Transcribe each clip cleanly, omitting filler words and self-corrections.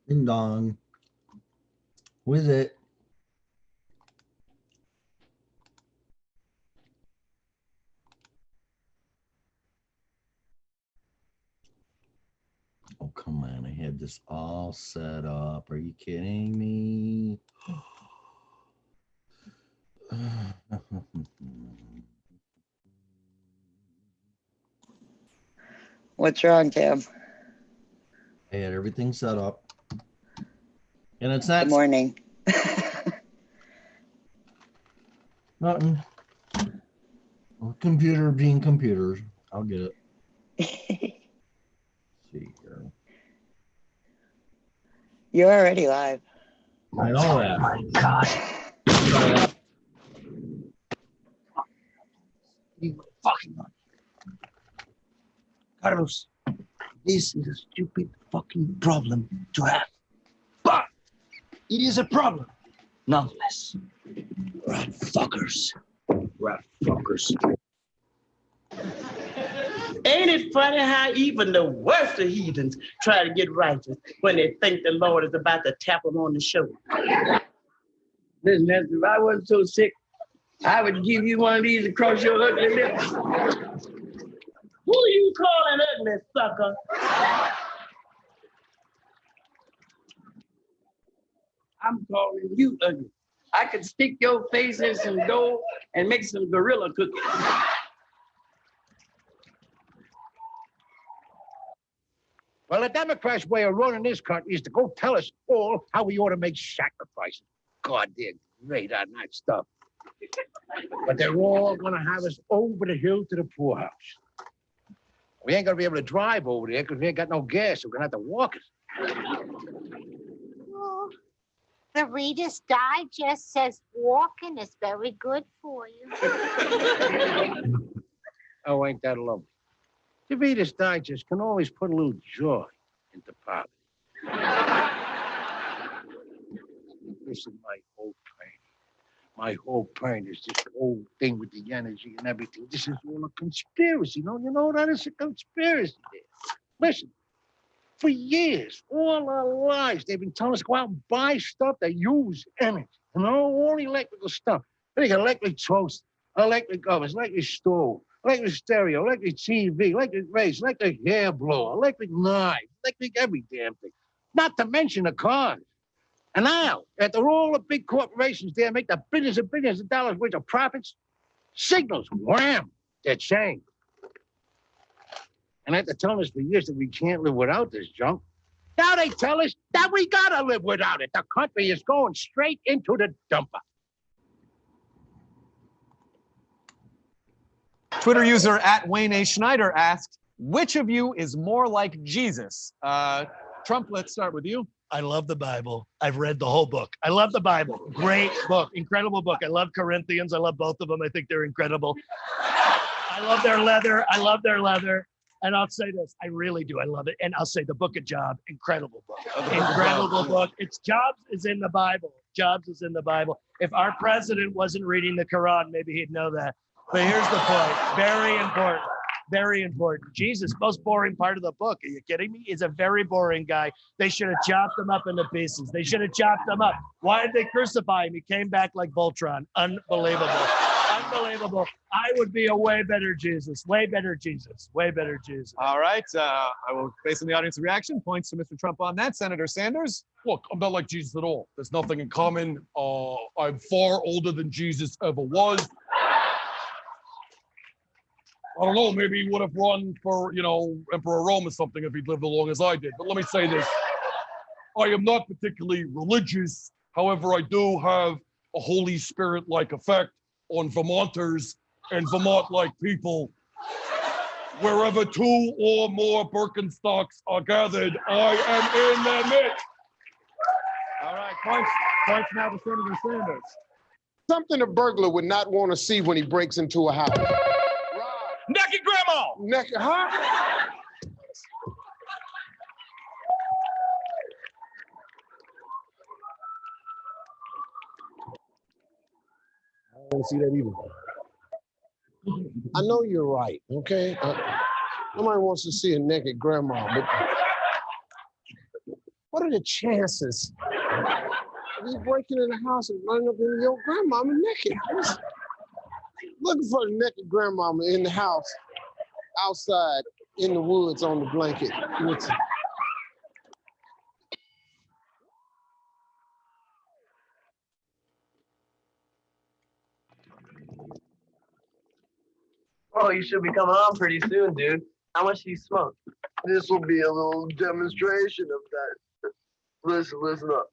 Ding dong. Who is it? Oh, come on. I had this all set up. Are you kidding me? What's wrong, Tim? I had everything set up. And it's not. Good morning. Nothing. Well, computer being computers. I'll get it. See here. You're already live. I know that. Oh my God. You fucking Carlos, this is a stupid fucking problem to have. But it is a problem, nonetheless. Rat fuckers. Rat fuckers. Ain't it funny how even the worst of heathens try to get righteous when they think the Lord is about to tap them on the shoulder? Listen, Esther, if I wasn't so sick, I would give you one of these across your ugly lips. Who you calling ugly, sucker? I'm calling you ugly. I could stick your face in some dough and make some gorilla cookies. Well, the Democrats' way of running this country is to go tell us all how we ought to make sacrifices. God, they're great on that stuff. But they're all going to have us over the hill to the poorhouse. We ain't going to be able to drive over there because we ain't got no gas, so we're going to have to walk it. Well, the Reader's Digest says walking is very good for you. Oh, ain't that lovely? The Reader's Digest can always put a little joy into poverty. Listen, my whole point is this whole thing with the energy and everything. This is all a conspiracy. You know that is a conspiracy there. Listen, for years, all our lives, they've been telling us to go out and buy stuff that use energy. All electrical stuff. They got electric toast, electric ovens, electric stove, electric stereo, electric TV, electric race, electric hair blower, electric knife, electric every damn thing. Not to mention the cars. And now, after all the big corporations there make the billions and billions of dollars worth of profits, signals, wham, they're changed. And after telling us for years that we can't live without this junk, now they tell us that we gotta live without it. The country is going straight into the dumper. Twitter user @Wayne A. Schneider asked, which of you is more like Jesus? Trump, let's start with you. I love the Bible. I've read the whole book. I love the Bible. Great book. Incredible book. I love Corinthians. I love both of them. I think they're incredible. I love their leather. I love their leather. And I'll say this, I really do. I love it. And I'll say the book of Job, incredible book. Incredible book. It's Jobs is in the Bible. Jobs is in the Bible. If our president wasn't reading the Quran, maybe he'd know that. But here's the point. Very important. Very important. Jesus, most boring part of the book. Are you kidding me? He's a very boring guy. They should have chopped him up into pieces. They should have chopped him up. Why did they crucify him? He came back like Voltron. Unbelievable. Unbelievable. I would be a way better Jesus. Way better Jesus. Way better Jesus. All right. I will, based on the audience reaction, points to Mr. Trump on that. Senator Sanders? Look, I'm not like Jesus at all. There's nothing in common. I'm far older than Jesus ever was. I don't know, maybe he would have run for, Emperor Rome or something if he'd lived as long as I did. But let me say this. I am not particularly religious. However, I do have a Holy Spirit-like effect on Vermonters and Vermont-like people. Wherever two or more Birkenstocks are gathered, I am in their midst. All right, points now to Senator Sanders. Something a burglar would not want to see when he breaks into a house. Naked grandma! Naked, huh? I don't see that either. I know you're right, okay? Nobody wants to see a naked grandma, but What are the chances of you breaking in the house and running up into your grandmama naked? Just looking for the naked grandmama in the house, outside, in the woods, on the blanket. Oh, you should be coming on pretty soon, dude. How much do you smoke? This will be a little demonstration of that. Listen up.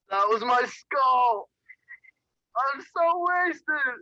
That was my skull. I'm so wasted.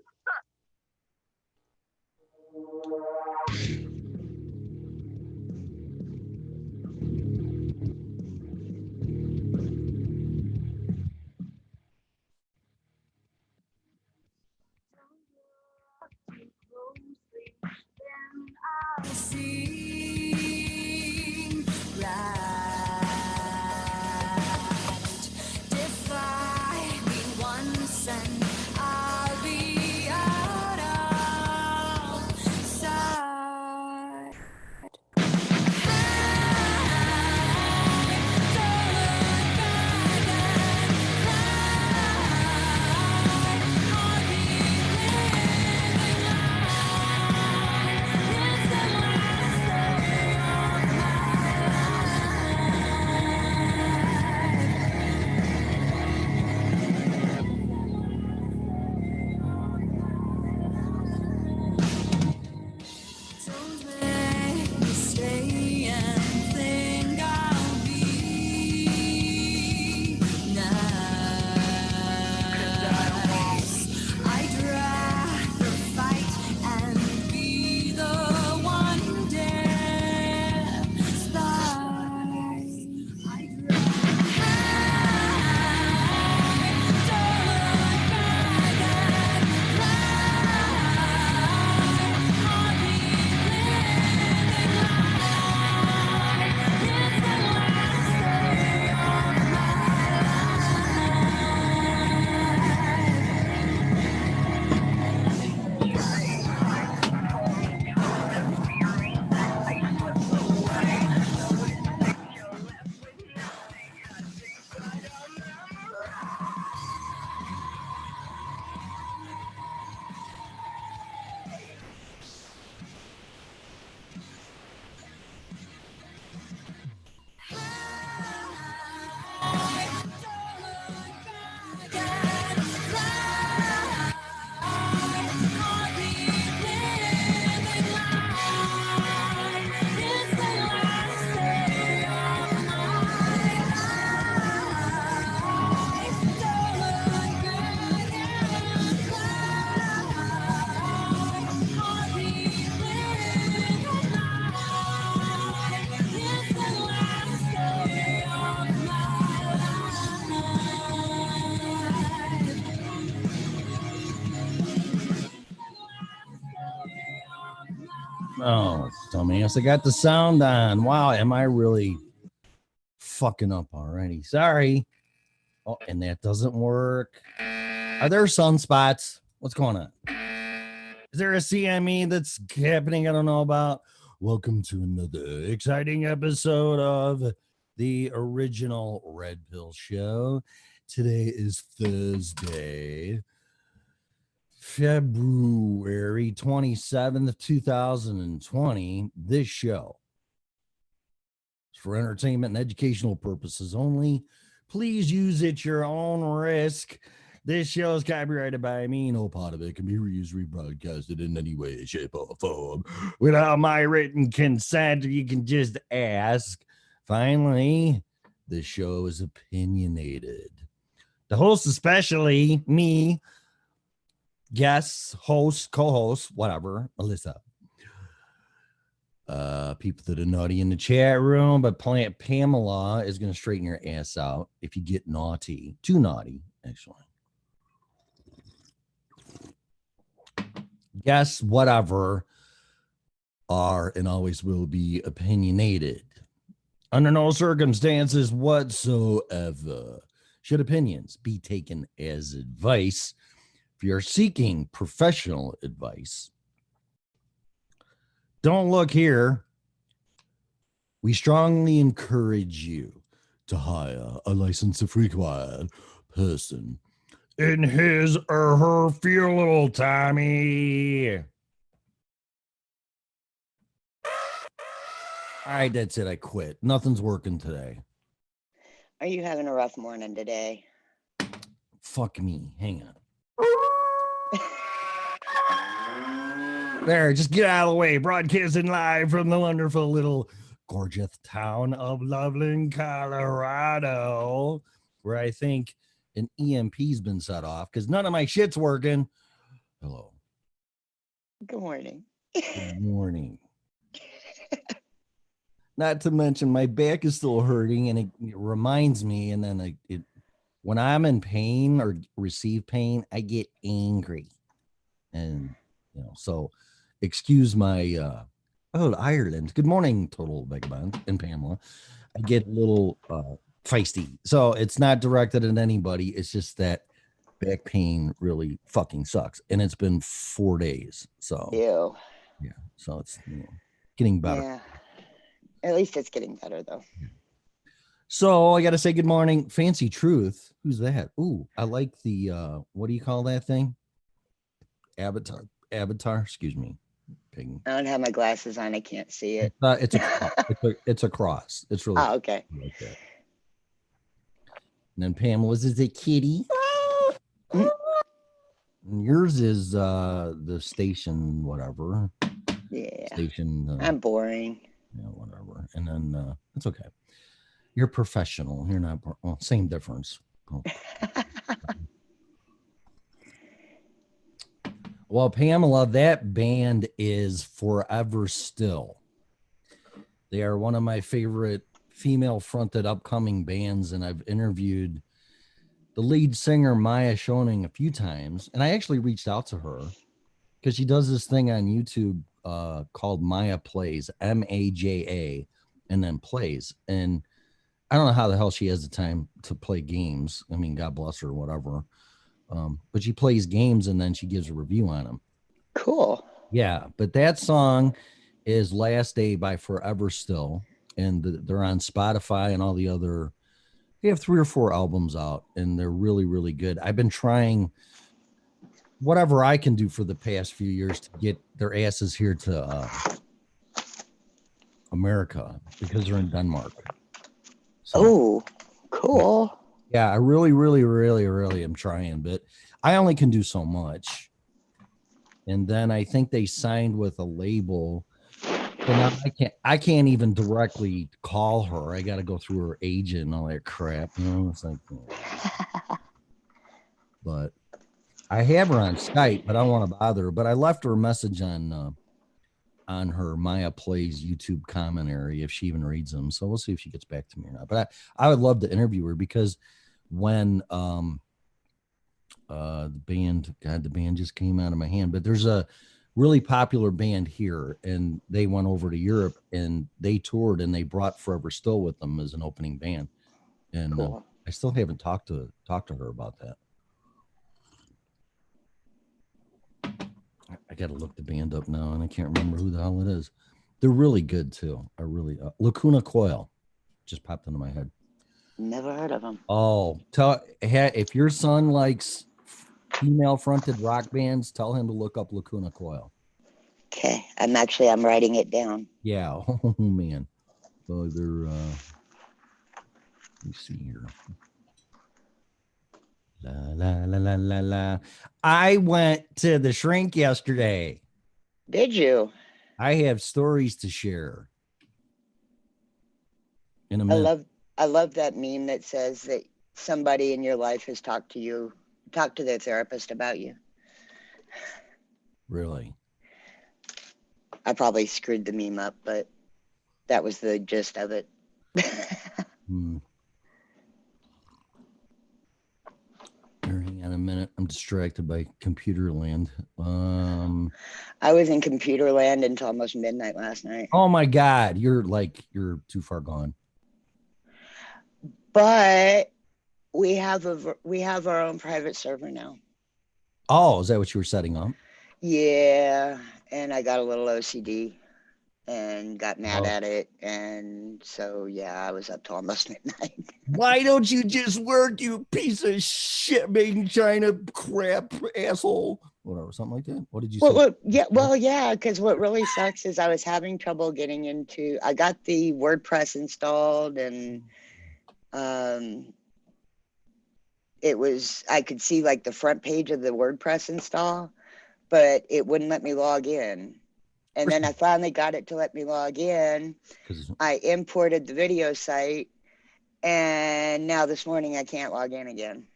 Oh, dumbass. I got the sound on. Wow, am I really fucking up already? Sorry. Oh, and that doesn't work. Are there sunspots? What's going on? Is there a CME that's happening I don't know about? Welcome to another exciting episode of the original Red Pill Show. Today is Thursday, February 27th, 2020. This show is for entertainment and educational purposes only. Please use at your own risk. This show is copyrighted by me. No part of it can be reused, rebroadcasted in any way, shape, or form without my written consent. You can just ask. Finally, this show is opinionated. The host, especially me, guests, hosts, co-hosts, whatever, Melissa. People that are naughty in the chat room, but Pamela is going to straighten your ass out if you get naughty. Too naughty, actually. Guests, whatever, are and always will be opinionated. Under no circumstances whatsoever should opinions be taken as advice. If you're seeking professional advice, don't look here. We strongly encourage you to hire a license if required person in his or her field, little Tommy. All right, that's it. I quit. Nothing's working today. Are you having a rough morning today? Fuck me. Hang on. There, just get out of the way. Broadcasting live from the wonderful little gorgeous town of Loveland, Colorado, where I think an EMP's been set off because none of my shit's working. Hello. Good morning. Good morning. Not to mention my back is still hurting, and it reminds me, and then when I'm in pain or receive pain, I get angry. And so excuse my Ireland. Good morning, Total Vagabond and Pamela. I get a little feisty. So it's not directed at anybody. It's just that back pain really fucking sucks. And it's been 4 days. So Ew. yeah. So it's getting better. Yeah. At least it's getting better though. So I gotta say good morning. Fancy Truth. Who's that? Ooh, I like the what do you call that thing? Avatar, excuse me. Pig. I don't have my glasses on. I can't see it. It's a cross. It's a cross. It's really Oh, okay. like that. And then Pamela's is a kitty. And yours is the station, whatever. Yeah. Station. I'm boring. Yeah, whatever. And then it's okay. You're professional. You're not. Well, same difference. Oh. Well, Pamela, that band is Forever Still. They are one of my favorite female-fronted upcoming bands, and I've interviewed the lead singer, Maya Schoening, a few times, and I actually reached out to her because she does this thing on YouTube called Maya Plays, MAJA, and then Plays. And I don't know how the hell she has the time to play games. I mean, God bless her, whatever. But she plays games and then she gives a review on them. Cool. Yeah, but that song is Last Day by Forever Still, and they're on Spotify and all the other. They have 3 or 4 albums out, and they're really, really good. I've been trying whatever I can do for the past few years to get their asses here to America because they're in Denmark. So, oh, cool. Yeah, I really, really, really, really am trying, but I only can do so much. And then I think they signed with a label. And I can't even directly call her. I got to go through her agent and all that crap. It's like, but I have her on Skype, but I don't want to bother her. But I left her a message on her Maya Plays YouTube commentary if she even reads them. So we'll see if she gets back to me or not. But I would love to interview her because when the band just came out of my hand, but there's a really popular band here and they went over to Europe and they toured and they brought Forever Still with them as an opening band. And Cool. I still haven't talked to her about that. I got to look the band up now and I can't remember who the hell it is. They're really good too. I really, Lacuna Coil just popped into my head. Never heard of them. Oh, if your son likes female fronted rock bands, tell him to look up Lacuna Coil. Okay. I'm writing it down. Yeah. Oh man. So they're let me see here. La la la la la la. I went to the shrink yesterday. Did you? I have stories to share. In a minute. I love that meme that says that somebody in your life has talked to their therapist about you. Really? I probably screwed the meme up, but that was the gist of it. Hang on a minute. I'm distracted by computer land. I was in computer land until almost midnight last night. Oh my God. You're too far gone. But we have our own private server now. Oh, is that what you were setting up? Yeah, and I got a little OCD. and got mad Oh. at it. And so, yeah, I was up till almost midnight. Why don't you just work, you piece of shit, making China crap asshole? Whatever, something like that. What did you say? Yeah, because what really sucks is I was having trouble getting into, I got the WordPress installed, and I could see like the front page of the WordPress install, but it wouldn't let me log in. And then I finally got it to let me log in. I imported the video site, and now this morning I can't log in again.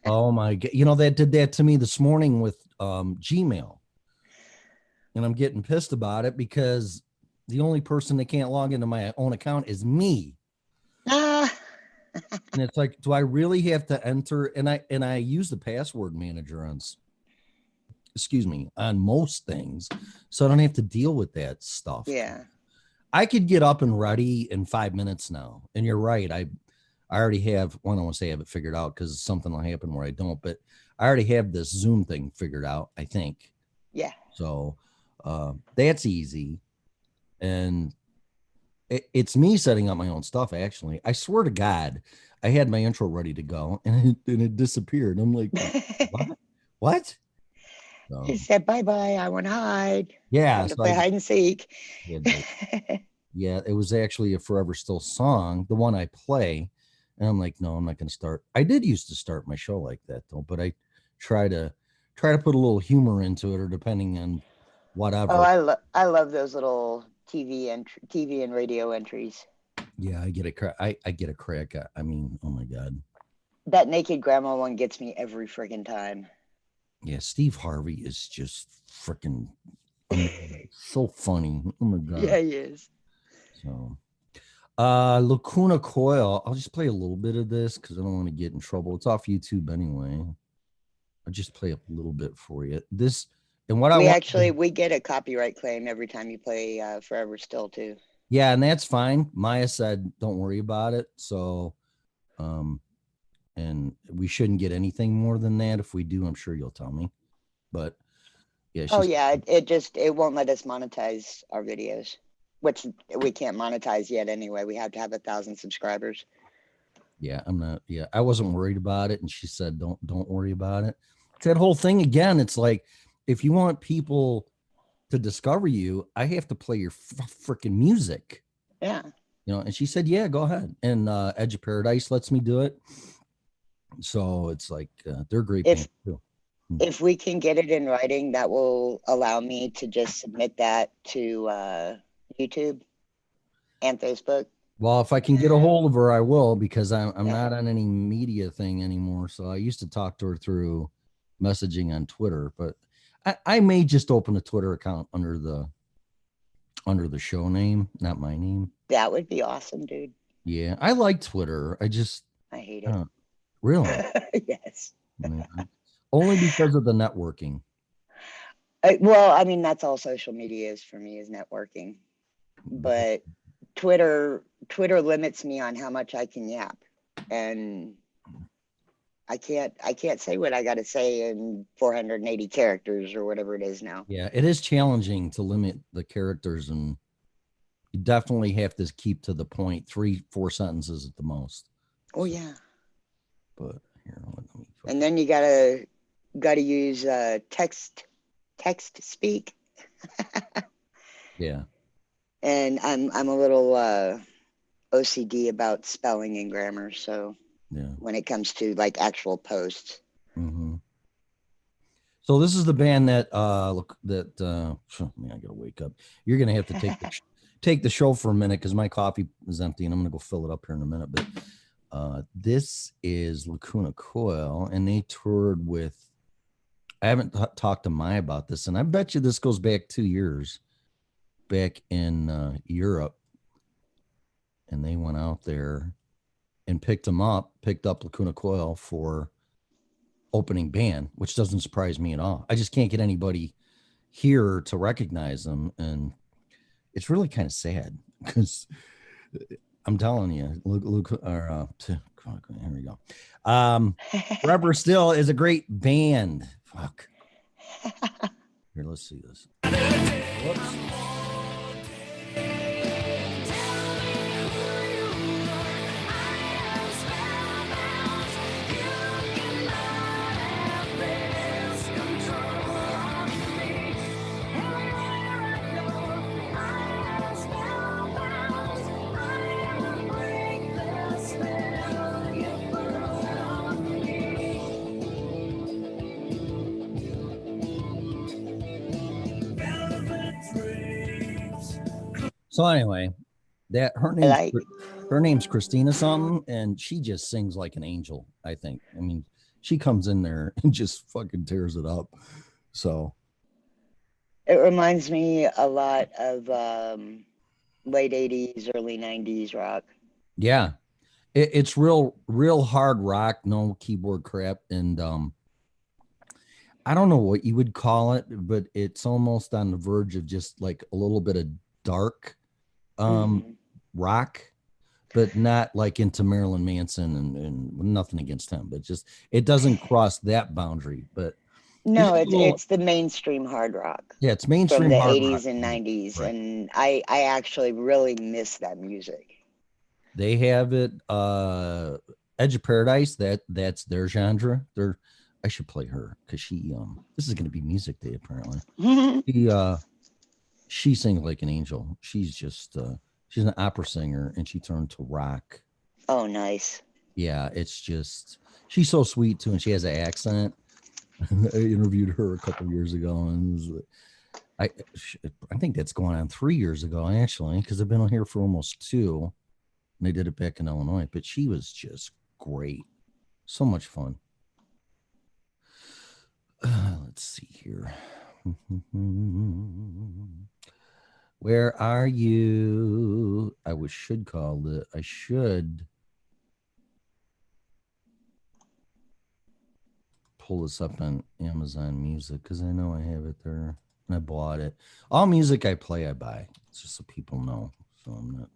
Oh my God. You know, that did that to me this morning with Gmail. And I'm getting pissed about it because the only person that can't log into my own account is me. And it's like, do I really have to enter? And I use the password manager on most things, so I don't have to deal with that stuff. Yeah. I could get up and ready in 5 minutes now. And you're right. I already have, well, I don't want to say I have it figured out because something will happen where I don't, but I already have this Zoom thing figured out, I think. Yeah. So that's easy. And it's me setting up my own stuff, actually. I swear to God, I had my intro ready to go and it disappeared. I'm like, what? So, He said, bye-bye, I want to hide. yeah. Time to play hide and seek. Yeah, it was actually a Forever Still song, the one I play. And I'm like, no, I'm not going to start. I did used to start my show like that, though, but I try to put a little humor into it, or depending on whatever. Oh, I love those little TV and radio entries. Yeah, I get I get a crack. I mean, oh my God. That naked grandma one gets me every friggin' time. Yeah, Steve Harvey is just freaking so funny. Oh my God. Yeah, he is. So Lacuna Coil, I'll just play a little bit of this because I don't want to get in trouble. It's off YouTube anyway. I'll just play a little bit for you. This and what we get a copyright claim every time you play Forever Still too. Yeah, and that's fine. Maya said don't worry about it. So and we shouldn't get anything more than that. If we do, I'm sure you'll tell me. But yeah, it won't let us monetize our videos, which we can't monetize yet anyway. We have to have 1,000 subscribers. Yeah, I wasn't worried about it, and she said don't worry about it. It's that whole thing again. It's like, if you want people to discover you, I have to play your freaking music. Yeah. You know, and she said, yeah, go ahead. And Edge of Paradise lets me do it. So it's like they're great bands too. If we can get it in writing, that will allow me to just submit that to YouTube and Facebook. Well, if I can get a hold of her, I will, because I'm not on any media thing anymore. So I used to talk to her through messaging on Twitter, but I may just open a Twitter account under the show name, not my name. That would be awesome, dude. Yeah, I like Twitter. I hate it. Really? Yes. Only because of the networking. Well, I mean, that's all social media is for me, is networking. But Twitter limits me on how much I can yap, and I can't say what I got to say in 480 characters or whatever it is now. Yeah, it is challenging to limit the characters, and you definitely have to keep to the point. 3-4 sentences at the most. Oh yeah. But here, let me. And then you gotta use text speak. Yeah. And I'm a little OCD about spelling and grammar, so yeah, when it comes to like actual posts. Mm-hmm. So this is the band that man, I gotta wake up. You're gonna have to take the show for a minute because my coffee is empty and I'm gonna go fill it up here in a minute. But this is Lacuna Coil, and they toured with. I haven't talked to Maya about this, and I bet you this goes back 2 years. Back in Europe, and they went out there and picked up Lacuna Coil for opening band, which doesn't surprise me at all. I just can't get anybody here to recognize them, and it's really kind of sad because I'm telling you, here we go. Forever Still is a great band. Fuck. Here, let's see this. So anyway, that her name's Christina something, and she just sings like an angel, I think. I mean, she comes in there and just fucking tears it up. So It reminds me a lot of late 80s, early 90s rock. yeah, it's real hard rock, no keyboard crap, and I don't know what you would call it, but it's almost on the verge of just like a little bit of dark rock, but not like into Marilyn Manson and nothing against him, but just it doesn't cross that boundary. But no, it's the mainstream hard rock. Yeah, it's mainstream from the hard 80s rock. and 90s, Right. and I actually really miss that music. They have it Edge of Paradise, that's their genre. I should play her because she this is gonna be music day apparently. She sings like an angel. She's just she's an opera singer and she turned to rock. Oh, nice. Yeah, it's just she's so sweet too, and she has an accent. I interviewed her a couple years ago, and it was, I think that's going on 3 years ago actually, because I've been on here for almost 2, and they did it back in Illinois. But she was just great, so much fun. Let's see here. Where are you? I should call it. I should pull this up on Amazon Music because I know I have it there and I bought it. All music I play, I buy. It's just so people know. So I'm not,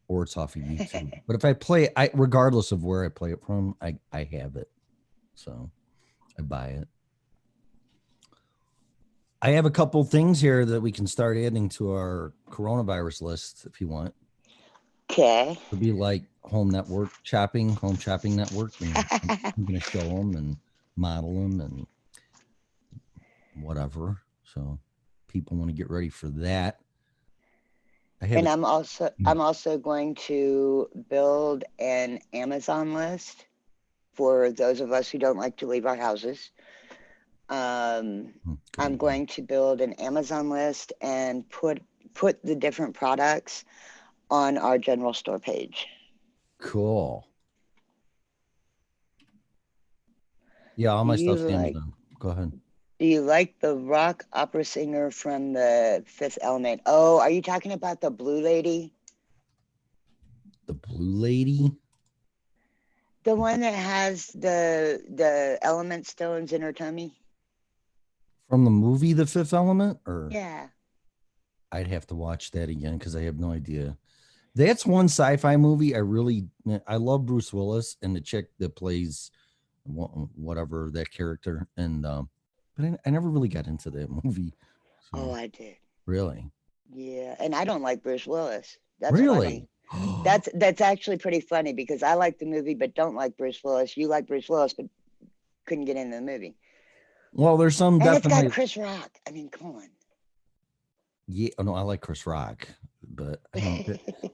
or it's off of YouTube. But if I play, regardless of where I play it from, I have it. So I buy it. I have a couple things here that we can start adding to our coronavirus list if you want. Okay. It'll be like home shopping network. And I'm going to show them and model them and whatever. So people want to get ready for that. And I'm also going to build an Amazon list for those of us who don't like to leave our houses. I'm going to build an Amazon list and put the different products on our general store page. Cool. Yeah, all my stuff's Amazon. Go ahead. Do you like the rock opera singer from The Fifth Element? Oh, are you talking about the blue lady? The blue lady? The one that has the element stones in her tummy? From the movie The Fifth Element? Or yeah. I'd have to watch that again because I have no idea. That's one sci-fi movie I love Bruce Willis and the chick that plays whatever that character, and but I never really got into that movie. So. Oh, I did. Really? Yeah, and I don't like Bruce Willis. That's really funny. That's actually pretty funny because I like the movie but don't like Bruce Willis. You like Bruce Willis but couldn't get into the movie. Well, there's some and definitely. It's got Chris Rock. I mean, come on. Yeah, no, I like Chris Rock, but I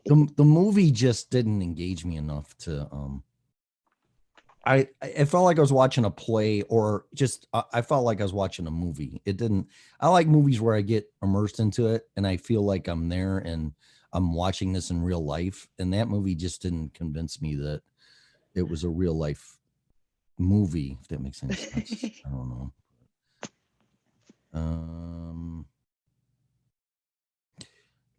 don't, the movie just didn't engage me enough to. I felt like I was watching a play, or just I felt like I was watching a movie. It didn't. I like movies where I get immersed into it and I feel like I'm there and I'm watching this in real life. And that movie just didn't convince me that it was a real life movie. If that makes any sense, I don't know.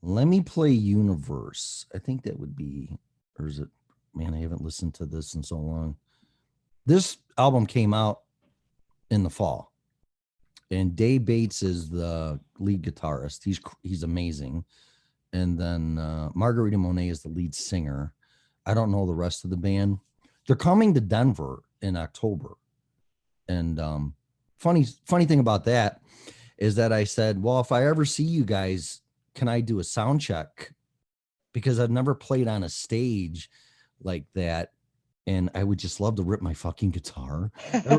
Let me play Universe. I think that would be, or is it? Man, I haven't listened to this in so long. This album came out in the fall, and Dave Bates is the lead guitarist. He's amazing, and then Margarita Monet is the lead singer. I don't know the rest of the band. They're coming to Denver in October, and funny thing about that is that I said, well, if I ever see you guys, can I do a sound check? Because I've never played on a stage like that. And I would just love to rip my fucking guitar.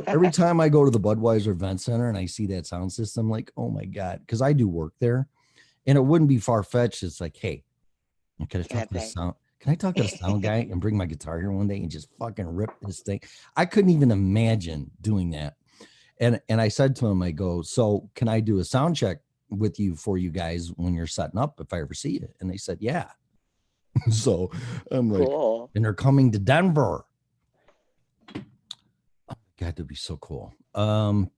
Every time I go to the Budweiser Event Center and I see that sound system, like, oh my God, because I do work there. And it wouldn't be far-fetched. It's like, hey, can I talk to the sound? Can I talk to the sound guy and bring my guitar here one day and just fucking rip this thing? I couldn't even imagine doing that. And I said to him, I go, so can I do a sound check with you for you guys when you're setting up if I ever see you? And they said, yeah. So I'm like, cool. And they're coming to Denver. Oh, God, that'd be so cool. Man,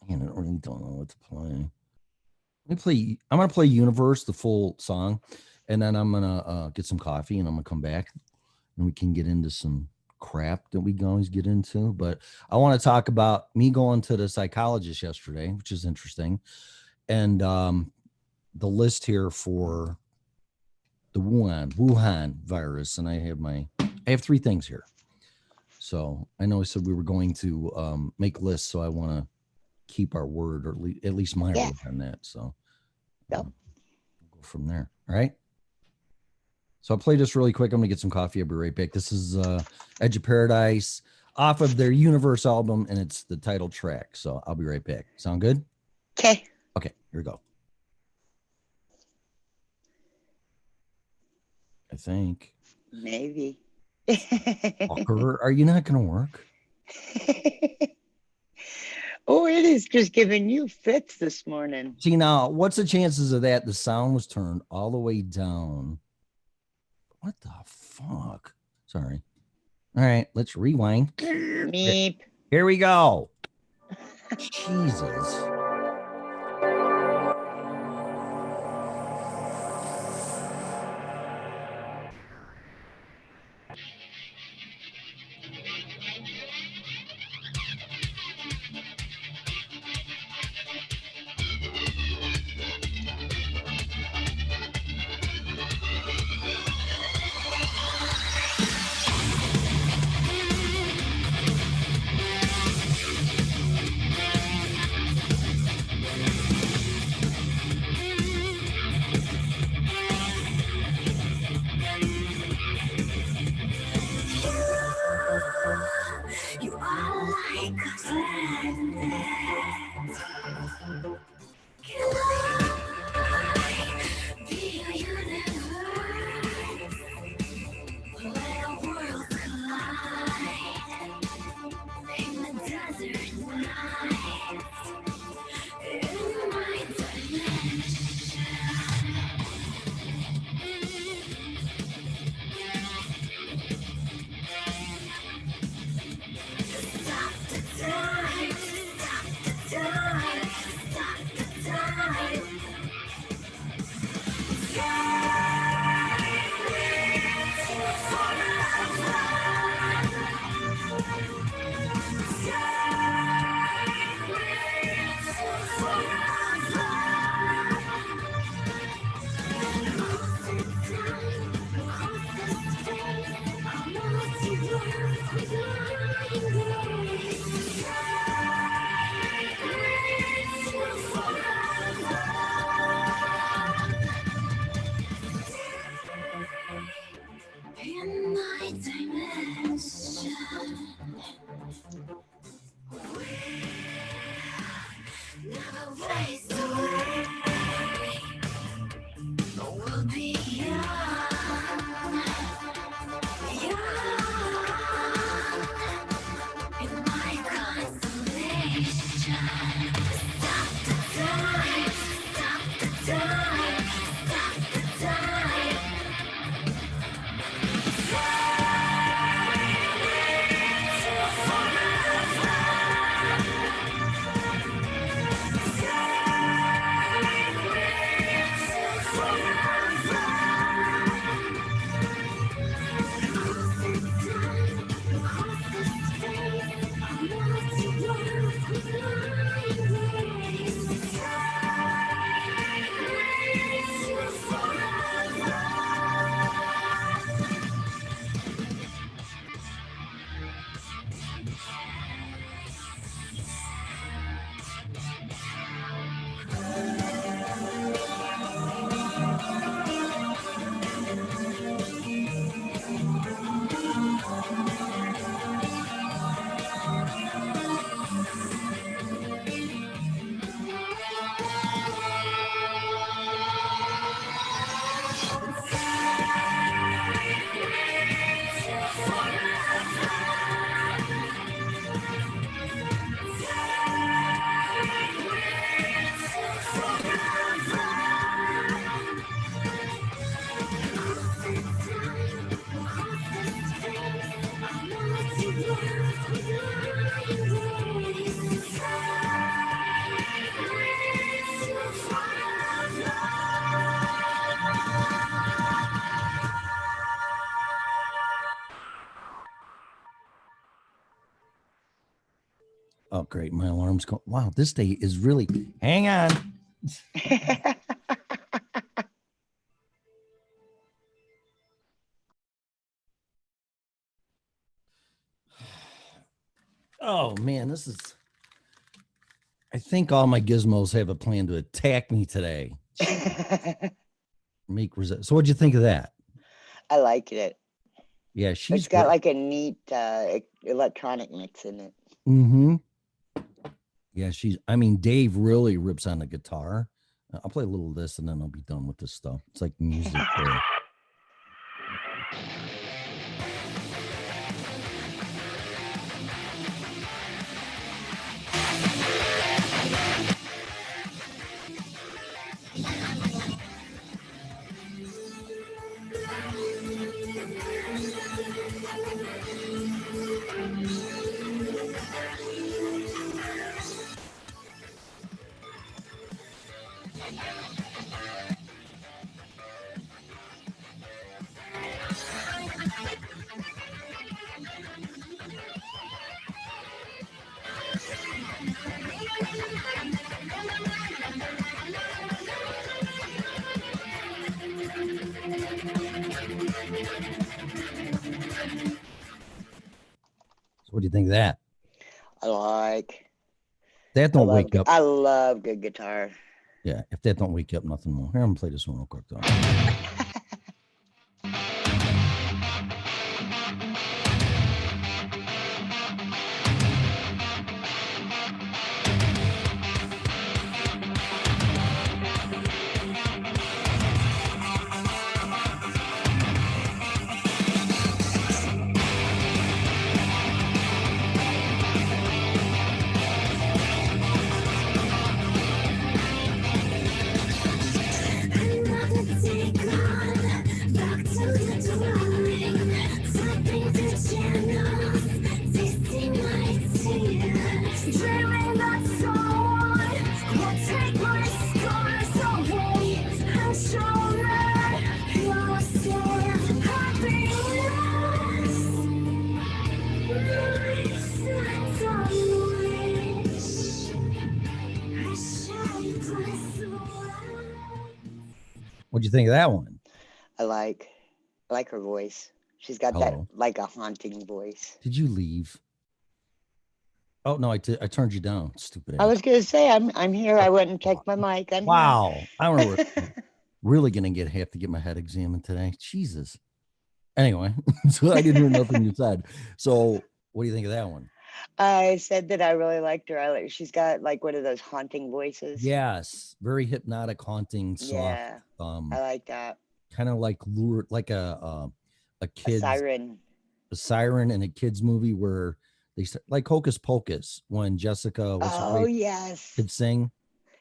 I really don't know what to play. I'm gonna play Universe, the full song, and then I'm gonna get some coffee and I'm gonna come back and we can get into some crap that we can always get into. But I want to talk about me going to the psychologist yesterday, which is interesting, and the list here for the Wuhan virus, and I have 3 things here. So I know I said we were going to make lists, so I want to keep our word, or at least my word on that. So we'll go from there. All right. So I'll play this really quick. I'm gonna get some coffee. I'll be right back. This is Edge of Paradise off of their Universe album, and it's the title track. So I'll be right back. Sound good? Okay. Okay, here we go. I think. Maybe. Fucker, are you not gonna work? Oh, it is just giving you fits this morning. See, now, what's the chances of that? The sound was turned all the way down. What the fuck? Sorry. All right, let's rewind. Meep. Here we go. Jesus. You are like a friend. Can I be a universe where worlds collide in the desert night, in my dimension? Stop the time, stop the time, stop the time. In my dimension, we'll never waste away. We'll be young, young in my constellation. Stop the time, stop the time, stop the time. Oh, great. My alarm's going. Wow, this day is really. Hang on. Oh, man, this is. I think all my gizmos have a plan to attack me today. Make resist. So, what'd you think of that? I like it. Yeah, she's It's got great. like a neat electronic mix in it. Mm-hmm. Yeah, I mean, Dave really rips on the guitar. I'll play a little of this and then I'll be done with this stuff. It's like music. So what do you think of that? I like. That don't wake up. I love good guitar. Yeah, if that don't wake you up, nothing more. Here, I'm gonna play this one real quick though. What'd you think of that one? I like her voice. She's got Hello. that like a haunting voice. Did you leave? Oh no, I turned you down. Stupid. I was gonna say I'm here. I went and checked my mic. I'm wow. I don't know. Really gonna have to get my head examined today. Jesus. Anyway, so I didn't hear nothing you said. So what do you think of that one? I said that I really liked her. She's got like one of those haunting voices. Yes, very hypnotic, haunting, soft. Yeah, I like that. Kind of like lure, like a kid's a siren in a kid's movie where they like Hocus Pocus when Jessica could sing.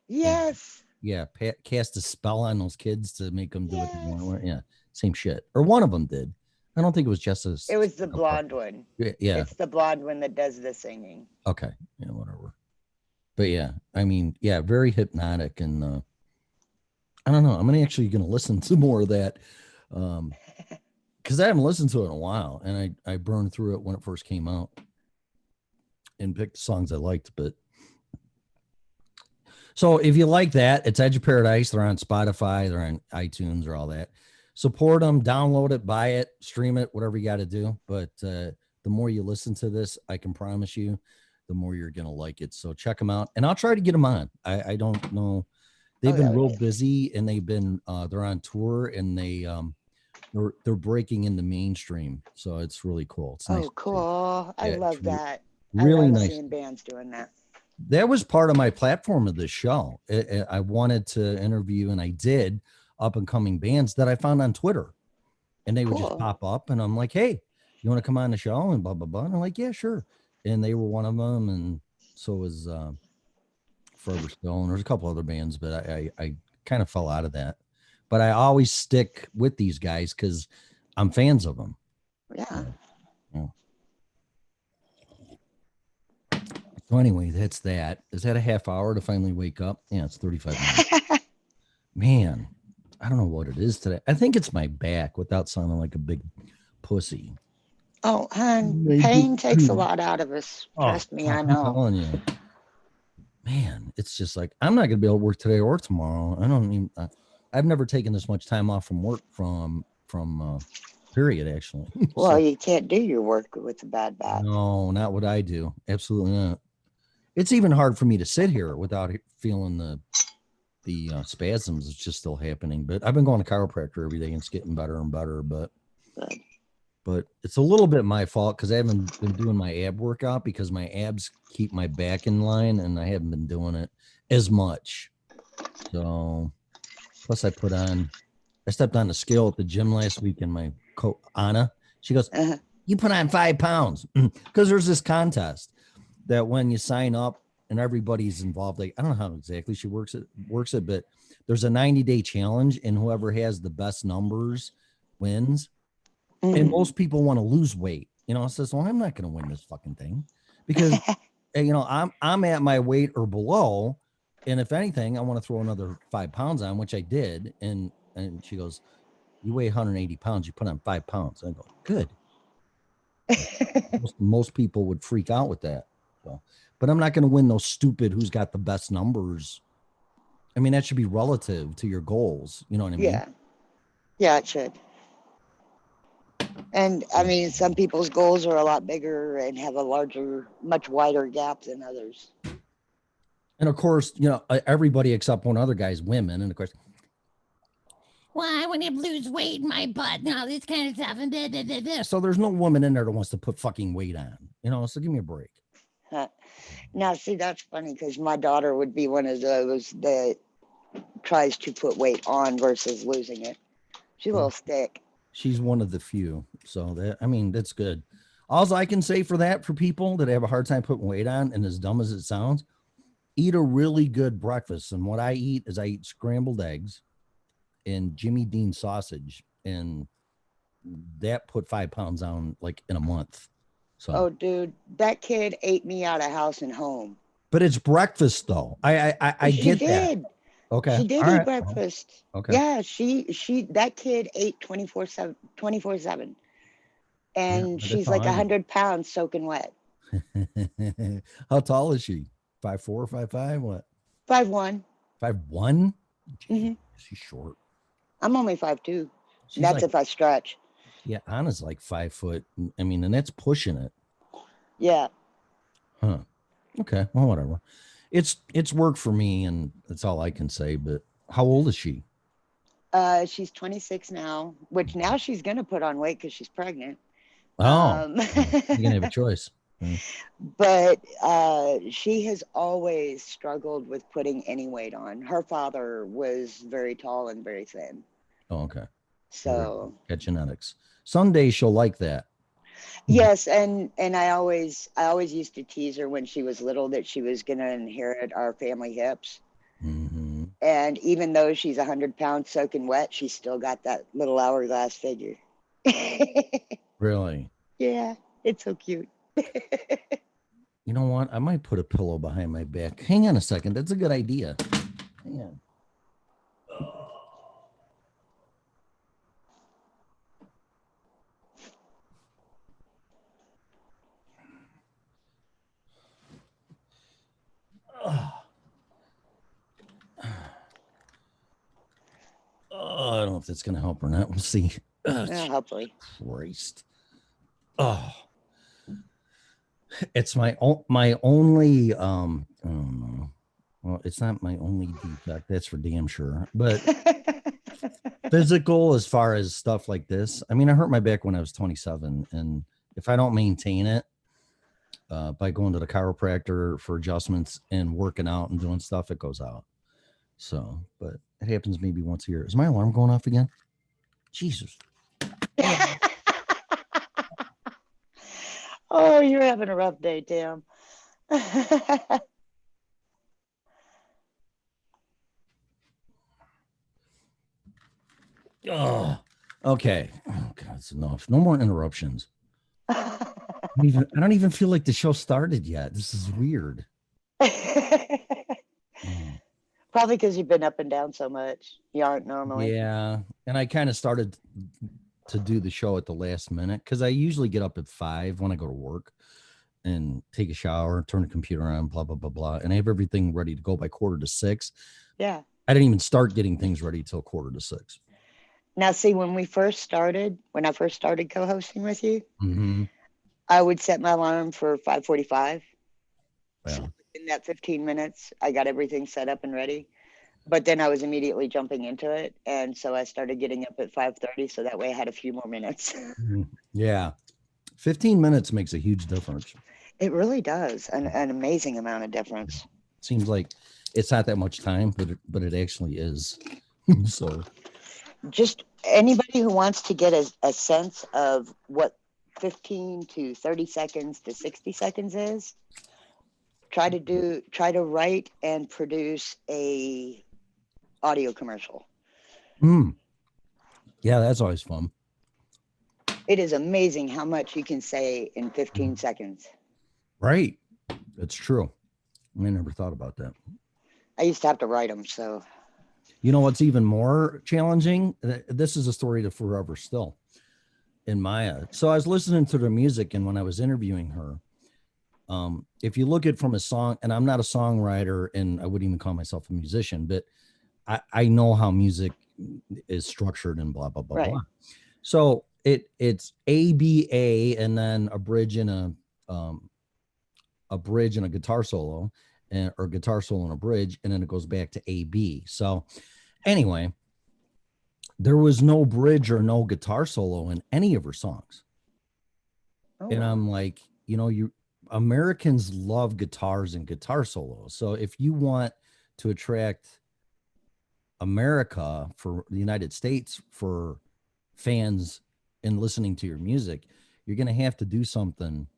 Yes. Yeah, cast a spell on those kids to make them do what they want. Yeah, same shit. Or one of them did. I don't think it was Jessica. It was the blonde one. Yeah. It's the blonde one that does the singing. Okay. Yeah, whatever. But yeah, I mean, yeah, very hypnotic. And I don't know. I'm actually going to listen to more of that because I haven't listened to it in a while. And I burned through it when it first came out and picked the songs I liked. But so if you like that, it's Edge of Paradise. They're on Spotify. They're on iTunes or all that. Support them, download it, buy it, stream it, whatever you got to do. But the more you listen to this, I can promise you, the more you're going to like it. So check them out. And I'll try to get them on. I don't know. They've been real busy and they've been, they're on tour and they're breaking into mainstream. So it's really cool. It's nice. Oh, cool. I love that. Really I love nice. seeing bands doing that. That was part of my platform of this show. I wanted to interview, and I did, up and coming bands that I found on Twitter, and they would just pop up, and I'm like, "Hey, you want to come on the show?" And blah blah blah. And I'm like, "Yeah, sure." And they were one of them, and so was Forever Stone. There's a couple other bands, but I kind of fell out of that. But I always stick with these guys because I'm fans of them. Yeah. So anyway, that's that. Is that a half hour to finally wake up? Yeah, it's 35 minutes. Man, I don't know what it is today. I think it's my back without sounding like a big pussy. Oh, hon, I pain do takes a too. lot out of us. Oh, Trust me, I I'm know. telling you, man, it's just like I'm not gonna be able to work today or tomorrow. I don't even. I've never taken this much time off from work from period actually. Well, So you can't do your work with a bad back. no, not what I do. Absolutely not. It's even hard for me to sit here without feeling the spasms. It's just still happening. But I've been going to chiropractor every day and it's getting better and better. Good. But it's a little bit my fault because I haven't been doing my ab workout because my abs keep my back in line and I haven't been doing it as much. So plus I stepped on the scale at the gym last week and my Anna, she goes, you put on 5 pounds because there's this contest that when you sign up and everybody's involved, like I don't know how exactly she works it, but there's a 90-day challenge and whoever has the best numbers wins. And most people want to lose weight, says, well, I'm not going to win this fucking thing because, I'm at my weight or below. And if anything, I want to throw another 5 pounds on, which I did. And she goes, you weigh 180 pounds. You put on 5 pounds. I go, good. most people would freak out with that. So, but I'm not going to win those stupid, who's got the best numbers. I mean, that should be relative to your goals. You know what I mean? Yeah, it should. And I mean, some people's goals are a lot bigger and have a much wider gap than others. And of course, everybody except one other guy's women. And of course, well, I want to lose weight in my butt. Now this kind of stuff. And blah, blah, blah, blah. So there's no woman in there that wants to put fucking weight on, so give me a break. Now, see, that's funny because my daughter would be one of those that tries to put weight on versus losing it. She's a little thick. She's one of the few. So that's good. All I can say for people that have a hard time putting weight on, and as dumb as it sounds, eat a really good breakfast. And what I eat is I eat scrambled eggs and Jimmy Dean sausage. And that put 5 pounds on like in a month. So, oh, dude, that kid ate me out of house and home. But it's breakfast though. I get that. Okay. She did All eat right. breakfast. Okay. Yeah, that kid ate 24/7. And she's like 100 pounds soaking wet. How tall is she? 5'4", 5'5", what? 5'1". 5'1"? Mm-hmm. She's short. I'm only 5'2". That's if I stretch. Yeah, Anna's like 5 foot. I mean, and that's pushing it. Yeah. Huh. Okay. Well, whatever. It's work for me, and that's all I can say. But how old is she? She's 26 now, which now she's gonna put on weight because she's pregnant. Oh, you're gonna have a choice. But she has always struggled with putting any weight on. Her father was very tall and very thin. Oh, okay. So got genetics. Someday she'll like that. Yes, and I always used to tease her when she was little that she was gonna inherit our family hips. Mm-hmm. And even though she's 100 pounds soaking wet, she's still got that little hourglass figure. Really? Yeah, it's so cute. You know what? I might put a pillow behind my back. Hang on a second. That's a good idea. Hang on. Oh, I don't know if that's going to help or not. We'll see. Hopefully. Christ. Oh, it's my only, I don't know. Well, it's not my only defect. That's for damn sure. But physical, as far as stuff like this, I mean, I hurt my back when I was 27. And if I don't maintain it, by going to the chiropractor for adjustments and working out and doing stuff, it goes out. So, but it happens maybe once a year. Is my alarm going off again? Jesus. Oh, you're having a rough day, Tim. Oh, okay. Oh, God, it's enough. No more interruptions. I don't even feel like the show started yet. This is weird. Probably because you've been up and down so much. You aren't normally. Yeah. And I kind of started to do the show at the last minute because I usually get up at 5 when I go to work and take a shower, turn the computer on, blah, blah, blah, blah. And I have everything ready to go by 5:45. Yeah. I didn't even start getting things ready till 5:45. Now, see, when I first started co-hosting with you, Mm-hmm. I would set my alarm for 5:45. Yeah. So in that 15 minutes, I got everything set up and ready. But then I was immediately jumping into it. And so I started getting up at 5:30. So that way I had a few more minutes. Yeah. 15 minutes makes a huge difference. It really does. An amazing amount of difference. Seems like it's not that much time, but it actually is. So Just anybody who wants to get a sense of what 15 to 30 seconds to 60 seconds is, try to write and produce a audio commercial. Yeah, that's always fun. It is amazing how much you can say in 15 seconds. Right. That's true. I never thought about that. I used to have to write them. So, you know what's even more challenging? This is a story to forever still in Maya. So I was listening to the music, and when I was interviewing her, if you look at from a song, and I'm not a songwriter, and I wouldn't even call myself a musician, but I know how music is structured and blah blah blah right. blah. So it's ABA and then a bridge and a guitar solo, or guitar solo and a bridge, and then it goes back to AB. So anyway, there was no bridge or no guitar solo in any of her songs. Oh. And I'm like, Americans love guitars and guitar solos. So if you want to attract America, for the United States, for fans and listening to your music, you're going to have to do something.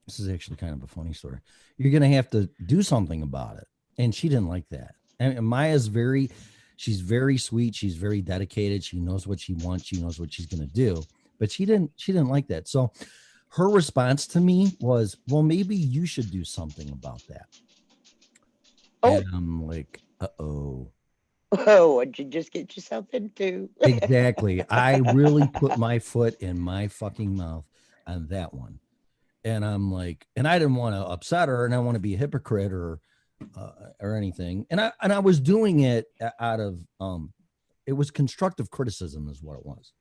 This is actually kind of a funny story. You're going to have to do something about it. And she didn't like that. And Maya's she's very sweet. She's very dedicated. She knows what she wants. She knows what she's going to do, but she didn't like that. So her response to me was, well, maybe you should do something about that. Oh. And I'm like, uh-oh. Oh, what'd you just get yourself into? Exactly. I really put my foot in my fucking mouth on that one. And I'm like, and I didn't want to upset her, and I don't want to be a hypocrite or anything. And I was doing it out of it was constructive criticism is what it was.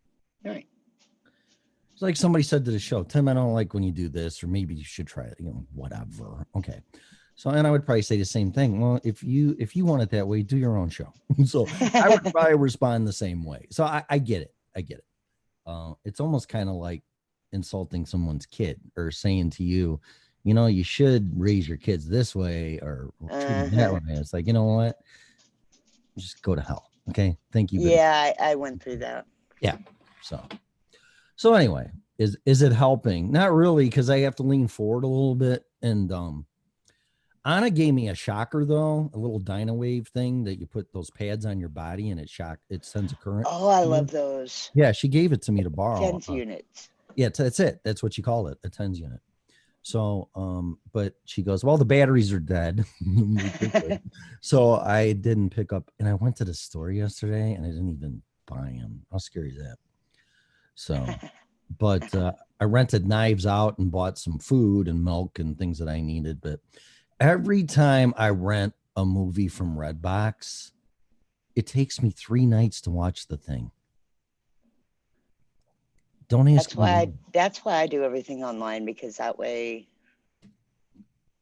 Right. It's like somebody said to the show, Tim, I don't like when you do this, or maybe you should try it, whatever. Okay. So, and I would probably say the same thing. Well, if you want it that way, do your own show. So I would probably respond the same way. So I get it. I get it. It's almost kind of like insulting someone's kid, or saying to you, you should raise your kids this way, or treat them that way. It's like, you know what? Just go to hell. Okay. Thank you. Yeah, I went through that. Yeah. So anyway, is it helping? Not really, because I have to lean forward a little bit. And Anna gave me a shocker, though, a little Dynawave thing that you put those pads on your body and it sends a current. Oh, I love those. Yeah, she gave it to me to borrow. TENS units. Yeah, that's it. That's what you call it, a TENS unit. So, but she goes, well, the batteries are dead. So I didn't pick up, and I went to the store yesterday and I didn't even buy them. How scary is that? So, but I rented Knives Out and bought some food and milk and things that I needed. But every time I rent a movie from Redbox, it takes me 3 nights to watch the thing. Don't ask me. That's why I do everything online, because that way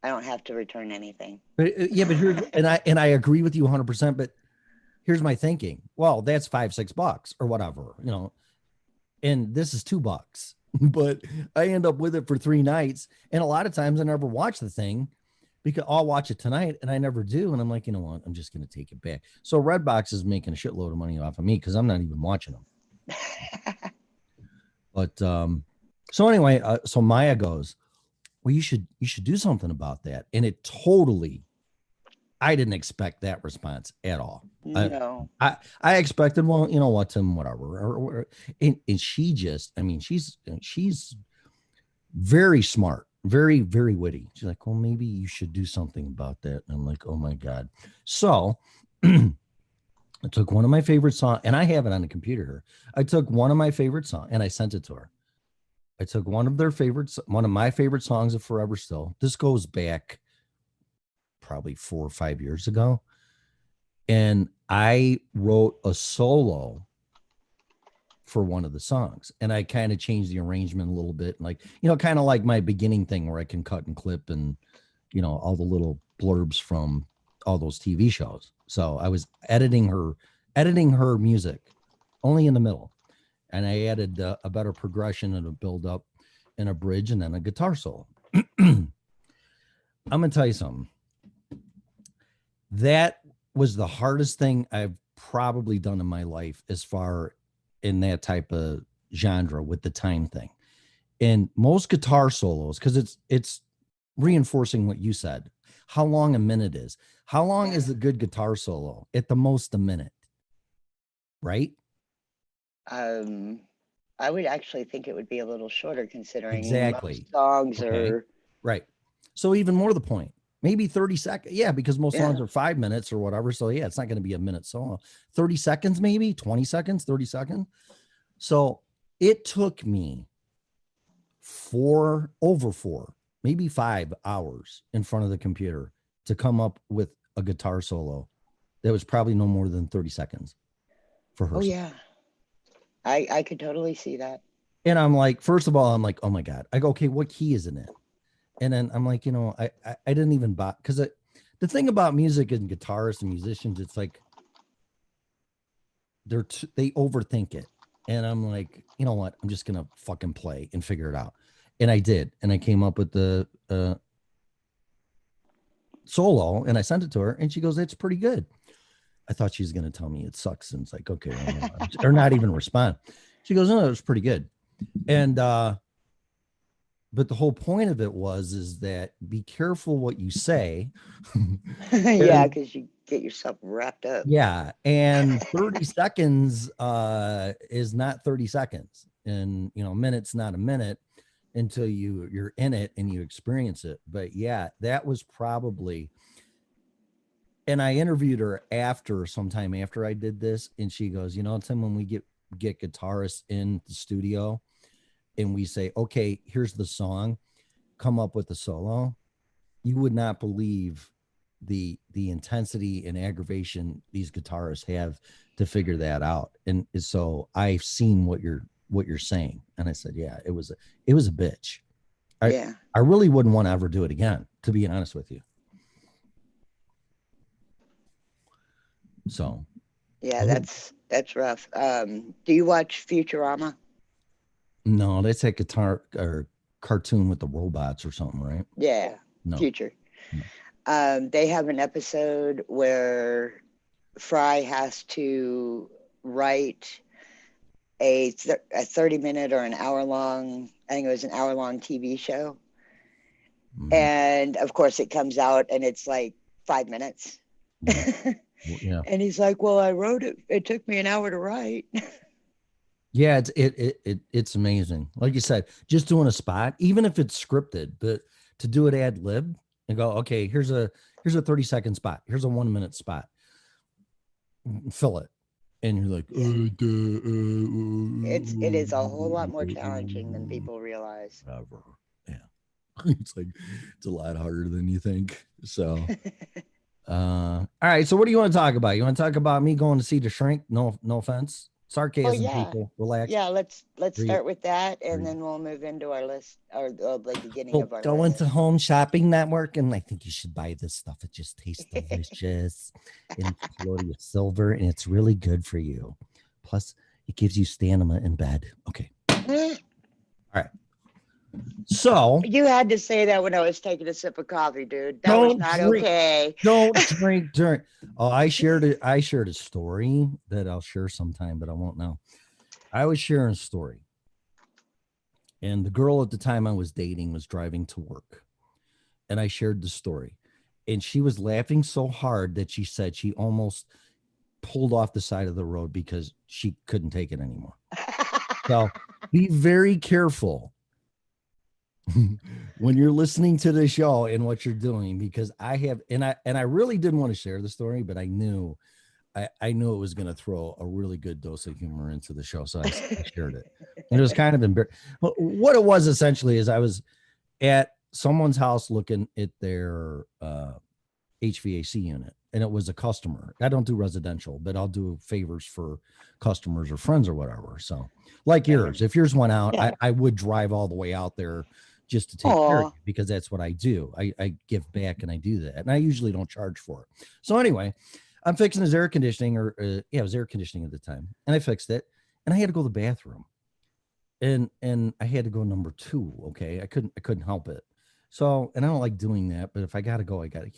I don't have to return anything. But yeah, but here, and I agree with you 100%. But here's my thinking. Well, that's $5-6 or whatever, and this is $2. But I end up with it for 3 nights, and a lot of times I never watch the thing, because I'll watch it tonight and I never do. And I'm like, you know what? I'm just going to take it back. So Redbox is making a shitload of money off of me because I'm not even watching them. But so anyway, so Maya goes, well, you should do something about that. And it totally, I didn't expect that response at all. No. I expected, well, you know what, Tim, whatever. And she just, she's very smart. Very, very witty. She's like, well, maybe you should do something about that. And I'm like, oh my God. So I took one of my favorite songs, and I have it on the computer here. I took one of my favorite songs and I sent it to her. I took one of my favorite songs of Forever Still. This goes back probably 4 or 5 years ago. And I wrote a solo for one of the songs, and I kind of changed the arrangement a little bit. Like, kind of like my beginning thing where I can cut and clip and, all the little blurbs from all those TV shows. So I was editing her music only in the middle. And I added a better progression and a build up and a bridge and then a guitar solo. I'm going to tell you something. That was the hardest thing I've probably done in my life as far in that type of genre with the time thing. And most guitar solos, because it's reinforcing what you said, how long a minute is. How long is a good guitar solo? At the most a minute, right? I would actually think it would be a little shorter considering Exactly. most songs Okay. are Right. So even more to the point, maybe 30 seconds. Yeah, because most songs are 5 minutes or whatever. So yeah, it's not going to be a minute solo. 30 seconds, maybe 20 seconds, 30 seconds. So it took me over 4, maybe 5 hours in front of the computer to come up with a guitar solo that was probably no more than 30 seconds for her. Oh yeah. I could totally see that. And I'm like, first of all, I'm like, oh my God. I go, okay, what key is it in? And then I'm like, I didn't even buy, because the thing about music and guitarists and musicians, it's like they overthink it. And I'm like, you know what? I'm just gonna fucking play and figure it out. And I did, and I came up with the solo, and I sent it to her, and she goes, "It's pretty good." I thought she was gonna tell me it sucks, and it's like, okay, well, or not even respond. She goes, "No, it was pretty good," and but the whole point of it is that be careful what you say. Yeah, because you get yourself wrapped up. Yeah, and 30 seconds is not 30 seconds, and a minute's not a minute until you're in it and you experience it. But yeah, that was probably. And I interviewed her sometime after I did this, and she goes, Tim, when we get guitarists in the studio and we say, okay, here's the song, come up with the solo, you would not believe the intensity and aggravation these guitarists have to figure that out. And so I've seen what you're saying. And I said, yeah, it was a bitch. I really wouldn't want to ever do it again, to be honest with you. So yeah, that's rough. Do you watch Futurama? No, that's that guitar or cartoon with the robots or something, right? Yeah, no. Future. No. They have an episode where Fry has to write a 30-minute or an hour-long, I think it was an hour-long TV show. Mm-hmm. And of course it comes out and it's like 5 minutes. Yeah. Yeah. And he's like, well, I wrote it. It took me an hour to write. Yeah, it's amazing. Like you said, just doing a spot, even if it's scripted, but to do it ad lib and go, okay, here's a 30-second spot. Here's a 1 minute spot. Fill it. And you're like, it is a whole lot more challenging than people realize. Ever. Yeah. It's a lot harder than you think. So all right. So what do you want to talk about? You want to talk about me going to see The Shrink? No offense. Sarcasm, people. Relax. Yeah, let's start with that, and then we'll move into our list, or the beginning of our go list. into Home Shopping Network, and I think you should buy this stuff. It just tastes delicious. And it's colloidal silver, and it's really good for you. Plus, it gives you stamina in bed. Okay. All right. So you had to say that when I was taking a sip of coffee, dude. That was not okay. Don't drink during. Oh, I shared a story that I'll share sometime, but I won't now. I was sharing a story, and the girl at the time I was dating was driving to work, and I shared the story, and she was laughing so hard that she said she almost pulled off the side of the road because she couldn't take it anymore. So be very careful when you're listening to the show and what you're doing, because I have, and I really didn't want to share the story, but I knew I knew it was going to throw a really good dose of humor into the show, so I shared it. And it was kind of embarrassing. What it was essentially is I was at someone's house looking at their HVAC unit, and it was a customer. I don't do residential, but I'll do favors for customers or friends or whatever. So, like yours, if yours went out, Yeah. I would drive all the way out there just to take care of Aw. you, because that's what I do. I give back and I do that, and I usually don't charge for it. So anyway, I'm fixing his air conditioning, or it was air conditioning at the time, and I fixed it, and I had to go to the bathroom, and I had to go number 2. Okay, I couldn't help it. So, and I don't like doing that, but if I gotta go, you gotta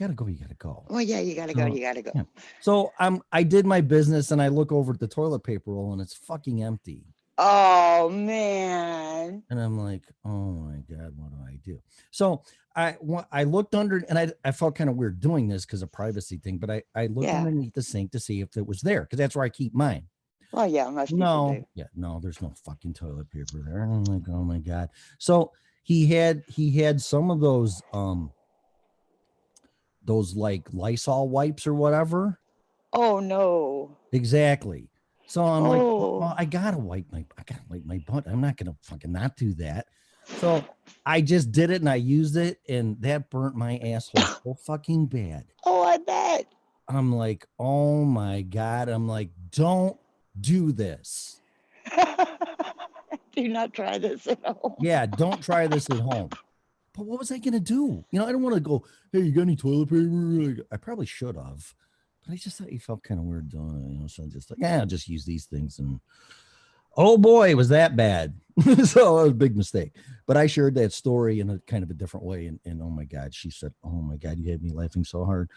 go. Well, yeah, you gotta go. So, You gotta go. yeah. So I did my business, and I look over at the toilet paper roll, and it's fucking empty. Oh man. And I'm like, oh my God, what do I do? So I looked under, and I felt kind of weird doing this because of privacy thing, but I looked Yeah. underneath the sink to see if it was there, because that's where I keep mine. Well, yeah, most people No, do. yeah, no, there's no fucking toilet paper there. I'm like, oh my God. So he had some of those like Lysol wipes or whatever. Oh no. Exactly. So I'm like, well, Oh. I gotta wipe my butt. I'm not gonna fucking not do that. So I just did it, and I used it, and that burnt my asshole so fucking bad. Oh, I bet. I'm like, oh my God. I'm like, don't do this. Do not try this at home. Yeah, don't try this at home. But what was I gonna do? You know, I don't want to go, hey, you got any toilet paper? Like, I probably should have, but I just thought you felt kind of weird doing it, you know. So I just like, yeah, I'll just use these things. And oh boy, was that bad. So it was a big mistake. But I shared that story in a kind of a different way. And oh my God, she said, oh my God, you had me laughing so hard.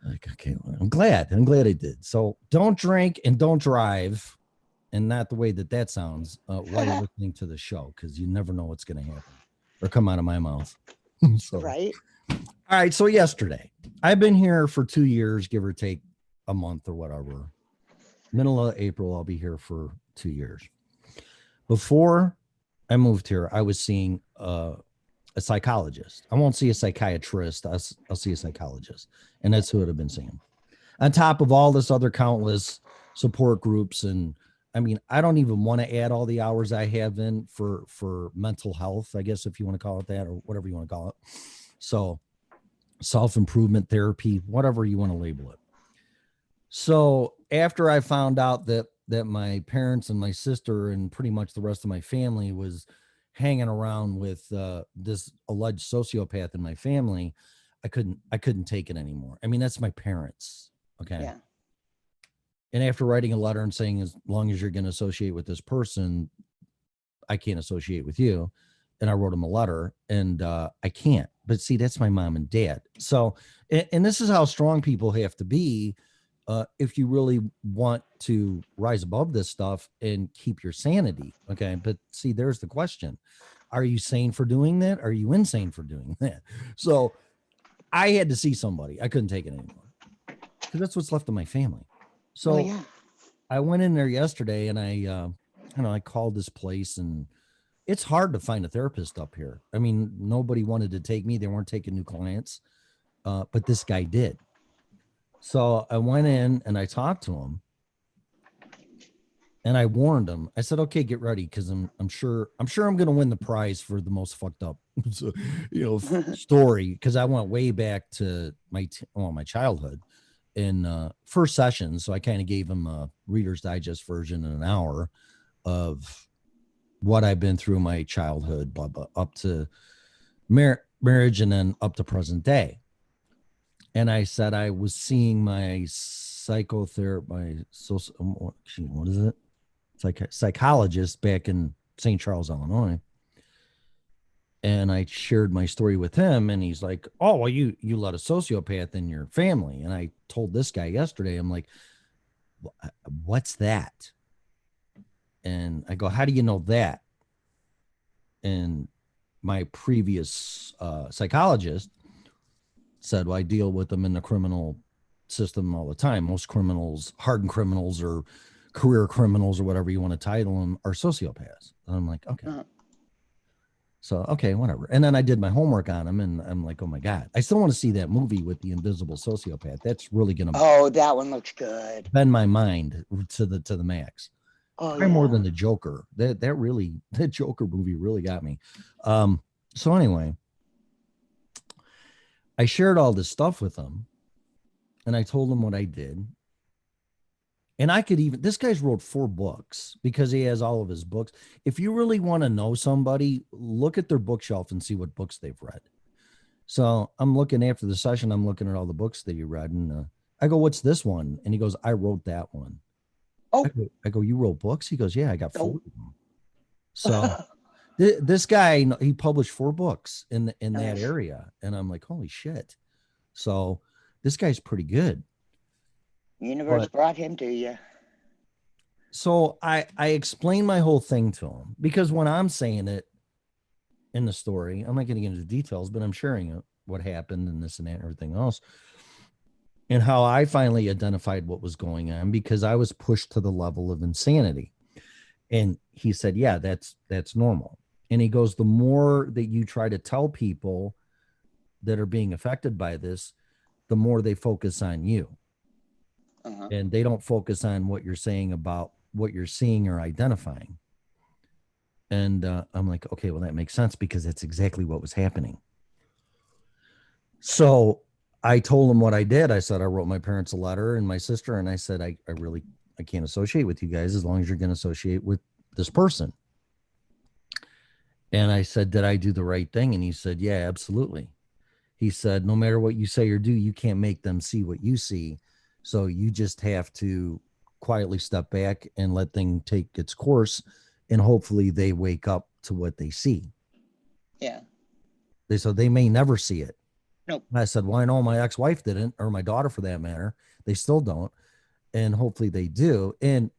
Like, okay, well, I'm glad I did. So don't drink and don't drive, and not the way that sounds while you're listening to the show, because you never know what's going to happen or come out of my mouth. So, Right. all right. So yesterday, I've been here for 2 years, give or take a month or whatever. Middle of April, I'll be here for 2 years. Before I moved here, I was seeing a psychologist. I won't see a psychiatrist. I'll see a psychologist, and that's who I've been seeing. On top of all this other countless support groups, and I mean, I don't even want to add all the hours I have in for mental health, I guess, if you want to call it that, or whatever you want to call it. So self-improvement therapy, whatever you want to label it. So after I found out that my parents and my sister and pretty much the rest of my family was hanging around with this alleged sociopath in my family, I couldn't take it anymore. I mean, that's my parents. Okay. Yeah. And after writing a letter and saying, as long as you're going to associate with this person, I can't associate with you. And I wrote him a letter, and I can't. But see, that's my mom and dad. So, and this is how strong people have to be if you really want to rise above this stuff and keep your sanity. Okay. But see, there's the question. Are you sane for doing that? Are you insane for doing that? So I had to see somebody. I couldn't take it anymore, because that's what's left of my family. So yeah. I went in there yesterday, and I called this place, and it's hard to find a therapist up here. I mean, nobody wanted to take me. They weren't taking new clients, but this guy did. So I went in and I talked to him, and I warned him. I said, okay, get ready, because I'm sure I'm going to win the prize for the most fucked up story, because I went way back to my childhood in first session. So I kind of gave him a Reader's Digest version in an hour of what I've been through my childhood, blah, blah, up to marriage, and then up to present day. And I said I was seeing my psychologist back in St. Charles, Illinois. And I shared my story with him, and he's like, oh, well, you let a sociopath in your family. And I told this guy yesterday, I'm like, what's that? And I go, how do you know that? And my previous psychologist said, well, I deal with them in the criminal system all the time. Most criminals, hardened criminals or career criminals or whatever you want to title them, are sociopaths. And I'm like, okay. So, okay, whatever. And then I did my homework on him and I'm like, oh my God, I still want to see that movie with the invisible sociopath. That's really going to Oh, that one looks good. bend my mind to the max. Oh, Probably more yeah. than the Joker. That Joker movie really got me. So anyway, I shared all this stuff with him and I told him what I did. And I could even, this guy's wrote 4 books because he has all of his books. If you really want to know somebody, look at their bookshelf and see what books they've read. So I'm looking after the session, I'm looking at all the books that you read. And I go, what's this one? And he goes, I wrote that one. Oh, I go, you wrote books? He goes, yeah, I got 4 Oh. of them. So this guy, he published 4 books in that Nice. area. And I'm like, holy shit. So this guy's pretty good. Universe But- brought him to you. So I explained my whole thing to him because when I'm saying it in the story, I'm not getting into the details, but I'm sharing it, what happened and this and that and everything else. And how I finally identified what was going on because I was pushed to the level of insanity. And he said, yeah, that's normal. And he goes, the more that you try to tell people that are being affected by this, the more they focus on you. Uh-huh. And they don't focus on what you're saying about what you're seeing or identifying. And I'm like, okay, well, that makes sense because that's exactly what was happening. So I told him what I did. I said, I wrote my parents a letter and my sister, and I said, I can't associate with you guys as long as you're going to associate with this person. And I said, did I do the right thing? And he said, yeah, absolutely. He said, no matter what you say or do, you can't make them see what you see. So you just have to quietly step back and let things take its course. And hopefully they wake up to what they see. Yeah. They said they may never see it. Nope. And I said, well, I know my ex-wife didn't, or my daughter for that matter. They still don't. And hopefully they do. And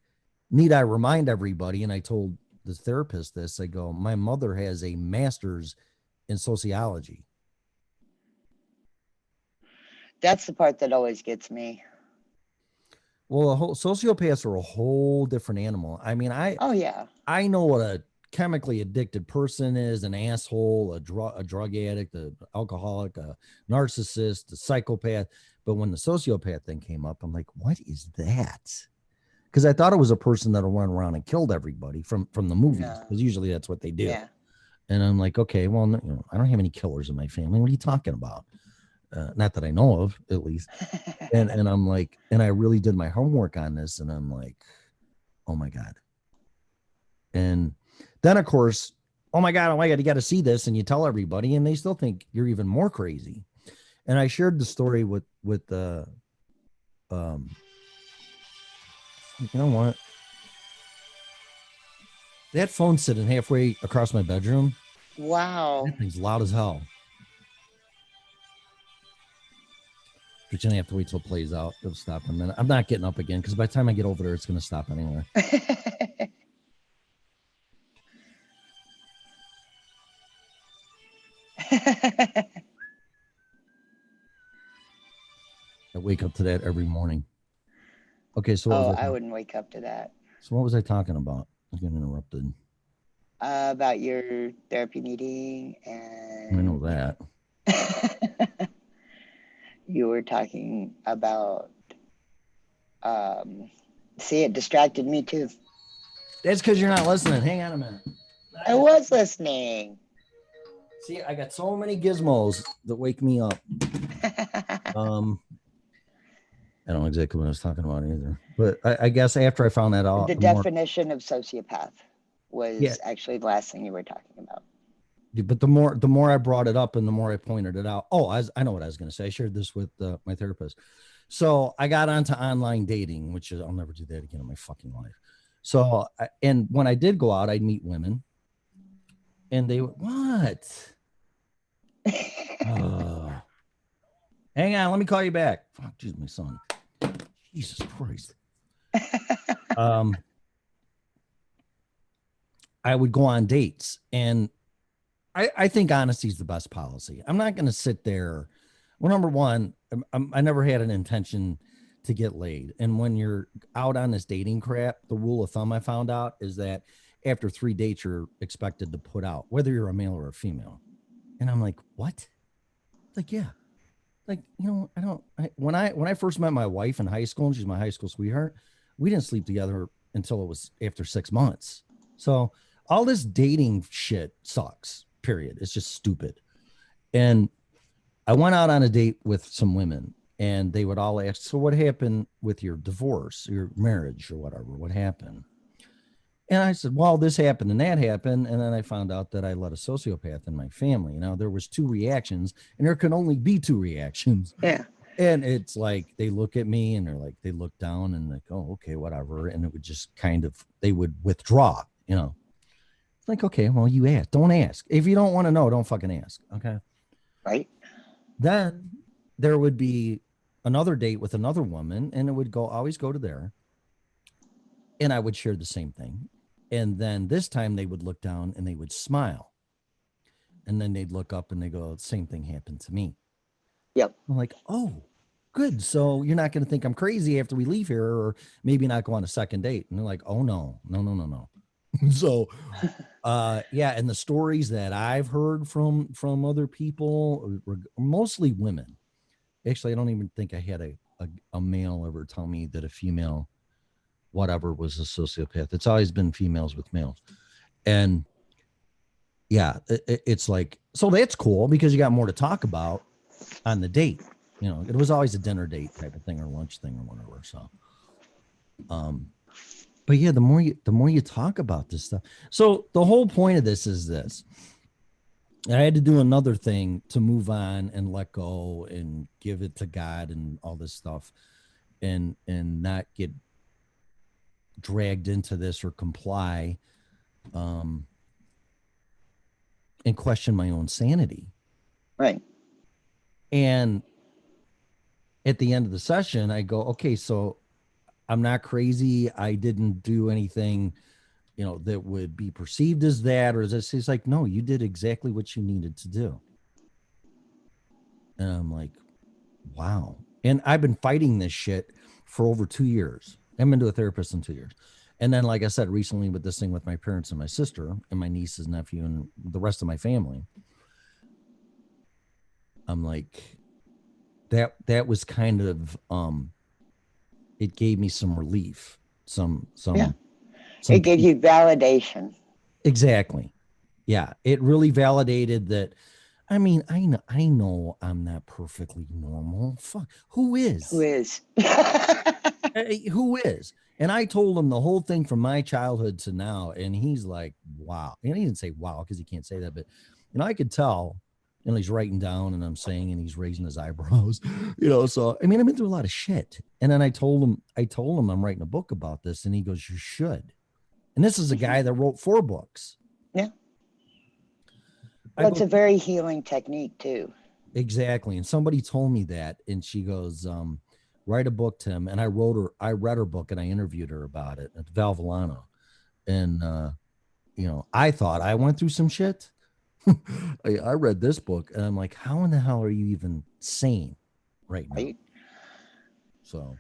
need I remind everybody, and I told the therapist this, I go, my mother has a master's in sociology. That's the part that always gets me. Well, a whole sociopaths are a whole different animal. I mean, Oh, yeah. I know what a chemically addicted person is, an asshole, a drug addict, an alcoholic, a narcissist, a psychopath. But when the sociopath thing came up, I'm like, what is that? Because I thought it was a person that'll run around and killed everybody from the movies, because usually that's what they do. Yeah. And I'm like, okay, well, you know, I don't have any killers in my family. What are you talking about? Not that I know of, at least. And I'm like, and I really did my homework on this, and I'm like, oh my God. And then of course, oh my God, you got to see this, and you tell everybody, and they still think you're even more crazy. And I shared the story with you know what? That phone's sitting halfway across my bedroom. Wow. That thing's loud as hell. But you're gonna have to wait till it plays out. It'll stop in a minute. I'm not getting up again because by the time I get over there, it's gonna stop anyway. I wake up to that every morning. Okay, so what was I wouldn't wake up to that. So what was I talking about? I was getting interrupted. About your therapy meeting, and I know that. you were talking about see, it distracted me too. That's because you're not listening. Hang on a minute. I was listening. See, I got so many gizmos that wake me up. I don't know exactly what I was talking about either. But I guess after I found that out, The definition of sociopath was actually the last thing you were talking about. But the more I brought it up and the more I pointed it out. Oh, I know what I was going to say. I shared this with my therapist. So I got onto online dating, which is, I'll never do that again in my fucking life. So, and when I did go out, I'd meet women and they would, what? Hang on, let me call you back. Fuck, geez, my son. Jesus Christ. I would go on dates, and I think honesty is the best policy. I'm not going to sit there. Well, number one, I never had an intention to get laid. And when you're out on this dating crap, the rule of thumb I found out is that after 3 dates, you're expected to put out, whether you're a male or a female. And I'm like, what? Like, yeah. Like, you know, when I first met my wife in high school, and she's my high school sweetheart, we didn't sleep together until it was after 6 months. So all this dating shit sucks, period. It's just stupid. And I went out on a date with some women, and they would all ask, so what happened with your divorce, your marriage or whatever? What happened? And I said, well, this happened and that happened. And then I found out that I let a sociopath in my family. Now, there was 2 reactions, and there can only be 2 reactions. Yeah. And it's like, they look at me and they're like, they look down and like, oh, okay, whatever. And it would just kind of, they would withdraw, you know. It's like, okay, well, you ask. Don't ask. If you don't want to know, don't fucking ask. Okay. Right. Then there would be another date with another woman, and it would always go to there. And I would share the same thing. And then this time they would look down and they would smile. And then they'd look up and they go, same thing happened to me. Yep. I'm like, oh, good. So you're not going to think I'm crazy after we leave here, or maybe not go on a second date. And they're like, oh, no. So, yeah. And the stories that I've heard from other people, mostly women. Actually, I don't even think I had a male ever tell me that a female whatever was a sociopath. It's always been females with males. And yeah, it's like, so that's cool because you got more to talk about on the date. You know, it was always a dinner date type of thing or lunch thing or whatever. So, but yeah, the more you talk about this stuff. So the whole point of this is this. I had to do another thing to move on and let go and give it to God and all this stuff and not get dragged into this or comply and question my own sanity. Right. And at the end of the session, I go, okay, so I'm not crazy. I didn't do anything, you know, that would be perceived as that, or is this? He's like, no, you did exactly what you needed to do. And I'm like, wow. And I've been fighting this shit for over 2 years. I've been to a therapist in 2 years. And then, like I said, recently with this thing with my parents and my sister and my nieces, nephew, and the rest of my family, I'm like, that was kind of, it gave me some relief. Yeah. It gave you validation. Exactly. Yeah. It really validated that. I mean, I know I'm not perfectly normal. Fuck. Who is? Who is? Who is? And I told him the whole thing from my childhood to now. And he's like, wow. And he didn't say wow because he can't say that. But, you know, I could tell. And he's writing down and I'm saying, and he's raising his eyebrows, you know. So, I mean, I've been through a lot of shit. And then I told him I'm writing a book about this. And he goes, you should. And this is a guy that wrote 4 books. Yeah. That's a very healing technique too. Exactly. And somebody told me that, and she goes, write a book, Tim. And I read her book and I interviewed her about it at Val Villano. And, you know, I thought I went through some shit. I read this book and I'm like, how in the hell are you even sane right now? Right. So,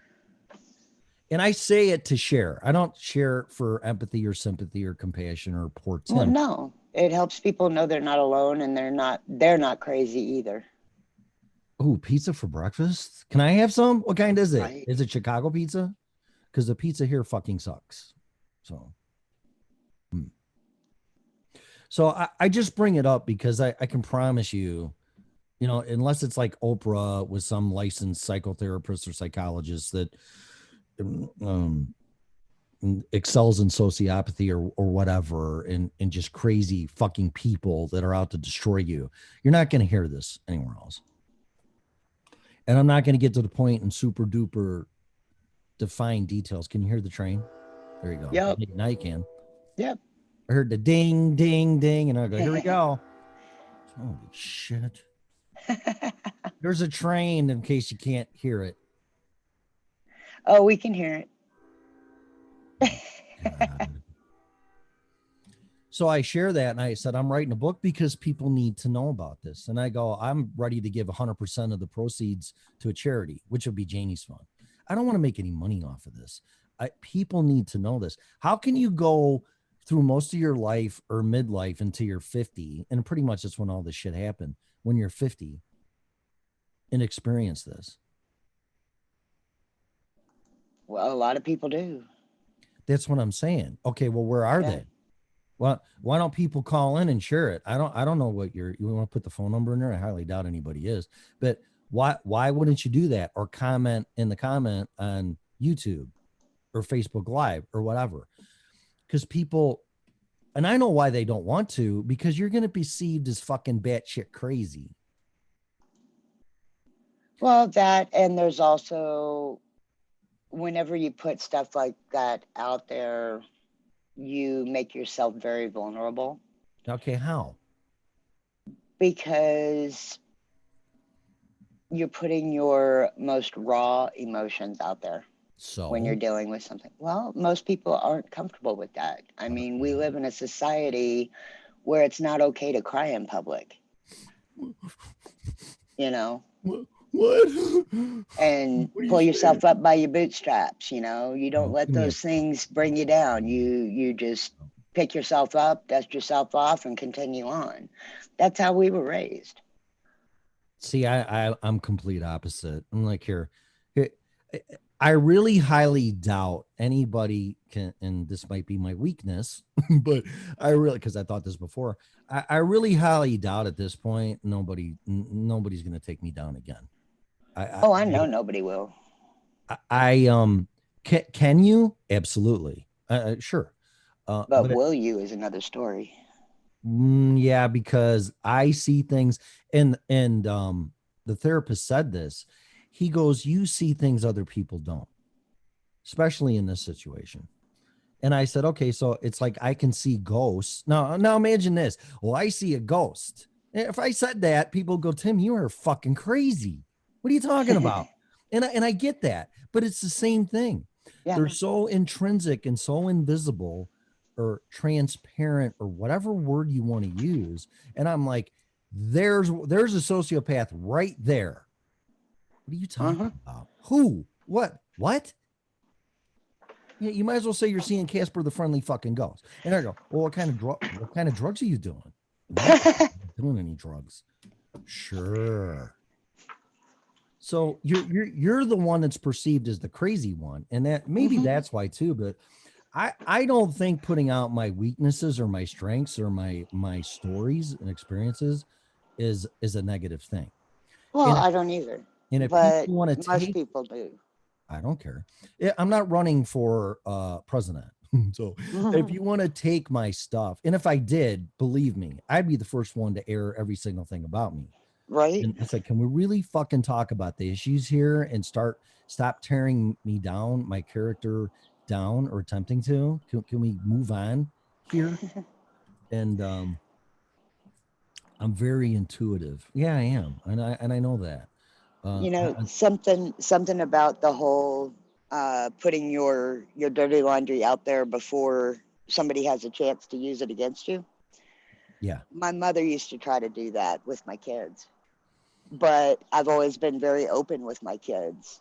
and I say it to share. I don't share for empathy or sympathy or compassion or poor Tim. Well, no, it helps people know they're not alone and they're not crazy either. Oh, pizza for breakfast? Can I have some? What kind is it? Right. Is it Chicago pizza? Because the pizza here fucking sucks. So. So I just bring it up because I can promise you, you know, unless it's like Oprah with some licensed psychotherapist or psychologist that excels in sociopathy or whatever, and just crazy fucking people that are out to destroy you, you're not going to hear this anywhere else. And I'm not going to get to the point in super duper defined details. Can you hear the train? There you go. Yep. Now you can. Yep. I heard the ding, ding, ding, and I go, here we go. Holy shit. There's a train in case you can't hear it. Oh, we can hear it. So I share that and I said, I'm writing a book because people need to know about this. And I go, I'm ready to give 100% of the proceeds to a charity, which would be Janie's Fund. I don't want to make any money off of this. People need to know this. How can you go through most of your life or midlife until you're 50, and pretty much that's when all this shit happened, when you're 50, and experience this. Well, a lot of people do. That's what I'm saying. Okay, well, where are Yeah. they? Well, why don't people call in and share it? I don't know what you want to put the phone number in there. I highly doubt anybody is, but why wouldn't you do that or comment in the comment on YouTube or Facebook Live or whatever? Because people, and I know why they don't want to, because you're going to be perceived as fucking batshit crazy. Well, that, and there's also, whenever you put stuff like that out there, you make yourself very vulnerable. Okay, how? Because you're putting your most raw emotions out there So when you're dealing with something. Well, most people aren't comfortable with that. I mean, we live in a society where it's not okay to cry in public. You know? What? And What are you pull yourself saying? up by your bootstraps, you know? You don't let give me a- those things bring you down. You just pick yourself up, dust yourself off, and continue on. That's how we were raised. See, I'm complete opposite. I'm like I really highly doubt anybody can, and this might be my weakness, but I really, because I thought this before, I really highly doubt at this point nobody's going to take me down again. I know nobody will. Can you? Absolutely, sure. But will you is another story. Yeah, because I see things, and the therapist said this. He goes, "You see things other people don't, especially in this situation." And I said, "Okay, so it's like I can see ghosts." Now imagine this. Well, I see a ghost. If I said that, people go, "Tim, you are fucking crazy. What are you talking about?" and I get that, but it's the same thing. Yeah. They're so intrinsic and so invisible or transparent or whatever word you want to use. And I'm like, there's a sociopath right there. What are you talking about? Who? What? Yeah, you might as well say you're seeing Casper the Friendly Fucking Ghost. And I go, well, what kind of drugs are you doing? I'm not doing any drugs. Sure. So you're the one that's perceived as the crazy one, and that maybe that's why too. But I don't think putting out my weaknesses or my strengths or my stories and experiences is a negative thing. Well, And I don't either. and if But people want to most take, people do. I don't care. I'm not running for president. So if you want to take my stuff, and if I did, believe me, I'd be the first one to air every single thing about me. Right. And it's like, can we really fucking talk about the issues here and stop tearing me down, my character down, or attempting to? Can we move on here? And I'm very intuitive. Yeah, I am, and I know that. You know, something about the whole putting your dirty laundry out there before somebody has a chance to use it against you. Yeah. My mother used to try to do that with my kids, but I've always been very open with my kids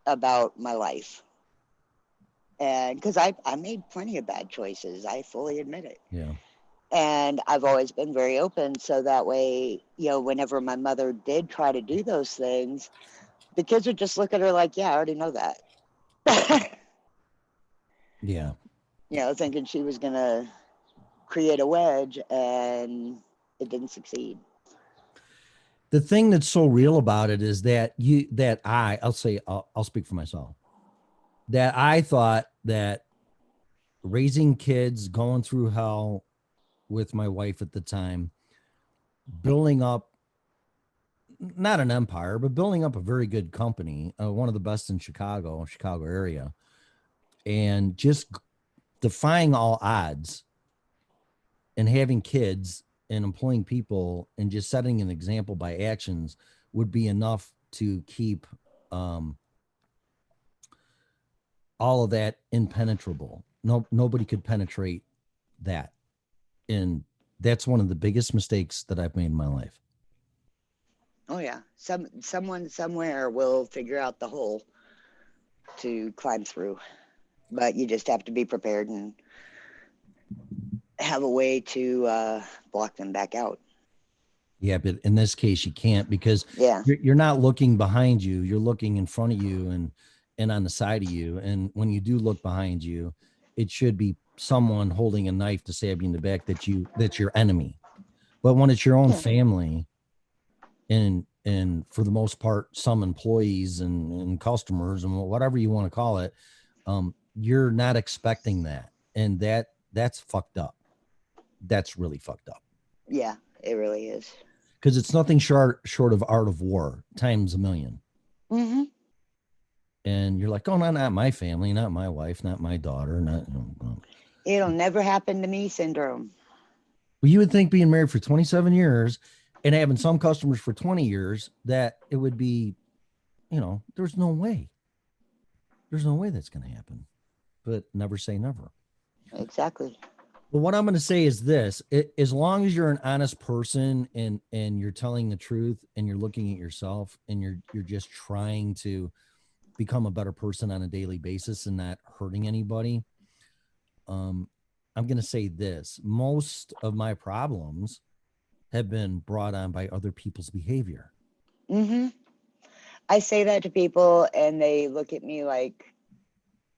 about my life. And because I made plenty of bad choices, I fully admit it. Yeah. And I've always been very open. So that way, you know, whenever my mother did try to do those things, the kids would just look at her like, yeah, I already know that. Yeah. You know, thinking she was going to create a wedge, and it didn't succeed. The thing that's so real about it is that I'll speak for myself, that I thought that raising kids, going through hell with my wife at the time, building up not an empire, but building up a very good company, one of the best in Chicago area, and just defying all odds and having kids and employing people and just setting an example by actions would be enough to keep all of that impenetrable. Nobody could penetrate that. And that's one of the biggest mistakes that I've made in my life. Oh yeah, someone somewhere will figure out the hole to climb through, but you just have to be prepared and have a way to block them back out. Yeah, but in this case, you can't because Yeah. you're not looking behind you. You're looking in front of you and on the side of you. And when you do look behind you, it should be someone holding a knife to stab you in the back that's your enemy. But when it's your own Yeah. family, and for the most part, some employees and customers and whatever you want to call it, you're not expecting that, and that's fucked up. That's really fucked up. Yeah, it really is. Because it's nothing short of art of war times a million. Mm-hmm. And you're like, oh, no, not my family, not my wife, not my daughter, not. It'll never happen to me syndrome. Well, you would think being married for 27 years and having some customers for 20 years that it would be, there's no way. There's no way that's going to happen. But never say never. Exactly. Well, what I'm going to say is this: as long as you're an honest person and you're telling the truth and you're looking at yourself and you're just trying to become a better person on a daily basis and not hurting anybody, I'm going to say this: most of my problems have been brought on by other people's behavior. Mm-hmm. I say that to people and they look at me like,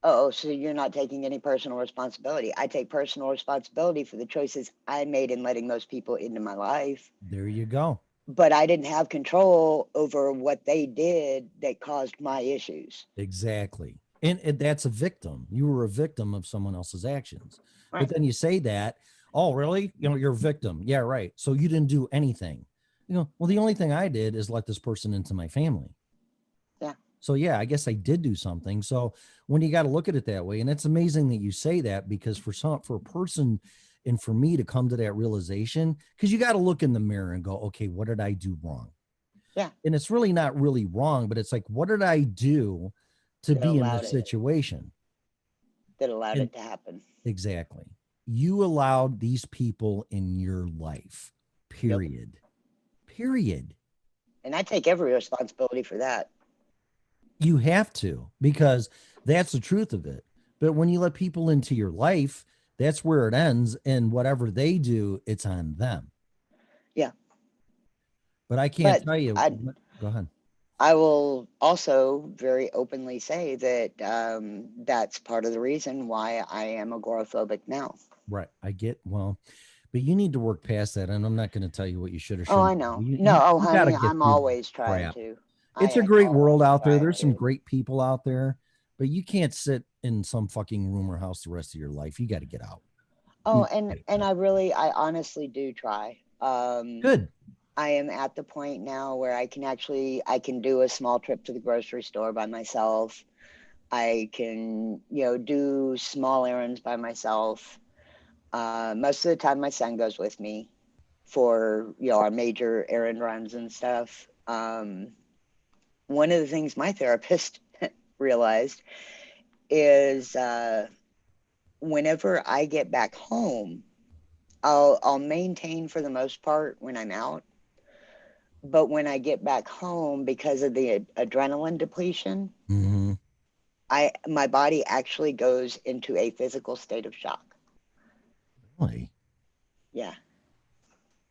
oh, so you're not taking any personal responsibility. I take personal responsibility for the choices I made in letting those people into my life. There you go. But I didn't have control over what they did that caused my issues. Exactly. And that's a victim. You were a victim of someone else's actions. Right. But then you say that, oh, really? You're a victim. Yeah, right. So you didn't do anything. Well, the only thing I did is let this person into my family. Yeah. So yeah, I guess I did do something. So when you got to look at it that way, and it's amazing that you say that, because for a person and for me to come to that realization, because you got to look in the mirror and go, okay, what did I do wrong? Yeah. And it's really not really wrong, but it's like, what did I do to be in this situation that allowed it to happen? Exactly. You allowed these people in your life, period. Yep. Period. And I take every responsibility for that. You have to, because that's the truth of it. But when you let people into your life, that's where it ends. And whatever they do, it's on them. Yeah. But I can't tell you. Go ahead. I will also very openly say that that's part of the reason why I am agoraphobic now. Right. I get, but you need to work past that. And I'm not going to tell you what you should or shouldn't. Oh, I know. Honey, I'm always trying to. It's a great world out there. There's some great people out there, but you can't sit in some fucking room or house the rest of your life. You got to get out. Oh, and I honestly do try. Good. I am at the point now where I can do a small trip to the grocery store by myself. I can, do small errands by myself. Most of the time my son goes with me for, our major errand runs and stuff. One of the things my therapist realized is whenever I get back home, I'll maintain for the most part when I'm out. But when I get back home, because of the adrenaline depletion, mm-hmm. my body actually goes into a physical state of shock. Really? Yeah.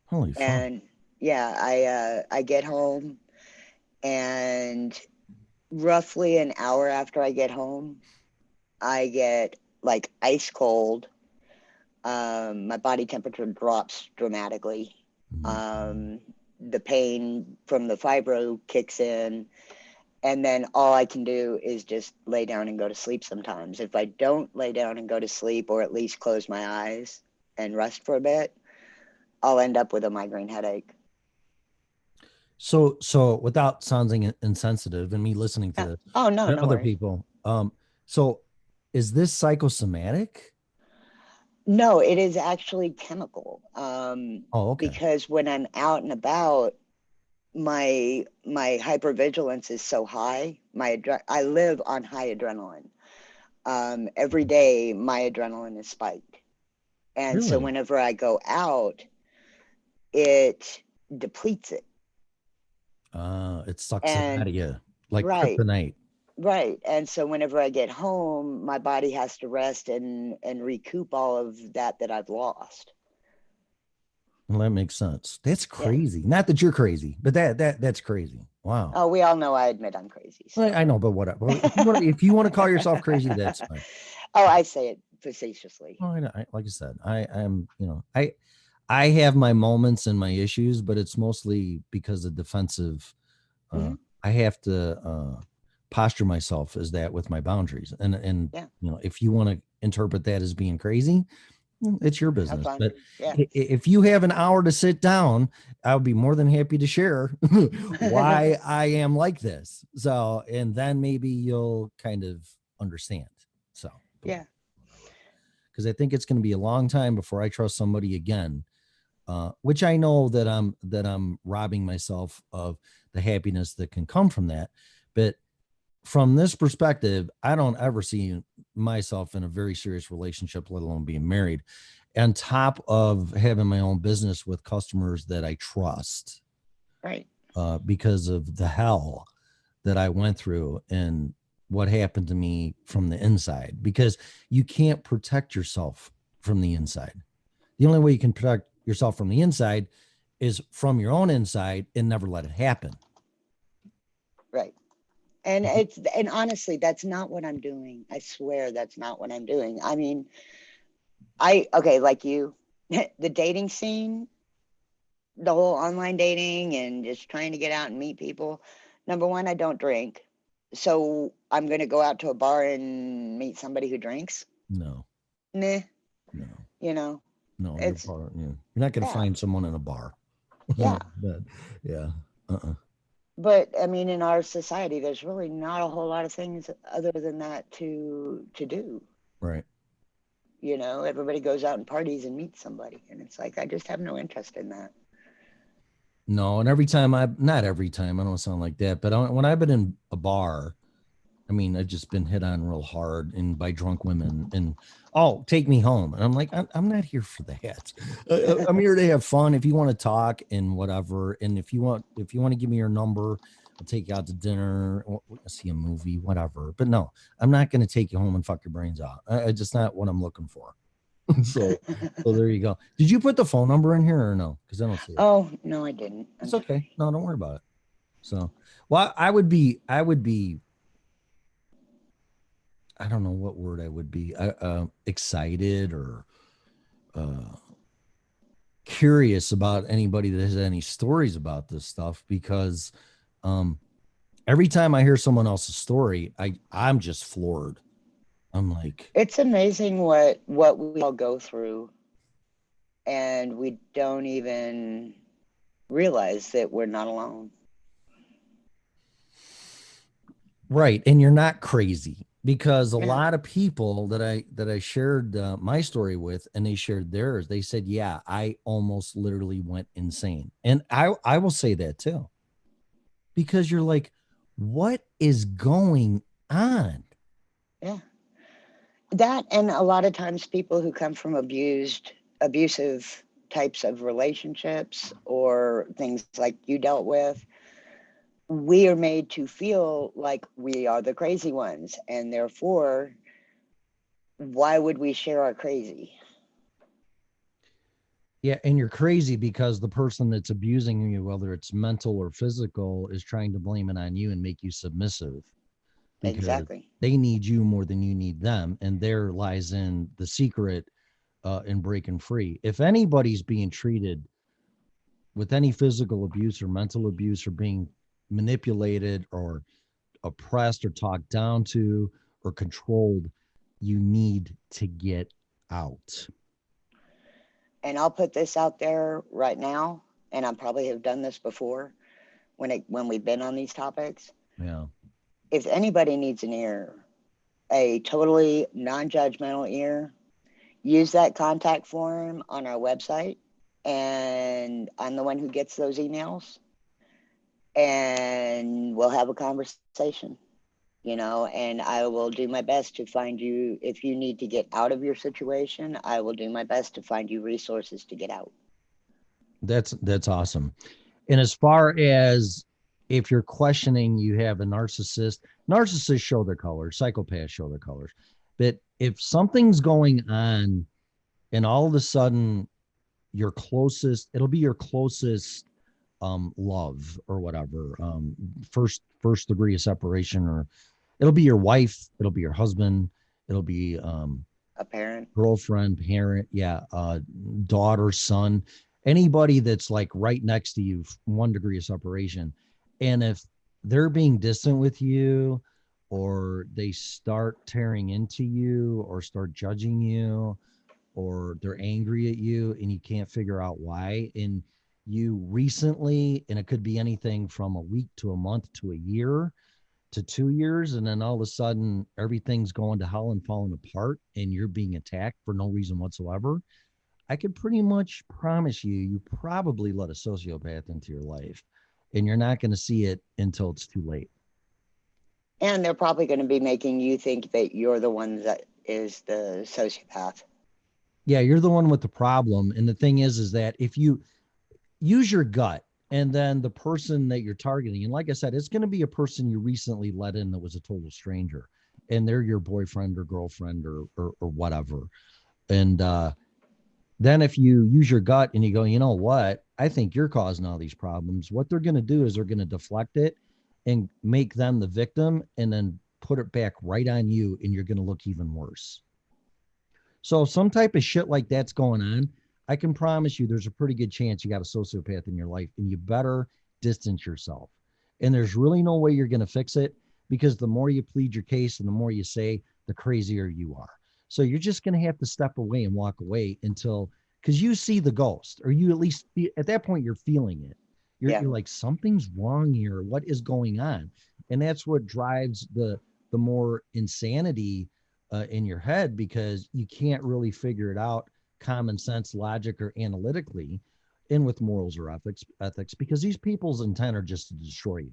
Holy fuck. And yeah, I get home, and roughly an hour after I get home, I get like ice cold. My body temperature drops dramatically. Mm-hmm. The pain from the fibro kicks in, and then all I can do is just lay down and go to sleep sometimes. If I don't lay down and go to sleep, or at least close my eyes and rest for a bit, I'll end up with a migraine headache. So without sounding insensitive and me listening to no other people, so is this psychosomatic? No, it is actually chemical. Okay. Because when I'm out and about, my hypervigilance is so high. I live on high adrenaline. Every day my adrenaline is spiked. And so whenever I go out, it depletes it. It sucks it out of you like kryptonite. Right. And so whenever I get home, my body has to rest and recoup all of that I've lost. Well, that makes sense. That's Yeah. crazy. Not that you're crazy, but that's crazy. Wow. Oh, we all know I admit I'm crazy. So. I know, but whatever. If you want to call yourself crazy, that's fine. Oh, I say it facetiously. Oh, like I said, I'm, I have my moments and my issues, but it's mostly because of defensive. Mhm. I have to posture myself as that with my boundaries, and Yeah. if you want to interpret that as being crazy, it's your Have business. fun. But Yeah. if you have an hour to sit down, I would be more than happy to share why I am like this. So, and then maybe you'll kind of understand. So, Yeah. because I think it's going to be a long time before I trust somebody again. Which I know that I'm robbing myself of the happiness that can come from that. But from this perspective, I don't ever see myself in a very serious relationship, let alone being married, on top of having my own business with customers that I trust. Right. Because of the hell that I went through and what happened to me from the inside, because you can't protect yourself from the inside. The only way you can protect yourself from the inside is from your own inside and never let it happen. Right. And honestly, that's not what I'm doing. I swear that's not what I'm doing. I mean, okay, like you, the dating scene, the whole online dating and just trying to get out and meet people. Number one, I don't drink. So I'm going to go out to a bar and meet somebody who drinks. No. Nah. No. You know, No, it's, you're not going to yeah. find someone in a bar. Yeah. But, yeah. But I mean, in our society, there's really not a whole lot of things other than that to do. Right. You know, everybody goes out and parties and meets somebody, and it's like I just have no interest in that. No, and not every time, I don't sound like that, but when I've been in a bar, I mean, I've just been hit on real hard and by drunk women and, oh, take me home. And I'm like, I'm not here for that. I'm here to have fun. If you want to talk and whatever. And if you want to give me your number, I'll take you out to dinner or see a movie, whatever. But no, I'm not going to take you home and fuck your brains out. I just not what I'm looking for. so there you go. Did you put the phone number in here or no? Because I don't see it. Oh, no, I didn't. It's okay. No, don't worry about it. So, well, I would be, I don't know what word I would be, excited or curious about anybody that has any stories about this stuff, because every time I hear someone else's story, I'm just floored. I'm like, it's amazing what we all go through, and we don't even realize that we're not alone. right. And you're not crazy, because a lot of people that I shared my story with, and they shared theirs, they said, yeah, I almost literally went insane. And I will say that too, because you're like, what is going on? Yeah. That, and a lot of times people who come from abusive types of relationships or things like you dealt with, we are made to feel like we are the crazy ones, and therefore, why would we share our crazy? Yeah, and you're crazy because the person that's abusing you, whether it's mental or physical, is trying to blame it on you and make you submissive. Exactly. They need you more than you need them, and there lies in the secret in breaking free. If anybody's being treated with any physical abuse or mental abuse, or being manipulated or oppressed or talked down to or controlled, you need to get out. And I'll put this out there right now, and I probably have done this before when we've been on these topics. Yeah. If anybody needs an ear, a totally non-judgmental ear, use that contact form on our website, and I'm the one who gets those emails, and we'll have a conversation, and I will do my best to find you. If you need to get out of your situation, I will do my best to find you resources to get out. That's awesome. And as far as if you're questioning, you have a narcissist, Narcissists show their colors, psychopaths show their colors. But if something's going on and all of a sudden your closest, it'll be your closest love or whatever, first degree of separation, or it'll be your wife, it'll be your husband, it'll be A parent. girlfriend, parent, yeah, daughter, son, anybody that's like right next to you, 1 degree of separation. And if they're being distant with you, or they start tearing into you, or start judging you, or they're angry at you and you can't figure out why, and you recently, and it could be anything from a week to a month to a year to 2 years, and then all of a sudden everything's going to hell and falling apart and you're being attacked for no reason whatsoever, I could pretty much promise you probably let a sociopath into your life, and you're not going to see it until it's too late. And they're probably going to be making you think that you're the one that is the sociopath. Yeah, you're the one with the problem. And the thing is that if you use your gut, and then the person that you're targeting, and like I said, it's going to be a person you recently let in that was a total stranger, and they're your boyfriend or girlfriend or whatever. And then if you use your gut and you go, you know what, I think you're causing all these problems, what they're going to do is they're going to deflect it and make them the victim, and then put it back right on you, and you're going to look even worse. So if some type of shit like that's going on, I can promise you there's a pretty good chance you got a sociopath in your life, and you better distance yourself. And there's really no way you're going to fix it, because the more you plead your case and the more you say, the crazier you are. So you're just going to have to step away and walk away until, because you see the ghost, or you at least at that point you're feeling it. You're like, something's wrong here. What is going on? And that's what drives the more insanity in your head, because you can't really figure it out common sense, logic, or analytically, and with morals or ethics, because these people's intent are just to destroy you.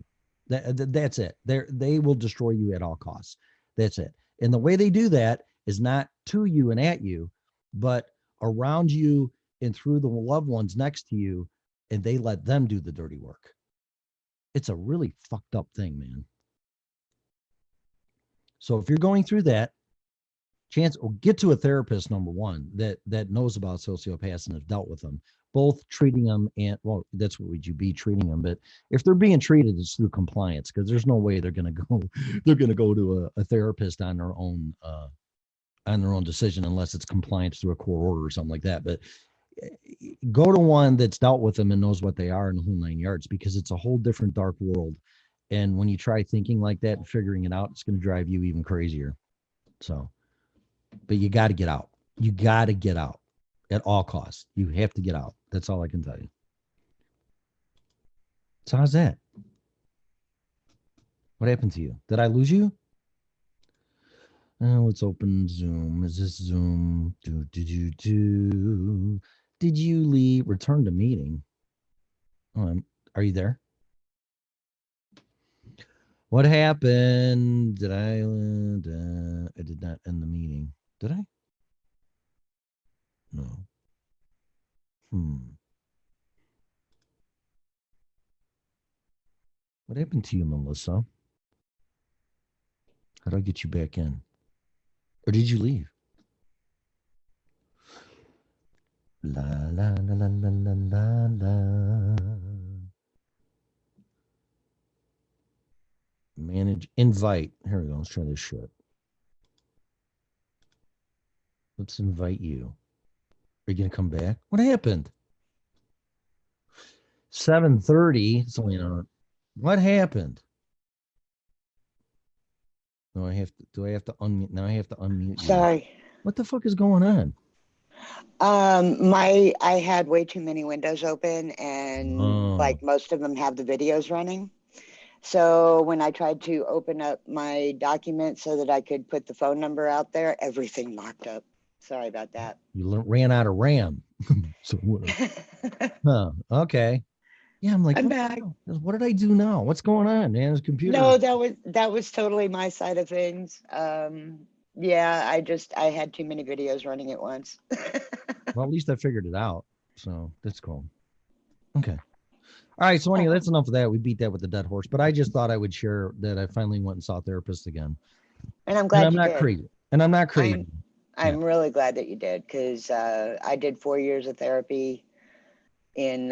That's it. They will destroy you at all costs. That's it. And the way they do that is not to you and at you, but around you and through the loved ones next to you, and they let them do the dirty work. It's a really fucked up thing, man. So if you're going through that, get to a therapist, number one, that knows about sociopaths and have dealt with them, both treating them and, well, that's what would you be treating them. But if they're being treated, it's through compliance, because there's no way they're going to go to a therapist on their own decision, unless it's compliance through a court order or something like that. But go to one that's dealt with them and knows what they are in the whole 9 yards, because it's a whole different dark world. And when you try thinking like that and figuring it out, it's going to drive you even crazier. So, but you got to get out. You got to get out at all costs. You have to get out. That's all I can tell you. So how's that? What happened to you? Did I lose you? Let's open Zoom. Is this Zoom? Did you leave? Return to meeting. Are you there? What happened? Did I did not end the meeting. Did I? No. What happened to you, Melissa? How do I get you back in? Or did you leave? La la la la la la la la. Manage, invite. Here we go. Let's try this shit. Let's invite you. Are you gonna come back? What happened? 7:30. It's only an hour. What happened? No, I have to. Do I have to unmute? Now I have to unmute you. Sorry. What the fuck is going on? I had way too many windows open, and like most of them have the videos running. So when I tried to open up my document so that I could put the phone number out there, everything locked up. Sorry about that. You ran out of RAM. So okay. Yeah, I'm like, I'm back. What did I do now? What's going on, man? His computer. No, that was totally my side of things. Yeah, I had too many videos running at once. Well, at least I figured it out. So that's cool. Okay. All right. So anyway, that's enough of that. We beat that with the dead horse. But I just thought I would share that I finally went and saw a therapist again. And I'm glad I'm you not did. crazy. And I'm not crazy. I'm really glad that you did, because I did 4 years of therapy in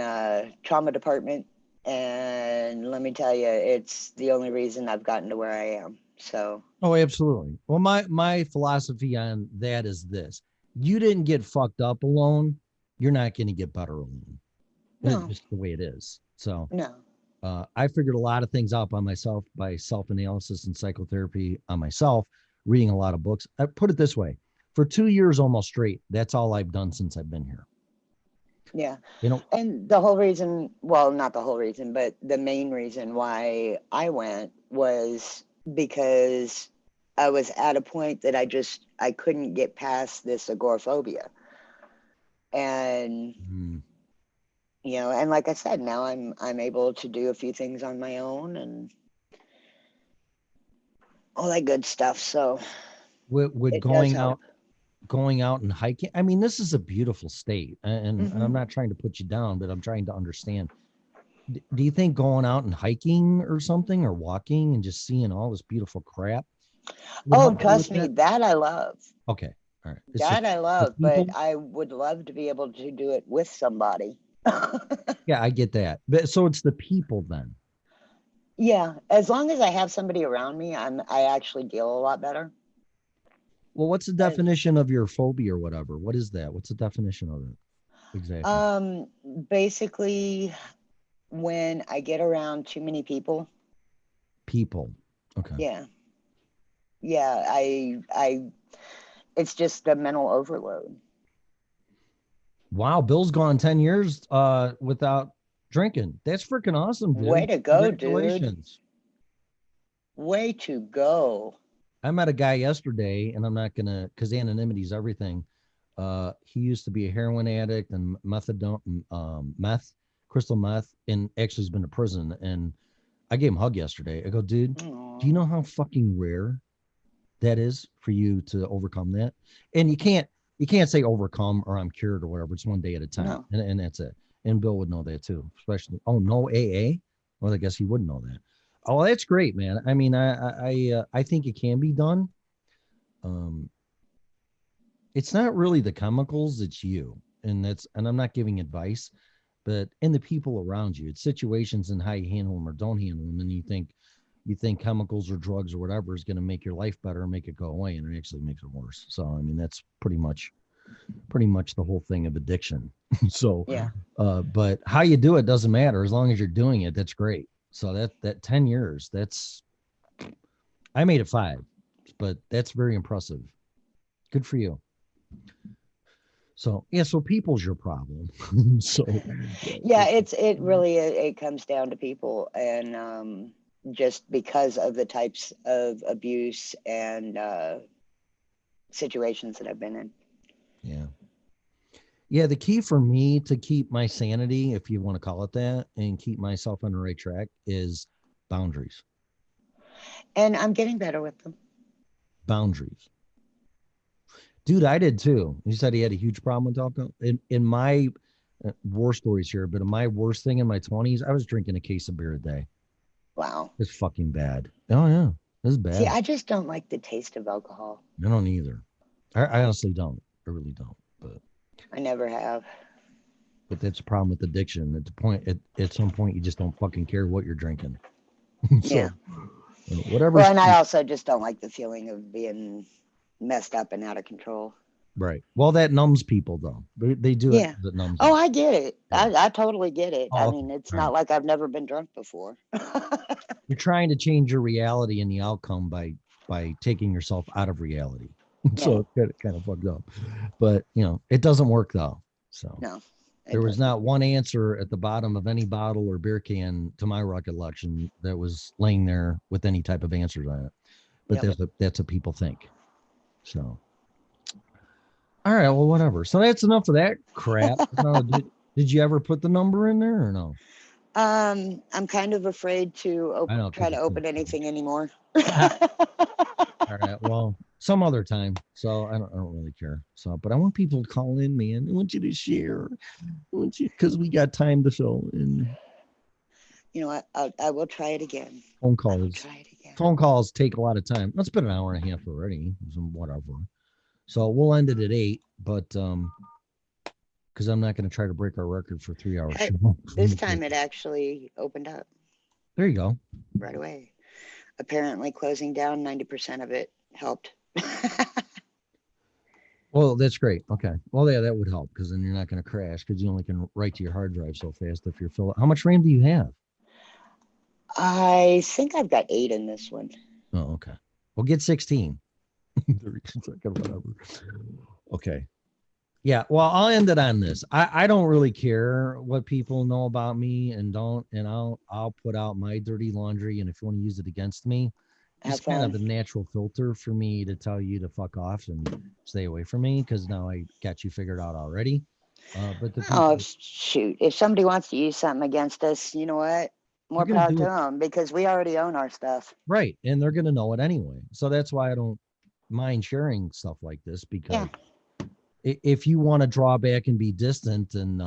trauma department, and let me tell you, it's the only reason I've gotten to where I am. So Oh, absolutely. Well, my philosophy on that is this: you didn't get fucked up alone. You're not going to get better alone. No. It's just the way it is. So no. I figured a lot of things out by myself, by self-analysis and psychotherapy on myself, reading a lot of books. I put it this way: for 2 years almost straight, that's all I've done since I've been here. Yeah. You know, And the whole reason, well, not the whole reason, but the main reason why I went was because I was at a point that I couldn't get past this agoraphobia. And you know, and like I said, now I'm able to do a few things on my own and all that good stuff. So with it going does help. going out and hiking. I mean, this is a beautiful state, and Mm-hmm. I'm not trying to put you down, but I'm trying to understand. Do you think going out and hiking or something, or walking and just seeing all this beautiful crap? would Oh, help you trust with me, that? that I love. Okay, all right. It's That just I the love, but people. I would love to be able to do it with somebody. Yeah, I get that. But so it's the people then. Yeah, as long as I have somebody around me, I actually deal a lot better. Well, what's the definition of your phobia or whatever? What is that? What's the definition of it exactly? Basically, when I get around too many people, People. Okay. yeah, it's just a mental overload. Wow, Bill's gone 10 years without drinking. That's freaking awesome, dude. Way to go, dude. Congratulations. Way to go. I met a guy yesterday, and I'm not gonna, because anonymity is everything. He used to be a heroin addict and crystal meth, and actually has been to prison. And I gave him a hug yesterday. I go, dude, do you know how fucking rare that is for you to overcome that? And you can't say overcome or I'm cured or whatever. It's one day at a time, No. and that's it. And Bill would know that too, especially. Oh, no AA. Well, I guess he would know that. Oh, that's great, man. I mean, I think it can be done. It's not really the chemicals, it's you, and I'm not giving advice, but in the people around you, it's situations and how you handle them or don't handle them, and you think chemicals or drugs or whatever is going to make your life better and make it go away, and it actually makes it worse. So, I mean, that's pretty much the whole thing of addiction. So, yeah. But how you do it doesn't matter as long as you're doing it. That's great. So that 10 years, I made it 5, but that's very impressive. Good for you. So, yeah, so people's your problem. So Yeah, it really it comes down to people, and just because of the types of abuse and situations that I've been in. Yeah. Yeah, the key for me to keep my sanity, if you want to call it that, and keep myself on the right track is boundaries. And I'm getting better with them. Boundaries. Dude, I did too. He said he had a huge problem with alcohol. In my war stories here, but in my worst thing in my 20s, I was drinking a case of beer a day. Wow. It's fucking bad. Oh, yeah. It's bad. See, I just don't like the taste of alcohol. I don't either. I honestly don't. I really don't. But I never have. But that's a problem with addiction. At some point, you just don't fucking care what you're drinking. So, Yeah. Whatever. Well, and I also just don't like the feeling of being messed up and out of control. Right. Well, that numbs people, though. They do Yeah. it. That numbs Oh, them. I get it. Yeah. I totally get it. Oh, I okay. mean, it's All not right. like I've never been drunk before. You're trying to change your reality and the outcome by taking yourself out of reality. So it's kind of fucked up. But, it doesn't work, though. So No. There was not one answer at the bottom of any bottle or beer can, to my recollection, that was laying there with any type of answers on it. But that's what people think. So, all right, well, whatever. So that's enough of that crap. Did you ever put the number in there or no? I'm kind of afraid to try to open anything anymore. All right, well, some other time. So I don't really care. So, but I want people to call in, man. I want you to share. I want you, because we got time to fill in. You know what? I will try it again. Phone I will calls. try it again. Phone calls take a lot of time. It's been an hour and a half already. So whatever. So we'll end it at 8, but because I'm not going to try to break our record for 3 hour Hey, show. this time it actually opened up There you go. right away. Apparently, closing down 90% of it helped. Well, that's great. Okay. Well, yeah, that would help because then you're not going to crash because you only can write to your hard drive so fast if you're full. How much RAM do you have? I think I've got 8 in this one. Oh, okay. Well, get 16. Whatever. Okay. Yeah. Well, I'll end it on this. I don't really care what people know about me and don't, and I'll put out my dirty laundry. And if you want to use it against me, Have it's kind of fun. a natural filter for me to tell you to fuck off and stay away from me because now I got you figured out already. But the Oh, people, shoot. If somebody wants to use something against us, you know what? More they're going to power do to it them because we already own our stuff. right. And they're going to know it anyway. So that's why I don't mind sharing stuff like this because if you want to draw back and be distant and,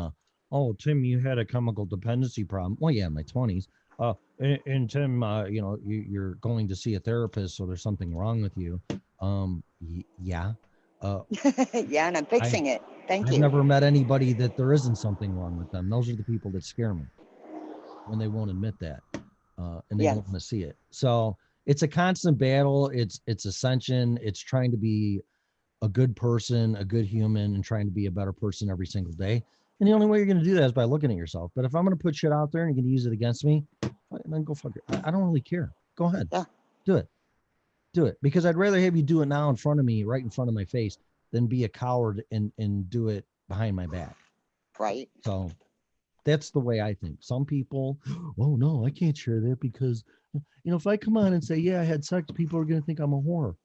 oh, Tim, you had a chemical dependency problem. Well, yeah, in my 20s. And Tim, you know, you're going to see a therapist, so there's something wrong with you. Yeah. Yeah, and I'm fixing it. Thank I've you. never met anybody that there isn't something wrong with them. Those are the people that scare me when they won't admit that, and they Yeah. don't want to see it. So it's a constant battle. It's ascension. It's trying to be a good person, a good human, and trying to be a better person every single day. And the only way you're going to do that is by looking at yourself. But if I'm going to put shit out there and you're going to use it against me, then go fuck it. I don't really care. Go ahead. Yeah. Do it. Do it. Because I'd rather have you do it now in front of me, right in front of my face, than be a coward and do it behind my back. Right. So that's the way I think. Some people, oh no, I can't share that because, you know, if I come on and say, yeah, I had sex, people are going to think I'm a whore.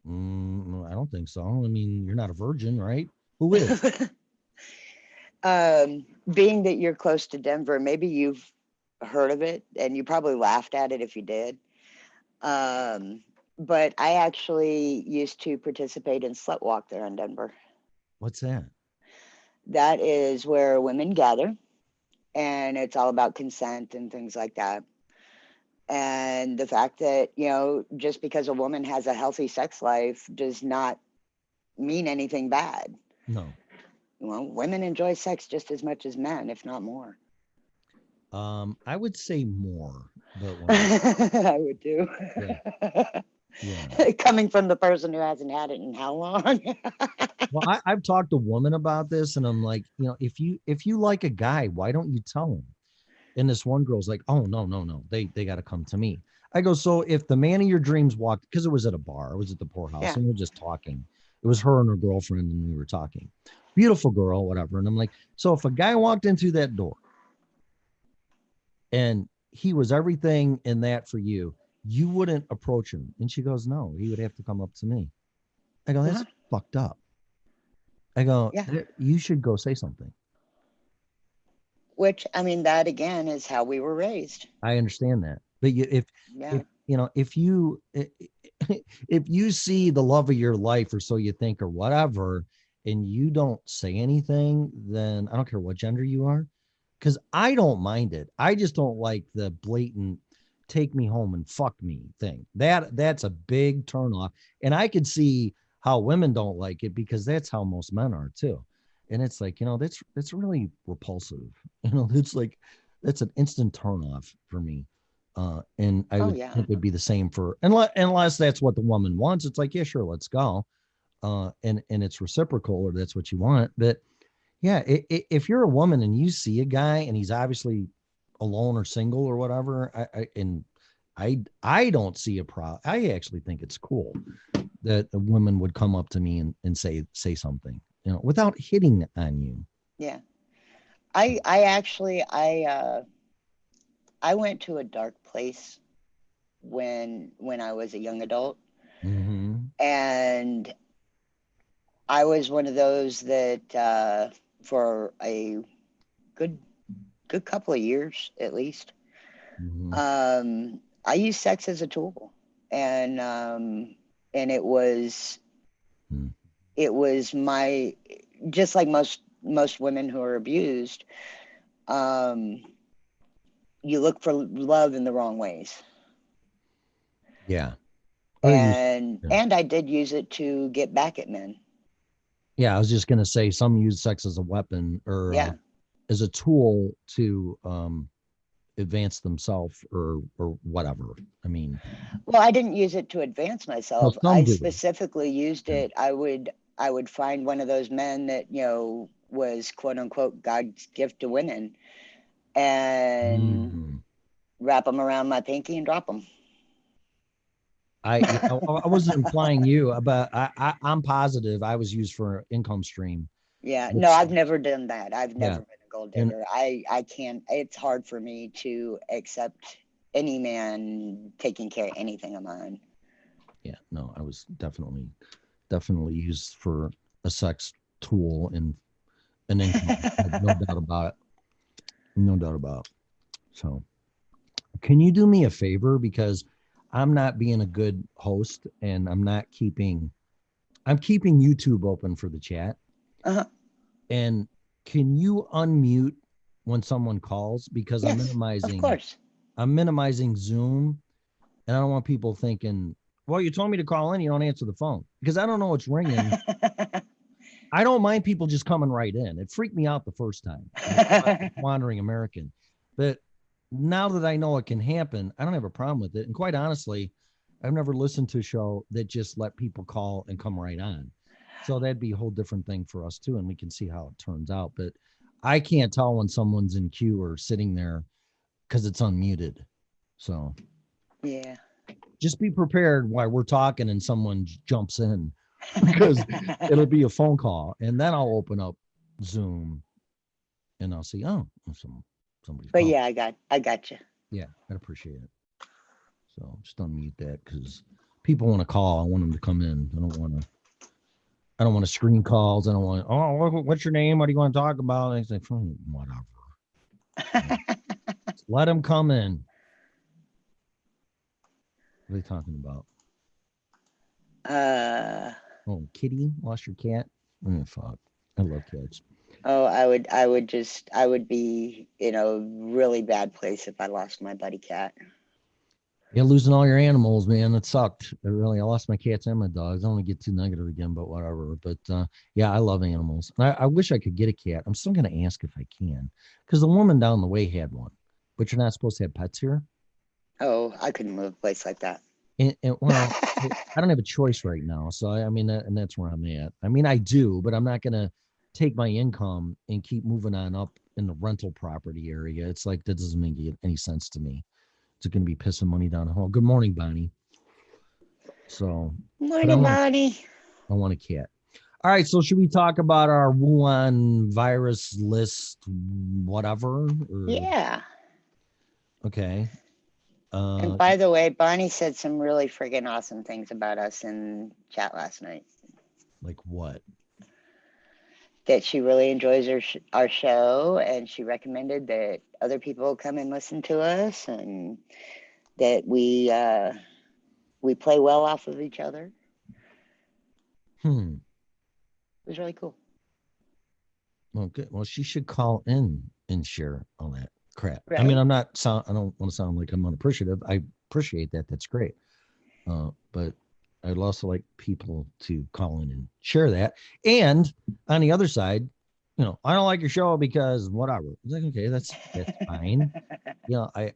I don't think so. I mean, you're not a virgin, right? Who is? Being that you're close to Denver, maybe you've heard of it and you probably laughed at it if you did. But I actually used to participate in Slut Walk there in Denver. What's that? That is where women gather and it's all about consent and things like that. And the fact that, you know, just because a woman has a healthy sex life does not mean anything bad. No. Well, women enjoy sex just as much as men, if not more. I would say more, but I would too. Yeah. Coming from the person who hasn't had it in how long? Well, I've talked to women about this, and I'm like, you know, if you like a guy, why don't you tell him? And this one girl's like, oh no, they got to come to me. I go, so if the man of your dreams walked, because it was at a bar, it was at the poorhouse, Yeah. and we were just talking. It was her and her girlfriend, and we were talking. Beautiful girl, whatever. And I'm like, so if a guy walked in through that door and he was everything in that for you, you wouldn't approach him. And she goes, no, he would have to come up to me. I go, that's fucked up. I go, you should go say something. Which, I mean, that again is how we were raised. I understand that. But if you know, if you see the love of your life, or so you think, or whatever, and you don't say anything, then I don't care what gender you are, because I don't mind it. I just don't like the blatant take me home and fuck me thing. That's a big turnoff. And I could see how women don't like it because that's how most men are too. And it's like, you know, that's really repulsive. You know, it's like that's an instant turnoff for me. And I would think it would be the same for unless that's what the woman wants. It's like, yeah, sure, let's go. And it's reciprocal, or that's what you want. But yeah, if you're a woman and you see a guy and he's obviously alone or single or whatever, I don't see a problem. I actually think it's cool that a woman would come up to me and say something, you know, without hitting on you. Yeah. I actually I went to a dark place when I was a young adult. Mm-hmm. And I was one of those that for a good couple of years at least, I used sex as a tool, and it was my, just like most women who are abused, you look for love in the wrong ways. Yeah. And I did use it to get back at men. Yeah, I was just gonna say some use sex as a weapon or Yeah. as a tool to advance themselves or whatever. I mean, Well, I didn't use it to advance myself. some I do. specifically used it. I would find one of those men that, was quote unquote God's gift to women and wrap them around my pinky and drop them. I wasn't implying you, but I'm positive I was used for an income stream. Yeah, no, I've never done that. I've Yeah. never been a gold And- digger. I can't, it's hard for me to accept any man taking care of anything of mine. Yeah, no, I was definitely used for a sex tool and an income. No doubt about it. No doubt about it. So can you do me a favor? Because I'm not being a good host and I'm keeping YouTube open for the chat. Uh-huh. And can you unmute when someone calls? Because Yes, of course. I'm minimizing Zoom and I don't want people thinking, well, you told me to call in, you don't answer the phone because I don't know what's ringing. I don't mind people just coming right in. It freaked me out the first time. Wandering American. But now that I know it can happen, I don't have a problem with it. And quite honestly, I've never listened to a show that just let people call and come right on. So that'd be a whole different thing for us too. And we can see how it turns out. But I can't tell when someone's in queue or sitting there because it's unmuted. So yeah, just be prepared while we're talking and someone jumps in because it'll be a phone call. And then I'll open up Zoom and I'll see, oh, somebody's but calling. yeah, I got you. Yeah, I appreciate it. So just unmute that because people want to call. I want them to come in. I don't want to screen calls. I don't want, what's your name? What do you want to talk about? And I say, whatever. Let them come in. What are they talking about? Oh, kitty, lost your cat? Oh, fuck. I love cats. Oh, I would be in a really bad place if I lost my buddy cat. Yeah, losing all your animals, man, it sucked. I lost my cats and my dogs. I don't want to get too negative again, but whatever. But yeah, I love animals. I wish I could get a cat. I'm still going to ask if I can because the woman down the way had one, but you're not supposed to have pets here. Oh, I couldn't move a place like that. And well, I don't have a choice right now. So I mean, and that's where I'm at. I mean, I do, but I'm not going to take my income and keep moving on up in the rental property area. It's like, that doesn't make any sense to me. It's going to be pissing money down the hole. Good morning, Bonnie. So, morning, Bonnie. I want a cat. All right. So should we talk about our Wuhan virus list, whatever? Yeah. Okay. And by the way, Bonnie said some really friggin' awesome things about us in chat last night. Like what? That she really enjoys our show, and she recommended that other people come and listen to us, and that we play well off of each other. It was really cool. Well, good. Well, she should call in and share all that crap. Right. I mean, I don't want to sound like I'm unappreciative. I appreciate that. That's great. But I'd also like people to call in and share that. And on the other side, I don't like your show because whatever. It's like, okay, that's fine.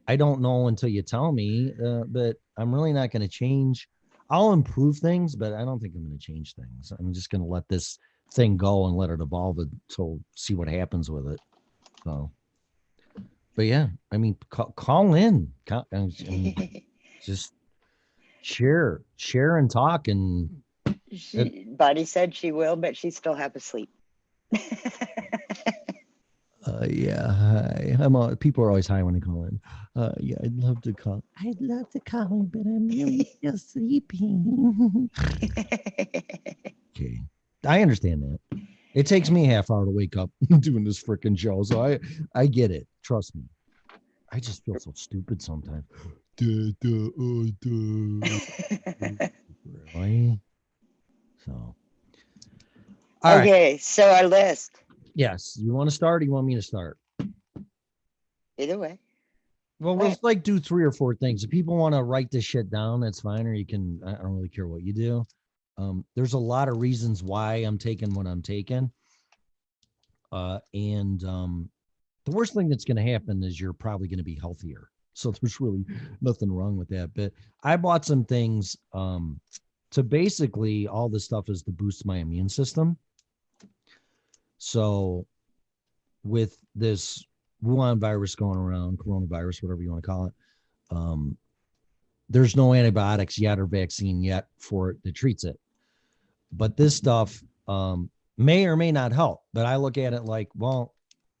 I don't know until you tell me, but I'm really not going to change. I'll improve things, but I don't think I'm going to change things. I'm just going to let this thing go and let it evolve until see what happens with it. So, but yeah, I mean, call in, just share and talk. And Bonnie said she will, but she's still half asleep. Yeah, hi. People are always high when they call in. Yeah, I'd love to call. I'd love to call in, but I'm really just sleeping. Okay, I understand that. It takes me a half hour to wake up doing this freaking show, so I get it. Trust me. I just feel so stupid sometimes. Really? So. All okay, right. so our list. Yes. You want to start or you want me to start? Either way. Well, let's like do 3 or 4 things. If people want to write this shit down, that's fine. Or you can, I don't really care what you do. There's a lot of reasons why I'm taking what I'm taking. The worst thing that's going to happen is you're probably going to be healthier. So there's really nothing wrong with that. But I bought some things to basically, all this stuff is to boost my immune system. So with this Wuhan virus going around, coronavirus, whatever you want to call it, there's no antibiotics yet or vaccine yet for it that treats it. But this stuff may or may not help. But I look at it like, well,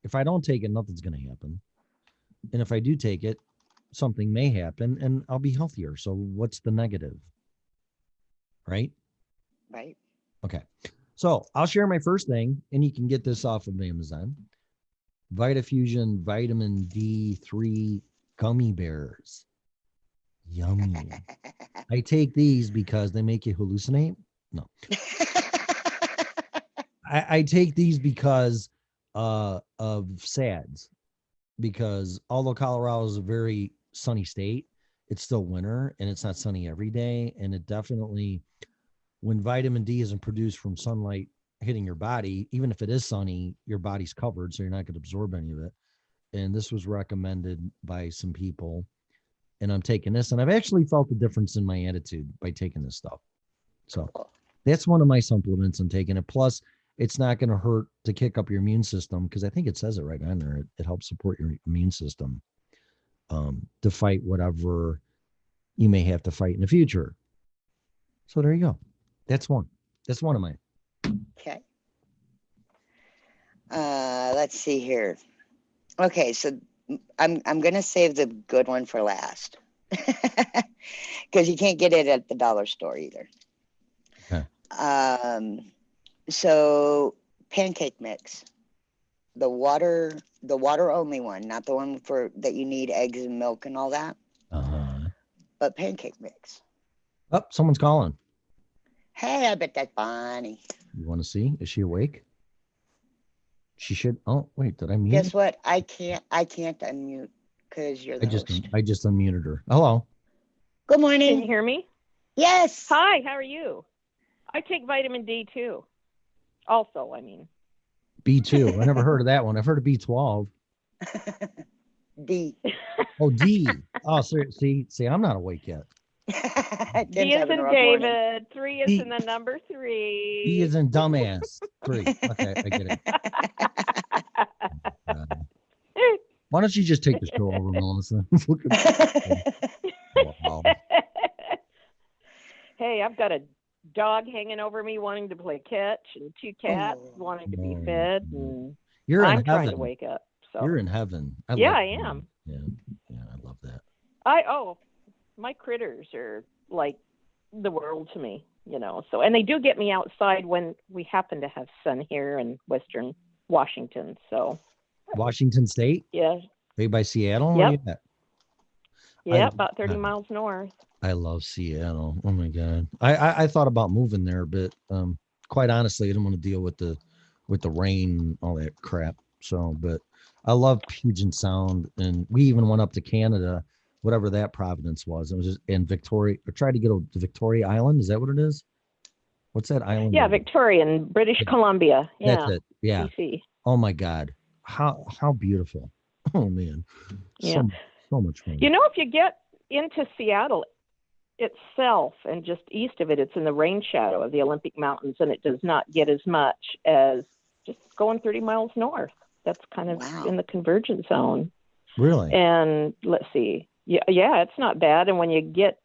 if I don't take it, nothing's going to happen. And if I do take it, something may happen and I'll be healthier. So what's the negative? Right? Right. Okay. So I'll share my first thing, and you can get this off of Amazon. Vitafusion Vitamin D3 Gummy Bears. Yummy. I take these because they make you hallucinate. No. I take these because of SADS. Because although Colorado is a very sunny state, it's still winter and it's not sunny every day. And it definitely, when vitamin D isn't produced from sunlight hitting your body, even if it is sunny, your body's covered, so you're not going to absorb any of it. And this was recommended by some people, and I'm taking this, and I've actually felt the difference in my attitude by taking this stuff. So that's one of my supplements I'm taking it. Plus, it's not going to hurt to kick up your immune system, because I think it says it right on there. It helps support your immune system to fight whatever you may have to fight in the future. So there you go. That's one. That's one of mine. Okay. Let's see here. Okay, so I'm gonna save the good one for last, because you can't get it at the dollar store either. Okay. So pancake mix, the water only one, not the one for that you need eggs and milk and all that, but pancake mix. Oh, someone's calling. Hey, I bet that's Bonnie. You want to see? Is she awake? She should. Oh, wait, did I mute? Guess what? I can't unmute because you're the host. I just unmuted her. Hello. Good morning. Can you hear me? Yes. Hi, how are you? I take vitamin D too. Also, I mean. B2. I never heard of that one. I've heard of B12. D. Oh, D. Oh, see, I'm not awake yet. D is in David. 3 is in the number 3. D is in dumbass. 3. Okay, I get it. Why don't you just take the show over, Melissa? Wow. Hey, I've got a dog hanging over me wanting to play catch, and 2 cats wanting to be fed. And You're in I'm heaven. trying to wake up. So You're in heaven. I am. Yeah, I love that. My critters are like the world to me, so, and they do get me outside when we happen to have sun here in Western Washington. So Washington State? Yeah. Right by Seattle? Yep. Yeah, about 30 miles north. I love Seattle. Oh my God. I thought about moving there, but quite honestly, I didn't want to deal with the rain and all that crap. So, but I love Puget Sound, and we even went up to Canada, whatever that Providence was. It was just in Victoria. I tried to get to Victoria Island. Is that what it is? What's that island? Yeah, Victorian, British Columbia. Yeah. That's it. Yeah. BC. Oh my God. How beautiful. Oh man. Yeah. So much fun. If you get into Seattle itself and just east of it, it's in the rain shadow of the Olympic Mountains, and it does not get as much as just going 30 miles north. That's kind of in the convergence zone. Really? And let's see. Yeah, it's not bad. And when you get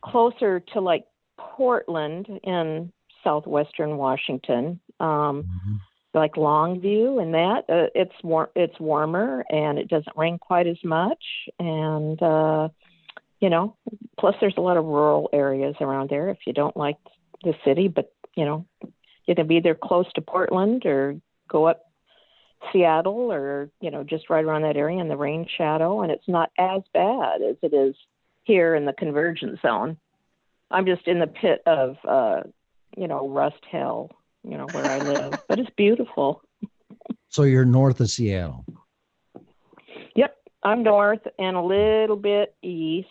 closer to like Portland in southwestern Washington, like Longview and that, it's warmer and it doesn't rain quite as much. And, plus there's a lot of rural areas around there if you don't like the city, but, you can be either close to Portland or go up Seattle or, just right around that area in the rain shadow. And it's not as bad as it is here in the convergence zone. I'm just in the pit of, rust hell, where I live, but it's beautiful. So you're north of Seattle. Yep. I'm north and a little bit east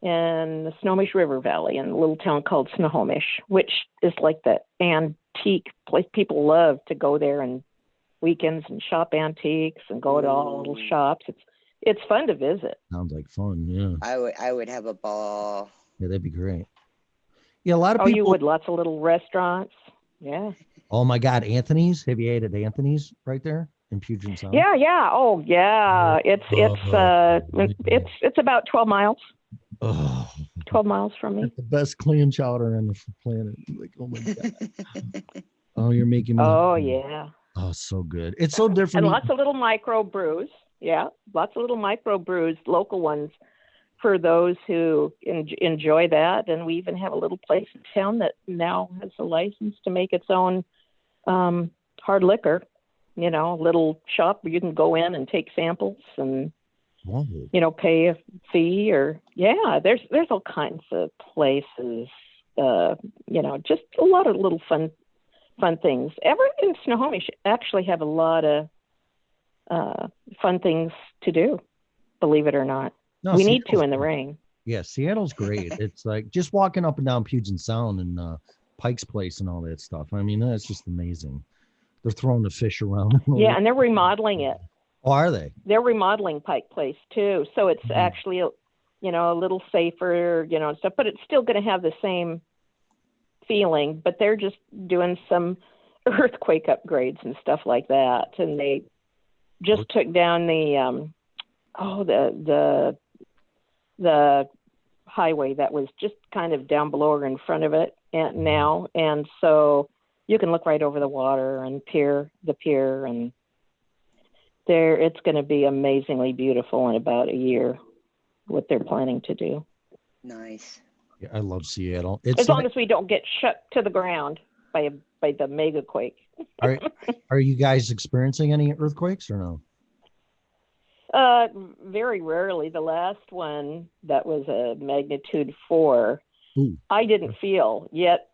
in the Snohomish River Valley in a little town called Snohomish, which is like the antique place. People love to go there and weekends and shop antiques and go to all the little shops. It's fun to visit. Sounds like fun. Yeah. I would have a ball. Yeah, that'd be great. Yeah, a lot of Oh, people. you would. Lots of little restaurants. Yeah. Oh my God, Anthony's. Have you ate at Anthony's right there in Puget Sound? Yeah, yeah. Oh, yeah. It's about 12 miles. Oh, 12 miles from me. the best clam chowder on the planet. Like, oh my God. Oh, you're making me. Oh, hungry. yeah. Oh, so good. It's so different. And lots of little micro brews. Yeah, lots of little micro brews, local ones for those who enjoy that. And we even have a little place in town that now has a license to make its own hard liquor. You know, little shop where you can go in and take samples and Whoa. you know, pay a fee or there's all kinds of places. You know, just a lot of little fun things. Everyone in Snohomish actually have a lot of fun things to do, believe it or not. No, we need to Seattle's in the great. rain. Yeah, Seattle's great. It's like just walking up and down Puget Sound and Pike's Place and all that stuff. I mean, that's just amazing. They're throwing the fish around. Yeah, and they're remodeling it. Oh, are they? They're remodeling Pike Place too, so it's actually, you know, a little safer, you know, and stuff. But it's still going to have the same feeling. But they're just doing some earthquake upgrades and stuff like that, and they just took down the the highway that was just kind of down below or in front of it now, and so you can look right over the water and the pier, and there it's going to be amazingly beautiful in about a year. What they're planning to do. Nice. Yeah, I love Seattle. As long as we don't get shut to the ground by the mega quake. Are you guys experiencing any earthquakes or no? Very rarely. The last one that was a magnitude 4, I didn't feel. Yet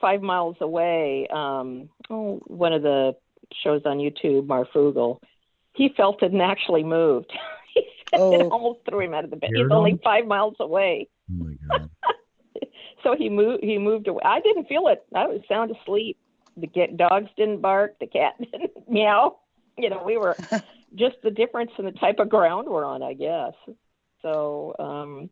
5 miles away, one of the shows on YouTube, Marfugel, he felt it and actually moved. It almost threw him out of the bed. He's only 5 miles away. Oh my God. So he moved away. I didn't feel it. I was sound asleep. The dogs didn't bark. The cat didn't meow. You know, we were just the difference in the type of ground we're on, I guess. So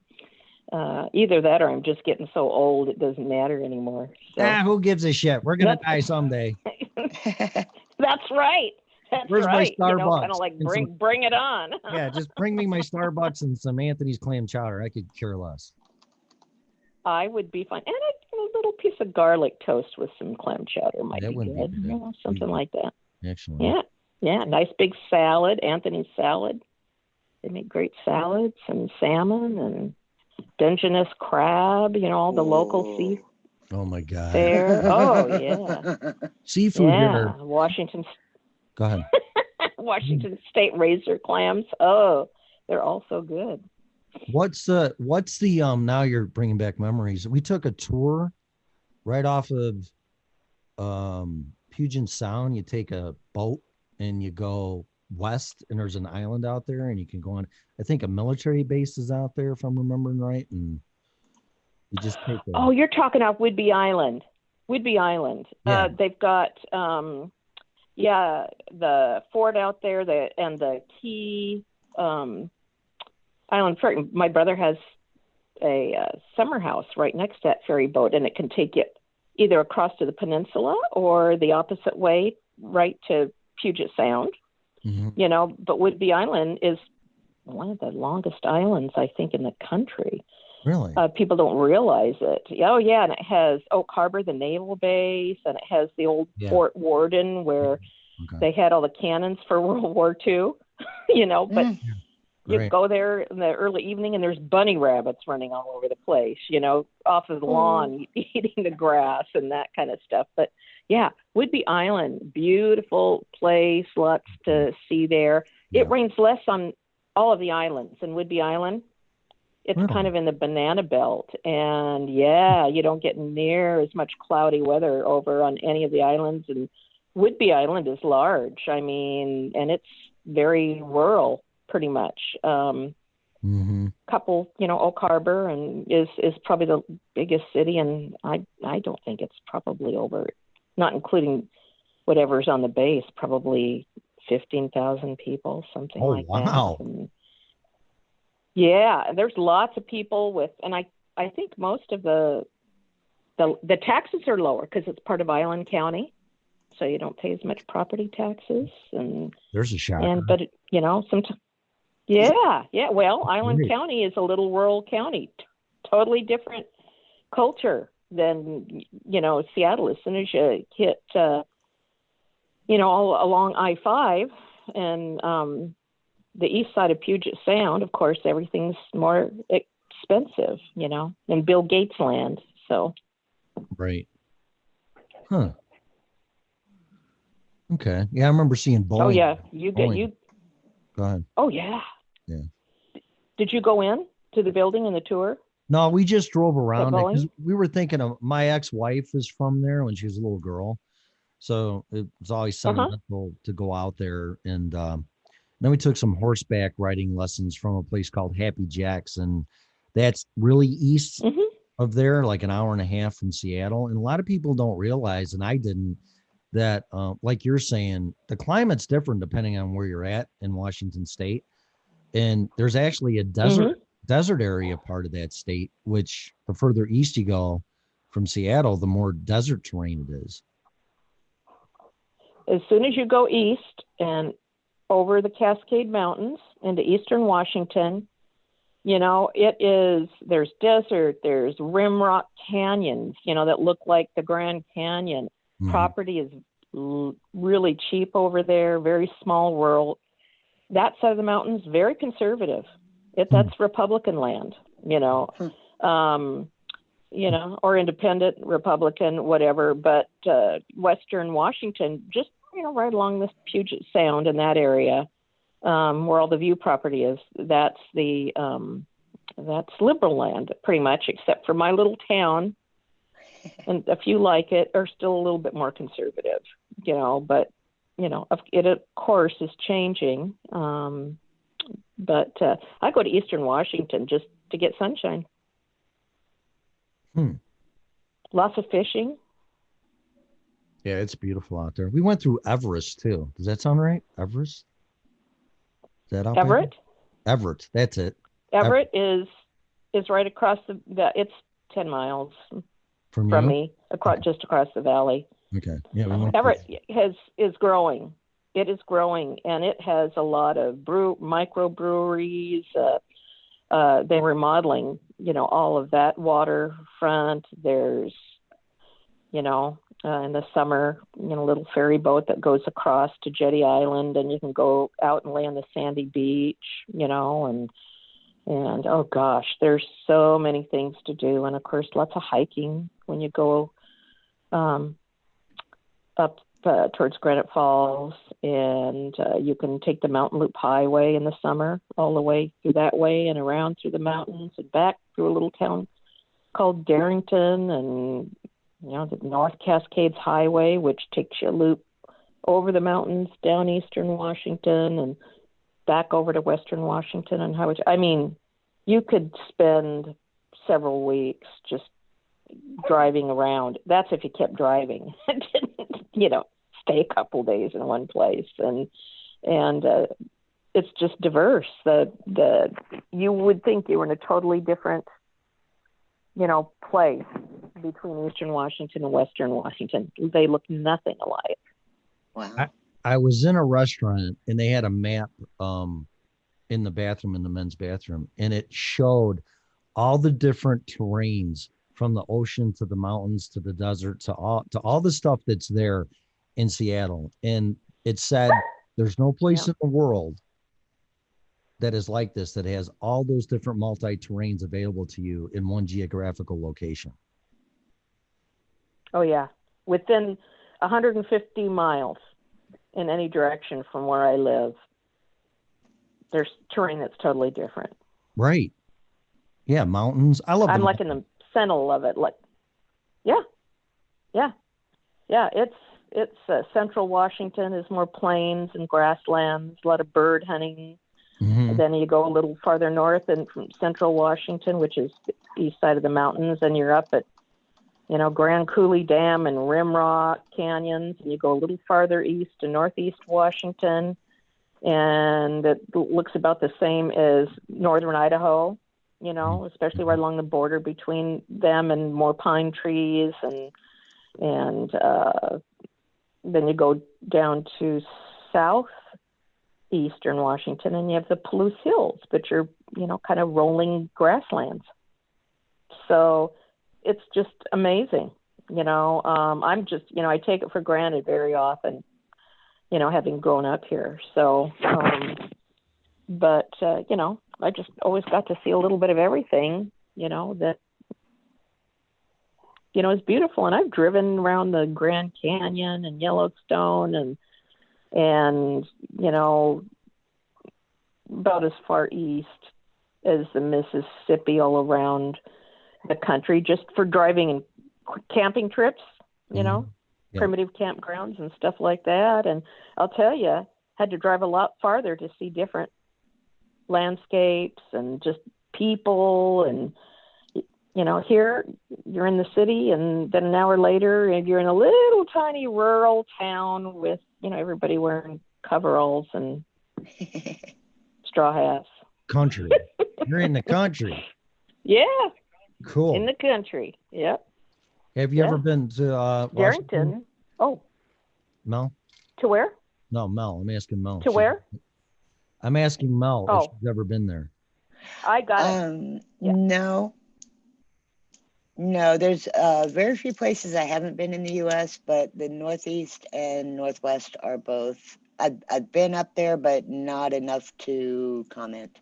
either that or I'm just getting so old it doesn't matter anymore. So. Who gives a shit? We're gonna die someday. That's right. That's Where's right. my Starbucks? You know, kind of like bring it on. Yeah, just bring me my Starbucks and some Anthony's clam chowder. I could care less. I would be fine. And a little piece of garlic toast with some clam chowder might be good. You know, something like that. Excellent. Yeah. Yeah. Nice big salad, Anthony's salad. They make great salads and salmon and Dungeness crab, you know, all the local sea. Oh my God. There. Oh yeah. Seafood here. here. Washington. Go ahead. Washington State razor clams. Oh, they're all so good. What's the now you're bringing back memories. We took a tour right off of Puget Sound. You take a boat and you go west, and there's an island out there, and you can go on. I think a military base is out there, if I'm remembering right, and you just take. Oh, you're talking about Whidbey Island. Whidbey Island. Yeah. They've got the fort out there, and the key island ferry. My brother has a summer house right next to that ferry boat, and it can take you either across to the peninsula or the opposite way right to Puget Sound. Mm-hmm. You know, but Whidbey Island is one of the longest islands, I think, in the country. Really? People don't realize it. Oh, yeah, and it has Oak Harbor, the naval base, and it has the old Fort Worden where they had all the cannons for World War II, you know, but you go there in the early evening and there's bunny rabbits running all over the place, you know, off of the lawn, eating the grass and that kind of stuff. But yeah, Whidbey Island, beautiful place, lots to see there. It rains less on all of the islands in Whidbey Island. It's kind of in the banana belt. And yeah, you don't get near as much cloudy weather over on any of the islands. And Whidbey Island is large. I mean, and it's very rural pretty much. Mm-hmm. Couple, Oak Harbor and is probably the biggest city, and I don't think it's probably over, not including whatever's on the base, probably 15,000 people, something like wow. that. And yeah, there's lots of people and I think most of the taxes are lower because it's part of Island County, so you don't pay as much property taxes. And there's a shocker. But sometimes. Yeah. Well, Island Great. County is a little rural county, totally different culture than Seattle. As soon as you hit, all along I-5 and the east side of Puget Sound, of course, everything's more expensive, than Bill Gates land. So. Right. Huh. Okay. Yeah, I remember seeing Boeing. Oh yeah, Go ahead. Oh yeah. Yeah. Did you go in to the building in the tour? No, we just drove around it Boeing? because we were thinking of my ex-wife is from there when she was a little girl, so it was always sentimental to go out there. And then we took some horseback riding lessons from a place called Happy Jacks, and that's really east of there, like an hour and a half from Seattle. And a lot of people don't realize, and I didn't, that like you're saying, the climate's different depending on where you're at in Washington State. And there's actually a desert area part of that state, which the further east you go from Seattle, the more desert terrain it is. As soon as you go east and over the Cascade Mountains into eastern Washington, there's desert, there's rimrock canyons, that look like the Grand Canyon. Mm-hmm. Property is really cheap over there, very small rural. That side of the mountains, very conservative. That's Republican land, or independent Republican, whatever. But Western Washington, just right along the Puget Sound in that area, where all the View property is, that's liberal land, pretty much, except for my little town, and a few like it are still a little bit more conservative, But it of course is changing. But I go to Eastern Washington just to get sunshine. Lots of fishing. Yeah, it's beautiful out there. We went through Everest too. Does that sound right? Everest? Is that out Everett? there? Everett. That's it. Everett is right across it's 10 miles from me, just across the valley. Okay. Yeah. We went Everett is growing. It is growing, and it has a lot of microbreweries. They're remodeling, all of that waterfront. There's, in the summer, little ferry boat that goes across to Jetty Island, and you can go out and lay on the sandy beach, and oh gosh, there's so many things to do, and of course, lots of hiking when you go up towards Granite Falls, and you can take the Mountain Loop Highway in the summer all the way through that way and around through the mountains and back through a little town called Darrington, and the North Cascades Highway, which takes you a loop over the mountains down eastern Washington and back over to western Washington and highway. I mean, you could spend several weeks just driving around. That's if you kept driving. Didn't, stay a couple days in one place, and it's just diverse. You would think you were in a totally different, place between eastern Washington and western Washington. They look nothing alike. Wow. I was in a restaurant and they had a map in the bathroom, in the men's bathroom, and it showed all the different terrains from the ocean to the mountains to the desert to all the stuff that's there in Seattle. And it said there's no place in the world that is like this, that has all those different multi-terrains available to you in one geographical location. Oh yeah, within 150 miles in any direction from where I live, there's terrain that's totally different. Right. Yeah, mountains. I'm like in the center of it. Like, yeah. It's central Washington is more plains and grasslands, a lot of bird hunting, And then you go a little farther north and from central Washington, which is the east side of the mountains, and you're up at, Grand Coulee Dam and Rimrock Canyons. And you go a little farther east to northeast Washington, and it looks about the same as northern Idaho, especially right along the border between them and more pine trees. And then you go down to southeastern Washington, and you have the Palouse Hills, which are, kind of rolling grasslands. So it's just amazing. I'm just, I take it for granted very often, having grown up here. So, but I just always got to see a little bit of everything, that, is beautiful. And I've driven around the Grand Canyon and Yellowstone and about as far east as the Mississippi, all around the country, just for driving and camping trips, primitive campgrounds and stuff like that. And I'll tell you, had to drive a lot farther to see different landscapes and just people. And, here you're in the city, and then an hour later you're in a little tiny rural town with, everybody wearing coveralls and straw hats. Country. You're in the country. Yeah. Cool. In the country. Yep. Have you ever been to Washington? Darrington? Oh. Mel? To where? No, Mel. I'm asking Mel. To where? I'm asking Mel if she's ever been there. I got it. No, there's very few places I haven't been in the U.S., but the Northeast and Northwest are both. I've been up there, but not enough to comment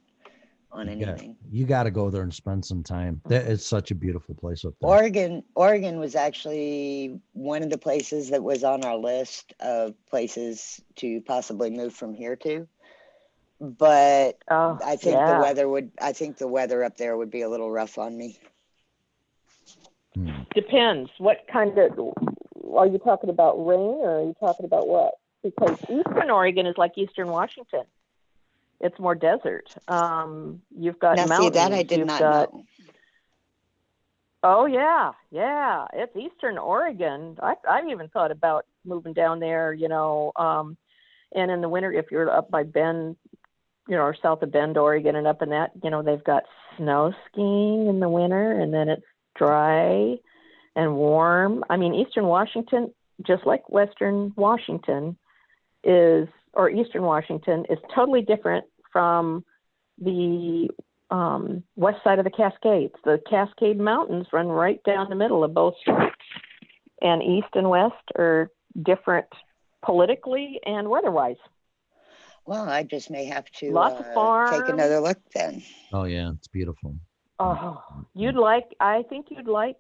on anything. You got to go there and spend some time. That is such a beautiful place up there. Oregon was actually one of the places that was on our list of places to possibly move from here to. But I think the weather up there would be a little rough on me. Depends. What kind of, are you talking about rain, or are you talking about what? Because Eastern Oregon is like Eastern Washington. It's more desert. You've got mountains. See, that I did not know. Oh yeah. It's Eastern Oregon. I've even thought about moving down there. And in the winter, if you're up by Bend, or south of Bend, Oregon, and up in that, they've got snow skiing in the winter, and then it's dry and warm. I mean, Eastern Washington, just like Western Washington or Eastern Washington, is totally different from the west side of the Cascades. The Cascade Mountains run right down the middle of both states, and east and west are different politically and weather-wise. Well, I just may have to lots of farms. Take another look then. Oh yeah, it's beautiful. Oh, I think you'd like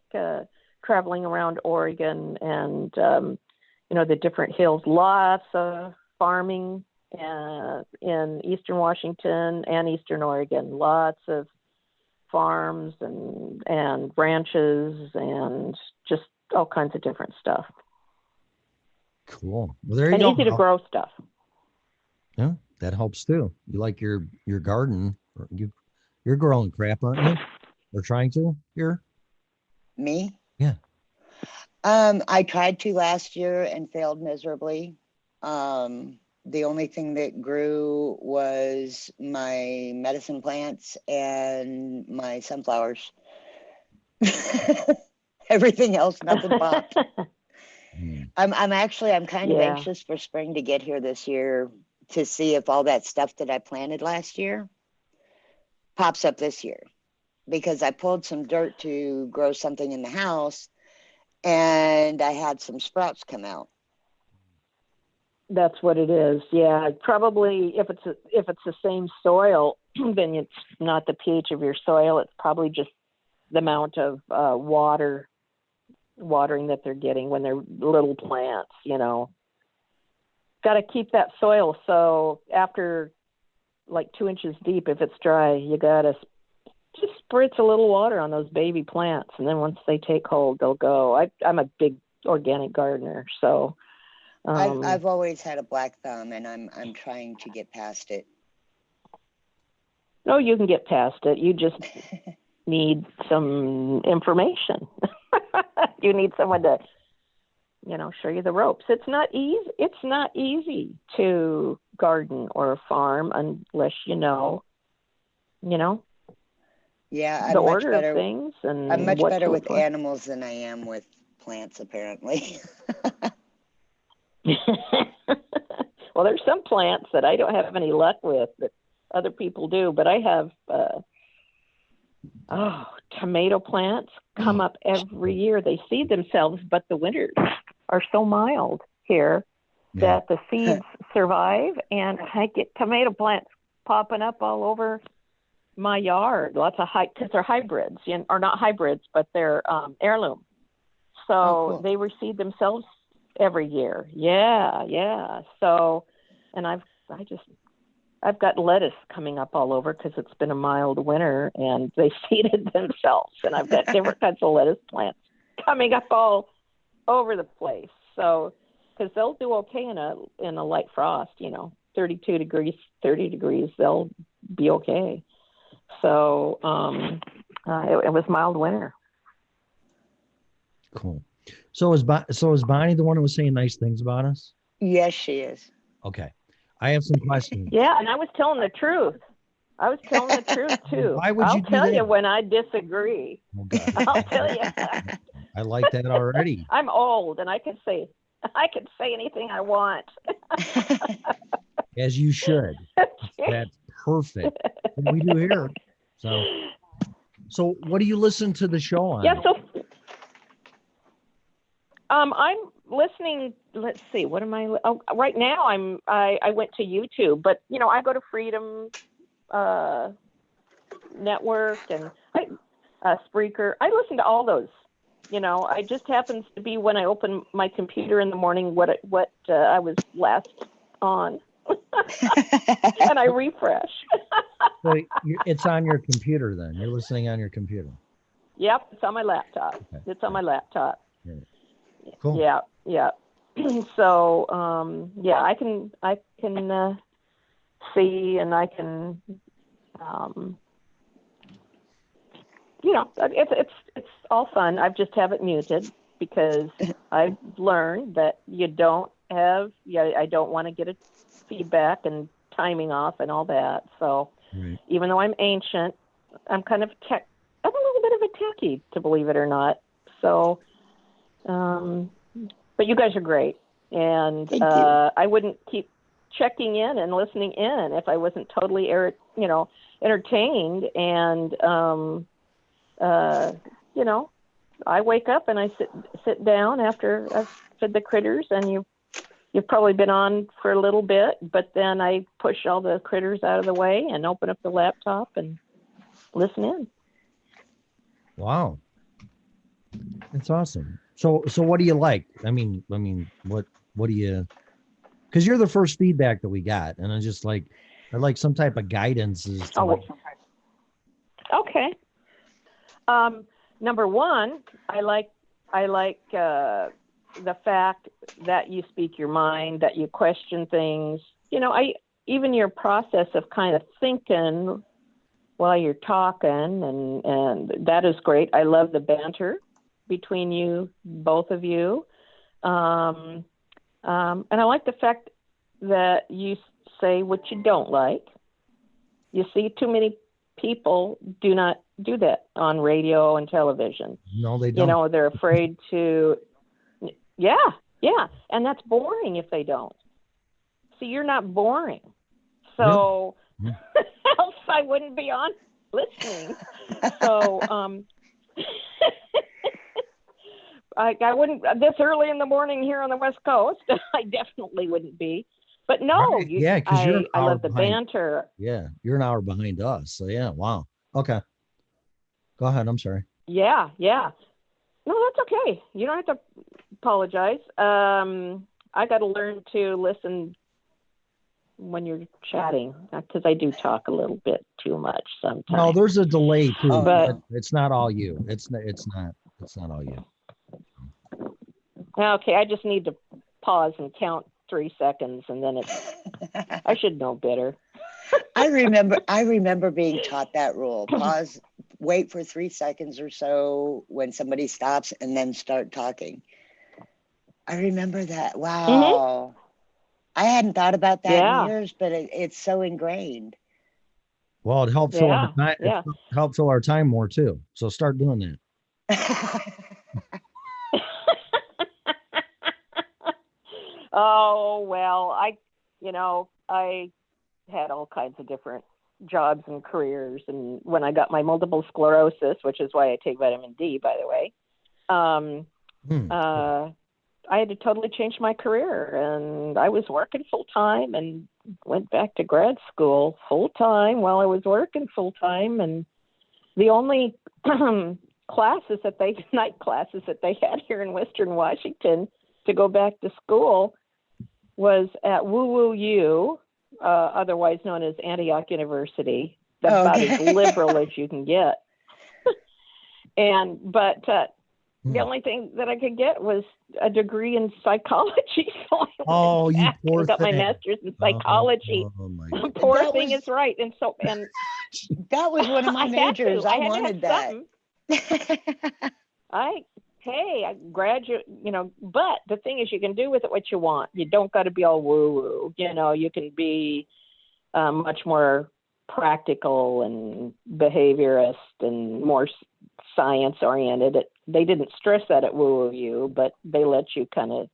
traveling around Oregon and, the different hills. Lots of farming in Eastern Washington and Eastern Oregon. Lots of farms and ranches and just all kinds of different stuff. Cool. Well, there you go. And easy to grow stuff. Yeah, that helps too. You like your garden. You're growing crap, aren't you? Or trying to here? Me? Yeah. I tried to last year and failed miserably. The only thing that grew was my medicine plants and my sunflowers. Everything else, nothing popped. I'm kind of anxious for spring to get here this year to see if all that stuff that I planted last year pops up this year, because I pulled some dirt to grow something in the house and I had some sprouts come out. That's what it is. Yeah, probably if it's the same soil, then it's not the pH of your soil. It's probably just the amount of watering that they're getting when they're little plants. Got to keep that soil. So after like 2 inches deep, if it's dry, you got to just spritz a little water on those baby plants, and then once they take hold, they'll go. I'm a big organic gardener, so. I've always had a black thumb, and I'm trying to get past it. Oh, you can get past it. You just need some information. You need someone to, show you the ropes. It's not easy. It's not easy to garden or farm unless you know, Yeah, the order of things and I'm much what better to with look for. animals than I am with plants, apparently. Well, there's some plants that I don't have any luck with that other people do, but I have tomato plants come up every year. They seed themselves, but the winters are so mild here that the seeds survive, and I get tomato plants popping up all over my yard. Lots of because they're hybrids, or not hybrids, but they're heirloom. So they reseed themselves every year. Yeah. So, and I've got lettuce coming up all over because it's been a mild winter, and they seeded themselves. And I've got different kinds of lettuce plants coming up all over the place. So, because they'll do okay in a light frost, 32 degrees, 30 degrees, they'll be okay. So it was mild winter. Cool. So is Bonnie the one who was saying nice things about us? Yes, she is. Okay. I have some questions. Yeah, and I was telling the truth. I was telling the truth too. Why would you do I'll tell that? you when I disagree. Okay. I'll tell you. I like that already. I'm old, and I can say anything I want. As you should. That's perfect. What we do here. So what do you listen to the show on? Yeah, so I'm listening. Let's see, what am I? Oh, right now I went to YouTube, but I go to Freedom Network and Spreaker. I listen to all those. I just happens to be when I open my computer in the morning what I was last on, and I refresh. So it's on your computer then. You're listening on your computer. Yep, it's on my laptop. Okay. It's on my laptop. Yeah. Cool. Yeah. So I can see, and I can it's all fun. I just have it muted because I've learned that I don't want to get a feedback and timing off and all that. So even though I'm ancient, I'm kind of I'm a little bit of a techie, to believe it or not. So, but you guys are great. And I wouldn't keep checking in and listening in if I wasn't totally entertained. And, I wake up and I sit down after I've fed the critters, and you've probably been on for a little bit, but then I push all the critters out of the way and open up the laptop and listen in. Wow. That's awesome. So what do you like? I mean, what do you, because you're the first feedback that we got, and I'd like some type of guidance as to okay. Number one, I like the fact that you speak your mind, that you question things. Even your process of kind of thinking while you're talking, and that is great. I love the banter between you, both of you. And I like the fact that you say what you don't like. You see, too many people do not do that on radio and television. No, they don't. They're afraid to. Yeah. And that's boring if they don't. See, you're not boring. So else I wouldn't be on listening. So I wouldn't, this early in the morning here on the West Coast, I definitely wouldn't be. But no, because I love the banter. Yeah, you're an hour behind us. So yeah, wow. Okay. Go ahead. I'm sorry. Yeah. No, that's okay. You don't have to apologize. I got to learn to listen when you're chatting, because I do talk a little bit too much sometimes. No, there's a delay too, but it's not all you. It's not all you. Okay, I just need to pause and count 3 seconds, and then I should know better. I remember being taught that rule. Pause, wait for 3 seconds or so when somebody stops and then start talking. I remember that. Wow. I hadn't thought about that in years, but it's so ingrained. Well, it helps fill our time. It helps fill our time more too. So start doing that. Oh, well, I had all kinds of different jobs and careers. And when I got my multiple sclerosis, which is why I take vitamin D, by the way, I had to totally change my career. And I was working full time and went back to grad school full time while I was working full time. And the only night classes that they had here in Western Washington to go back to school was at Woo Woo U, otherwise known as Antioch University. That's about as liberal as you can get. But the only thing that I could get was a degree in psychology. So I went back and got my master's in psychology. Poor thing is right. And that was one of my majors. I wanted that. I graduate, but the thing is, you can do with it what you want. You don't got to be all woo-woo. You can be much more practical and behaviorist and more science-oriented. They didn't stress that at Woo U, but they let you kind of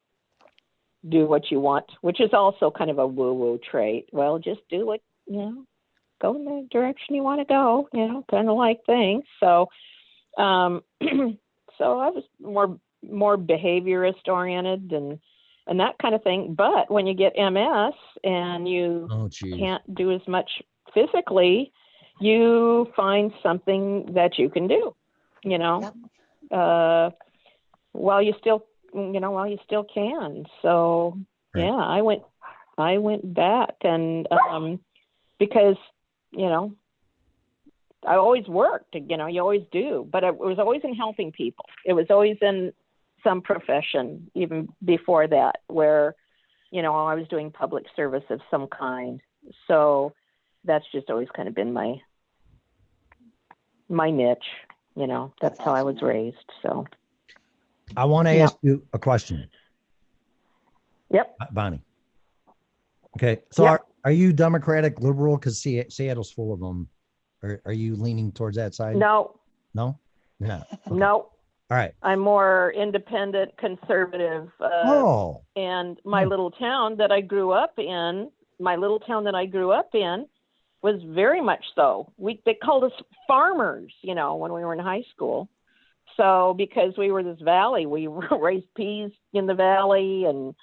do what you want, which is also kind of a woo-woo trait. Well, just do what, go in the direction you want to go, kind of like things. So, so I was more behaviorist oriented and that kind of thing. But when you get MS and you can't do as much physically, you find something that you can do, while you still can. So I went back and because I always worked, you always do, but it was always in helping people. It was always in some profession, even before that, where, I was doing public service of some kind. So that's just always kind of been my niche, that's how I was raised. So I want to ask you a question. Yep. Bonnie. Okay. So are you Democratic, liberal? Because Seattle's full of them. Are you leaning towards that side? No. No? You're not? Okay. No. All right. I'm more independent, conservative. And my little town that I grew up in, was very much so. They called us farmers, when we were in high school. So because we were this valley, we raised peas in the valley and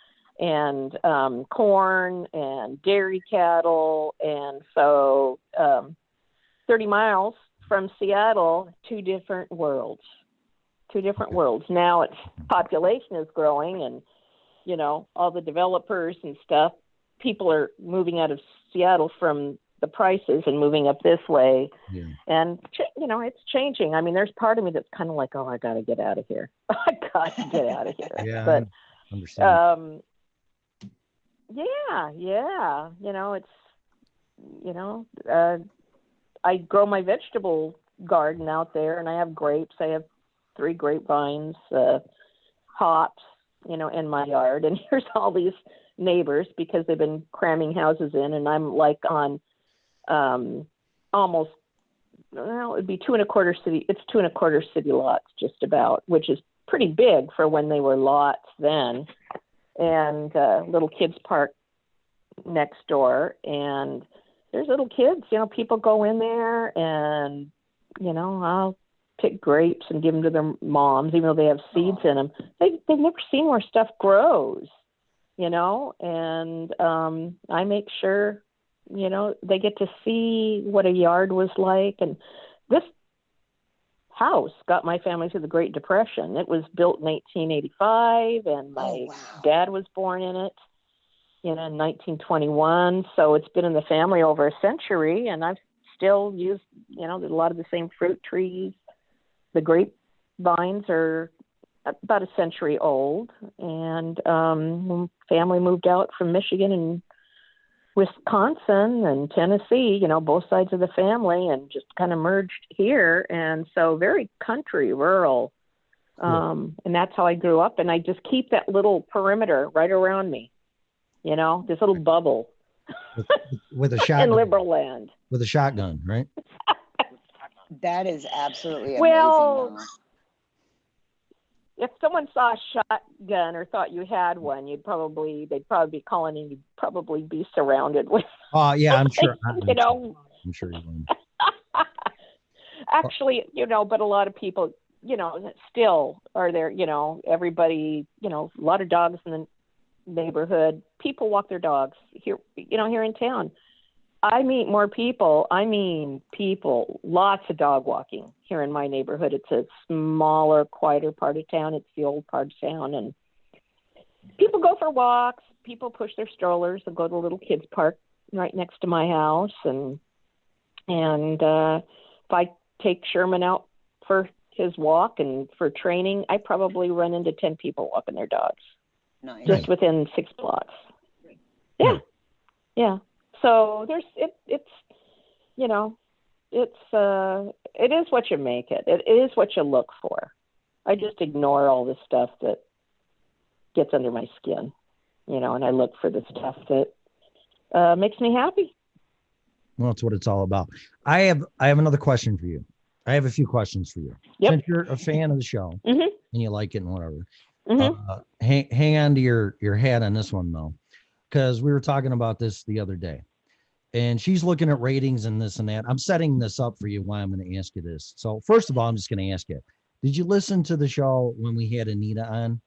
corn and dairy cattle. And so 30 miles from Seattle, two different worlds. Now its population is growing and, all the developers and stuff, people are moving out of Seattle from the prices and moving up this way. Yeah. And, it's changing. I mean, there's part of me that's kind of like, oh, I got to get out of here. I got to get out of here. Yeah, but, I understand. I grow my vegetable garden out there and I have grapes. I have 3 grapevines, hops, in my yard. And here's all these neighbors because they've been cramming houses in, and I'm like on almost, it'd be 2.25 city. It's 2.25 city lots just about, which is pretty big for when they were lots then. And little kids park next door, and there's little kids, people go in there and, I'll pick grapes and give them to their moms, even though they have seeds in them. They've never seen where stuff grows, and I make sure, they get to see what a yard was like. And this house got my family through the Great Depression. It was built in 1885, and my dad was born in it, in 1921. So it's been in the family over a century, and I've still used, there's a lot of the same fruit trees. The grapevines are about a century old, and family moved out from Michigan in Wisconsin and Tennessee, both sides of the family, and just kind of merged here. And so very country, rural. And that's how I grew up. And I just keep that little perimeter right around me, this little bubble with a in shotgun. liberal land. With a shotgun, right? That is absolutely amazing. Well, Mama. if someone saw a shotgun or thought you had one, they'd probably be calling and you'd probably be surrounded with. Oh yeah, I'm sure. I'm sure you would. Actually, but a lot of people, still are there. Everybody, a lot of dogs in the neighborhood. People walk their dogs here, here in town. I meet more people. Lots of dog walking here in my neighborhood. It's a smaller, quieter part of town. It's the old part of town. And people go for walks. People push their strollers and go to the little kids park right next to my house. And if I take Sherman out for his walk and for training, I probably run into 10 people walking their dogs. Nice. Just within 6 blocks. Yeah. Yeah. So it is what you make it. It is what you look for. I just ignore all the stuff that gets under my skin, and I look for the stuff that makes me happy. Well, that's what it's all about. I have another question for you. I have a few questions for you. Yep. Since you're a fan of the show Mm-hmm. and you like it and whatever, Mm-hmm. hang on to your hat on this one though, because we were talking about this the other day. And she's looking at ratings and this and that. I'm setting this up for you why I'm going to ask you this. So first of all, I'm just going to ask you, did you listen to the show when we had Anita on,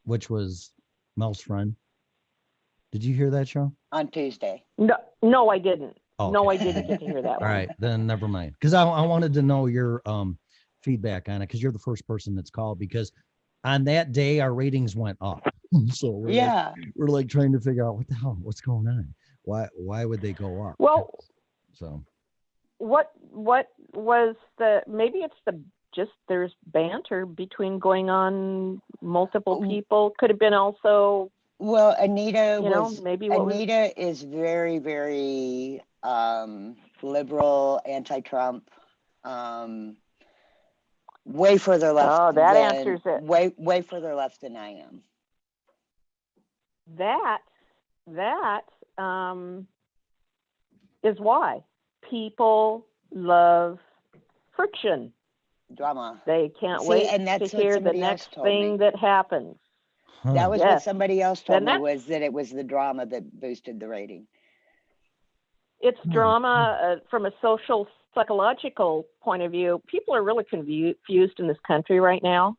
which was Mel's friend? Did you hear that show? On Tuesday. No, I didn't. Oh, No, okay. I didn't get to hear that All one. right, then never mind. Because I wanted to know your feedback on it, because you're the first person that's called, because on that day our ratings went up. So we're like trying to figure out what's going on. Why would they go up? Well, so what was maybe it's there's banter between going on, multiple people. Could have been also. Well, Anita is very, very liberal, anti-Trump, way further left. Oh, that answers it. Way further left than I am. That is why people love friction. Drama. They can't wait to hear the next thing that happens. That was what somebody else told me, was that it was the drama that boosted the rating. It's drama from a social, psychological point of view. People are really confused in this country right now.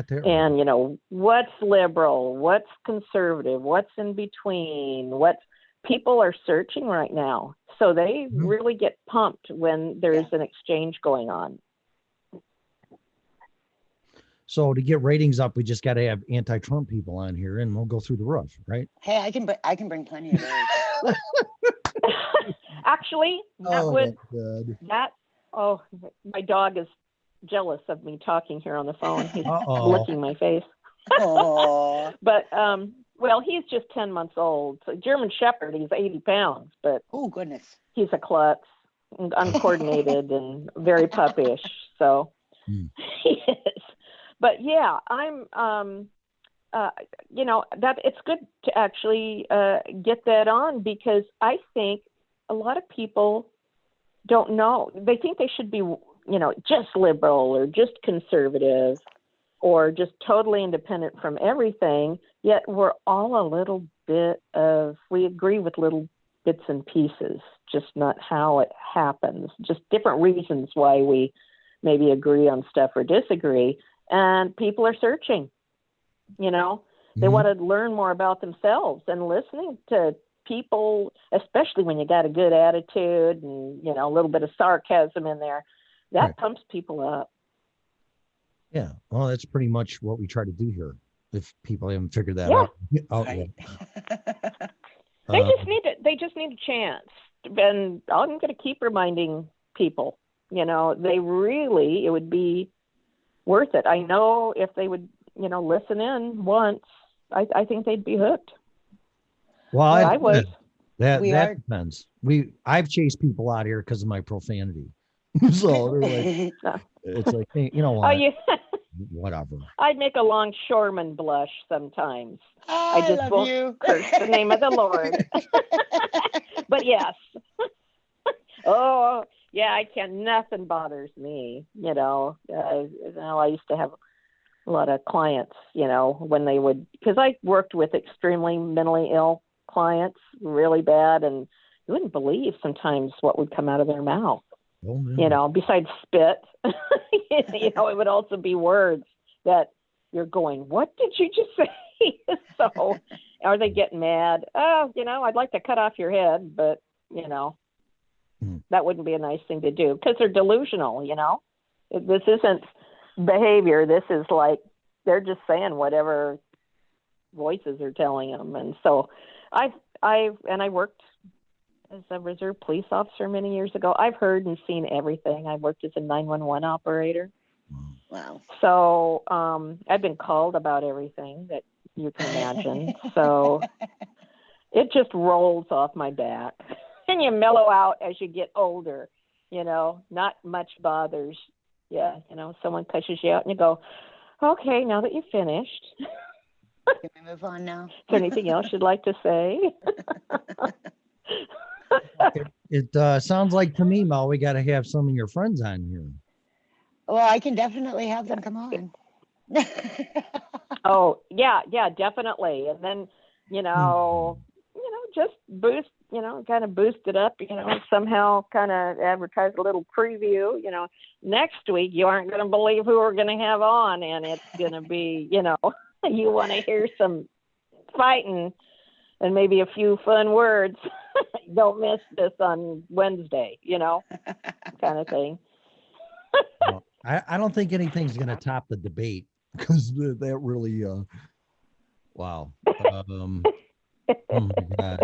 And, what's liberal, what's conservative, what's in between, what people are searching right now. So they really get pumped when there's an exchange going on. So to get ratings up, we just got to have anti-Trump people on here, and we'll go through the roof, right? Hey, I can bring plenty of those. Actually, my dog is jealous of me talking here on the phone. He's licking my face. But he's just 10 months old. So German Shepherd, he's 80 pounds, but oh goodness, he's a klutz, and uncoordinated and very puppyish. So he is. But yeah, I'm, that it's good to actually get that on, because I think a lot of people don't know. They think they should be, just liberal or just conservative or just totally independent from everything. Yet we're all a little bit we agree with little bits and pieces, just not how it happens, just different reasons why we maybe agree on stuff or disagree. And people are searching, they want to learn more about themselves, and listening to people, especially when you got a good attitude and, a little bit of sarcasm in there, that pumps people up. Yeah. Well, that's pretty much what we try to do here. If people haven't figured that out. They just need a chance. And I'm going to keep reminding people, it would be worth it. I know if they would, listen in once, I think they'd be hooked. Well, Well, I was. that We are- depends. I've chased people out here because of my profanity. So they're like, it's like, hey, you know Oh, what? you. Whatever. I'd make a longshoreman blush sometimes. I just love won't you. curse the name of the Lord. But yes. Oh, yeah, I can. Nothing bothers me. I used to have a lot of clients, when they would, because I worked with extremely mentally ill clients, really bad, and you wouldn't believe sometimes what would come out of their mouth. Oh, yeah. Besides spit, it would also be words that you're going, what did you just say? So are they getting mad? Oh, I'd like to cut off your head, but, that wouldn't be a nice thing to do because they're delusional, This isn't behavior. This is like they're just saying whatever voices are telling them. And so I worked as a reserve police officer many years ago. I've heard and seen everything. I worked as a 911 operator. Wow. So I've been called about everything that you can imagine. So it just rolls off my back. And you mellow out as you get older, not much bothers. Yeah, someone pushes you out and you go, okay, now that you've finished. Can we move on now? Is there anything else you'd like to say? It sounds like to me, Mel, we got to have some of your friends on here. Well, I can definitely have them come on. Oh, yeah, definitely. And then, just boost, kind of boost it up, somehow kind of advertise a little preview, next week you aren't going to believe who we're going to have on. And it's going to be, you want to hear some fighting and maybe a few fun words. Don't miss this on Wednesday, kind of thing. Well, I don't think anything's going to top the debate because that really, wow. Oh my God.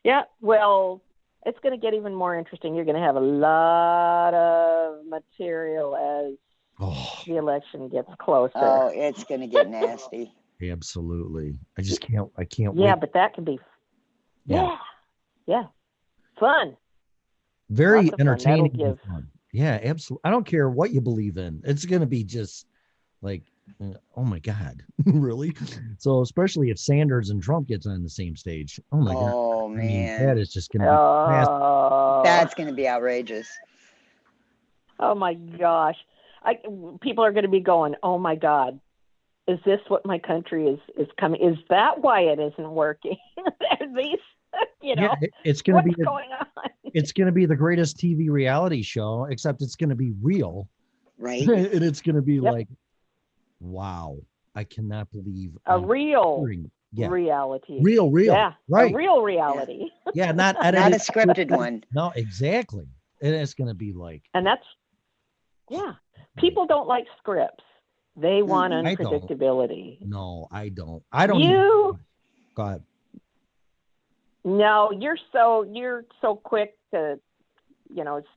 Yeah, well, it's going to get even more interesting. You're going to have a lot of material as the election gets closer. Oh, it's going to get nasty. Absolutely. I can't Yeah, wait. but that could be, yeah, fun. Very Lots of fun. entertaining. That'll and fun. Yeah, absolutely. I don't care what you believe in. It's going to be just like, oh my God, really? So especially if Sanders and Trump gets on the same stage. Oh my God. Oh, I mean, man. that is just going to be That's going to be outrageous. Oh my gosh. People are going to be going, oh my God, is this what my country is coming? Is that why it isn't working? These, Yeah, it's going to be going on? It's going to be the greatest TV reality show, except it's going to be real. Right. And it's going to be like, wow, I cannot believe a real reality. Real, yeah, right? A real reality. Yeah, not edited, not a scripted one. No, exactly. And it's going to be like, and that's people don't like scripts. They want I unpredictability. No, I don't. I don't. Go ahead. No, you're so quick to,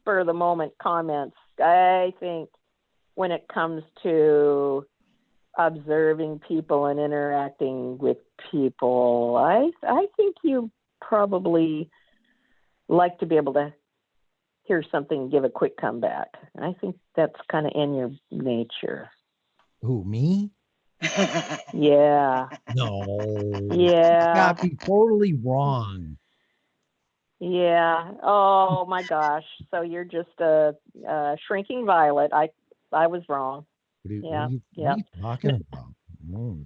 spur of the moment comments. I think when it comes to observing people and interacting with people, I think you probably like to be able to hear something and give a quick comeback. I think that's kind of in your nature. Who, me? Yeah. No. Yeah. You got me totally wrong. Yeah. Oh my gosh. So you're just a shrinking violet. I was wrong. What yeah. What are you talking about? No,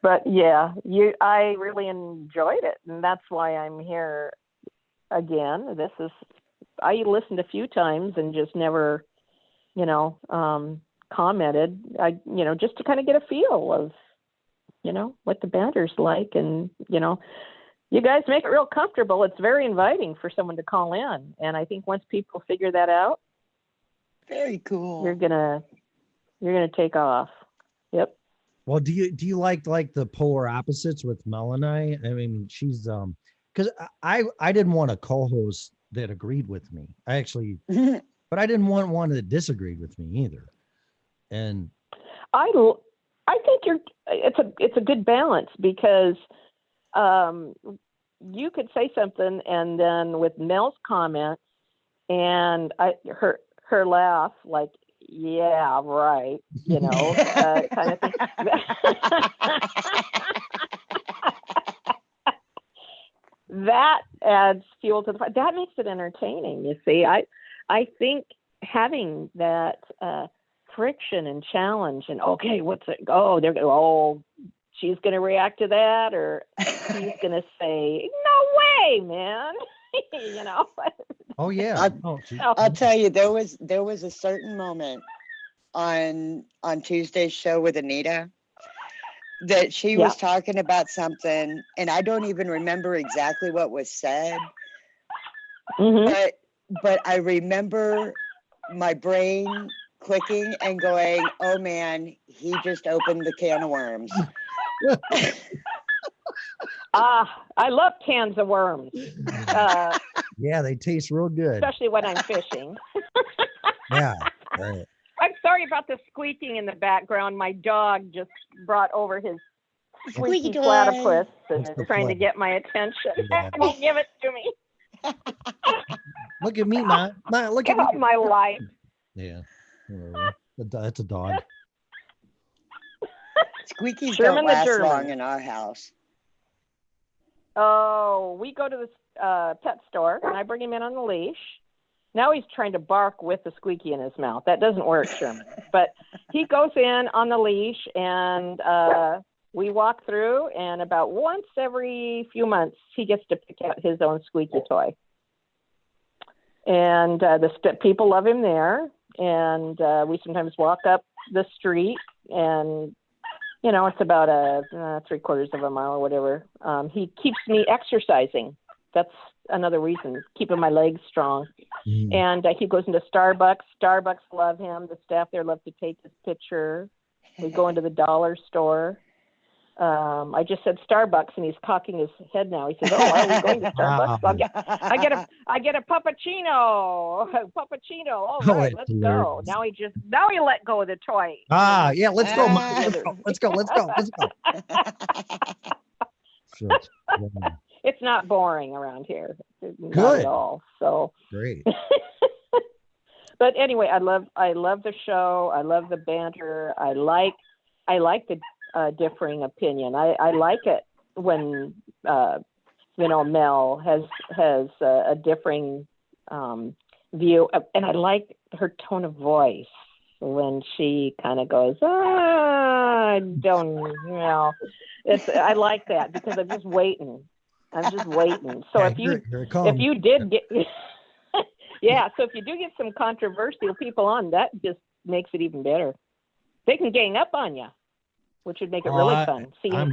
but yeah, I really enjoyed it, and that's why I'm here again. I listened a few times and just never, commented. Just to kind of get a feel of, what the banter's like, and you guys make it real comfortable. It's very inviting for someone to call in, and I think once people figure that out, very cool. You're gonna take off. Yep. Well, do you like the polar opposites with Mel and I? I mean, she's because I didn't want a co-host that agreed with me. I actually, but I didn't want one that disagreed with me either. And I think it's a good balance because you could say something and then with Mel's comments and her laugh like, yeah, right, kind of thing. That adds fuel to the fire. That makes it entertaining. You see, I think having that friction and challenge and okay, what's it? Oh, she's going to react to that, or he's going to say, "No way, man!" Oh yeah. I'll tell you, there was a certain moment on Tuesday's show with Anita that she was talking about something, and I don't even remember exactly what was said, but I remember my brain clicking and going, "Oh man, he just opened the can of worms." I love cans of worms. Yeah, they taste real good. Especially when I'm fishing. Yeah, right. I'm sorry about the squeaking in the background. My dog just brought over his squeaky platypus and is trying to get my attention. Yeah. Give it to me. Look at me, Ma. Look Get at off me. my life. Yeah, whatever. That's a dog. Squeakies Sherman don't the last German. long in our house. Oh, we go to the pet store and I bring him in on the leash. Now he's trying to bark with the squeaky in his mouth. That doesn't work, Sherman. But he goes in on the leash and we walk through, and about once every few months, he gets to pick out his own squeaky toy. And people love him there. And we sometimes walk up the street, and, it's about a 3/4 of a mile or whatever. He keeps me exercising. That's another reason, keeping my legs strong. And he goes into Starbucks. Starbucks love him. The staff there love to take his picture. We go into the dollar store. I just said Starbucks, and he's cocking his head now. He says, "Oh, are we going to Starbucks? I get a puppuccino. Puppuccino. All right, let's go." Now he let go of the toy. Yeah, let's go. Let's go. Sure. Yeah. It's not boring around here. Not Good. at all. So Great. But anyway, I love the show. I love the banter. I like the differing opinion. I like it when Mel has a differing view, and I like her tone of voice when she kind of goes, I like that because I'm just waiting. So if you did get so if you do get some controversial people on, that just makes it even better. They can gang up on you, which would make it really fun. I'm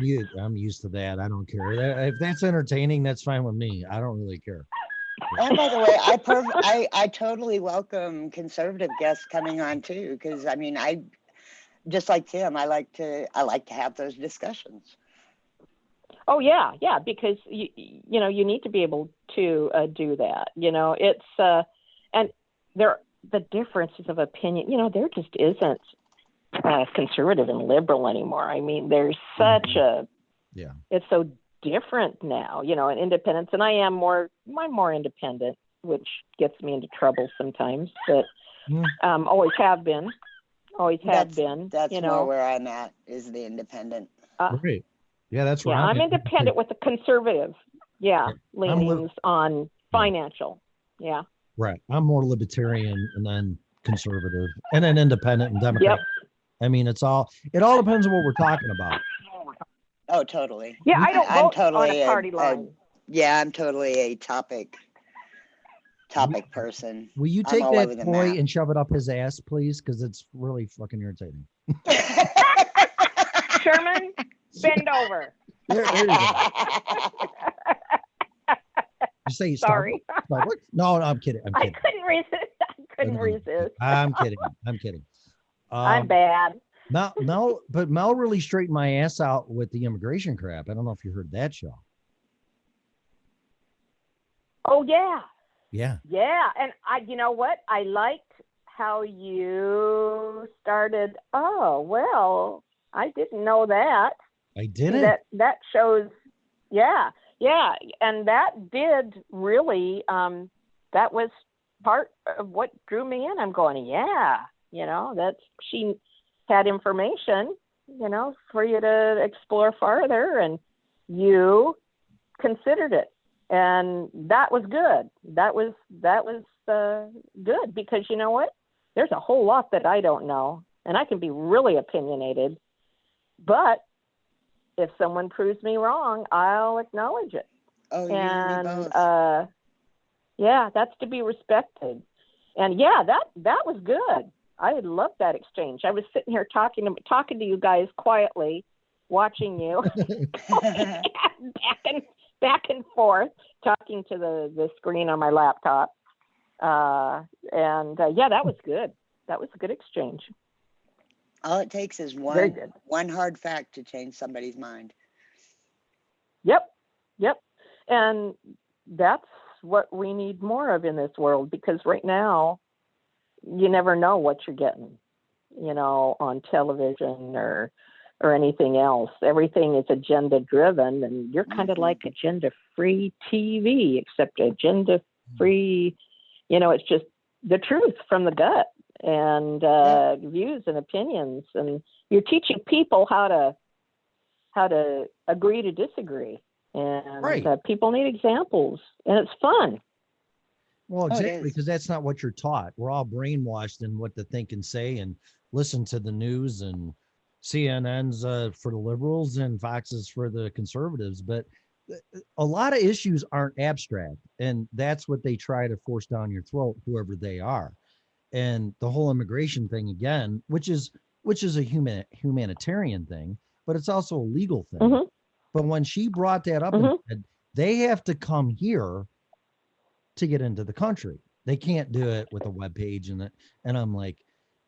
used to that. I don't care. If that's entertaining, that's fine with me. I don't really care. And by the way, I totally welcome conservative guests coming on too, because I just like Tim. I like to have those discussions. Oh yeah, because you need to be able to do that. It's and the differences of opinion. There just isn't conservative and liberal anymore. I mean, there's such it's so different now, and independence. And I'm more independent, which gets me into trouble sometimes, but always have been. That's more where I'm at, is the independent. Great. Yeah, that's right. I'm independent with the conservative, leanings on financial. Yeah. Right. I'm more libertarian and then conservative and then independent and Democrat. Yep. I mean, it all depends on what we're talking about. Oh, totally. Yeah, I don't vote on a party line. I'm totally a topic person. Will you take that toy and shove it up his ass, please? Because it's really fucking irritating. Sherman, bend over. There you go. You say sorry. Starbucks? No, I'm kidding. I couldn't resist. I'm kidding. I'm bad. But Mel really straightened my ass out with the immigration crap. I don't know if you heard that show. Oh yeah. Yeah. Yeah, and you know what? I liked how you started. Oh, well, I didn't know that. I didn't. That shows, yeah, and that did really. That was part of what drew me in. I'm going, yeah, she had information, for you to explore farther, and you considered it, and that was good. That was good, because you know what? There's a whole lot that I don't know, and I can be really opinionated, but if someone proves me wrong, I'll acknowledge it. Oh, you and me both. Yeah, that's to be respected. And yeah, that was good. I loved that exchange. I was sitting here talking to you guys quietly, watching you back and forth, talking to the screen on my laptop. Yeah, that was good. That was a good exchange. All it takes is one hard fact to change somebody's mind. Yep. And that's what we need more of in this world, because right now you never know what you're getting, on television or anything else. Everything is agenda driven, and you're kind of like agenda free TV, except agenda free, it's just the truth from the gut, and views and opinions, and you're teaching people how to agree to disagree, and people need examples, and it's fun. Well, exactly, because that's not what you're taught. We're all brainwashed in what to think and say, and listen to the news, and CNN's for the liberals and Fox's for the conservatives. But a lot of issues aren't abstract, and that's what they try to force down your throat, whoever they are. And the whole immigration thing again, which is a humanitarian thing, but it's also a legal thing. Mm-hmm. But when she brought that up, and said, they have to come here to get into the country. They can't do it with a web page and I'm like,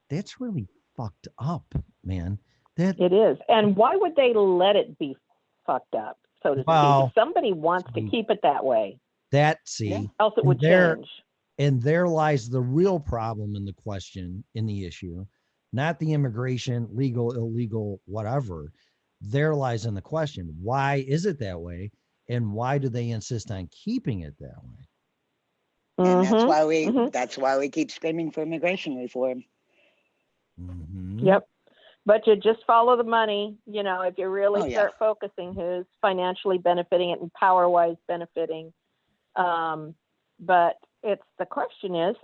that's really fucked up, man. That it is. And why would they let it be fucked up, so to speak? Somebody wants to keep it that way. Else it would change. And there lies the real problem in the question, in the issue, not the immigration, legal, illegal, whatever. There lies in the question, why is it that way? And why do they insist on keeping it that way? And that's why we keep screaming for immigration reform. Yep. But you just follow the money, if you really start focusing who's financially benefiting it and power-wise benefiting. But the question is,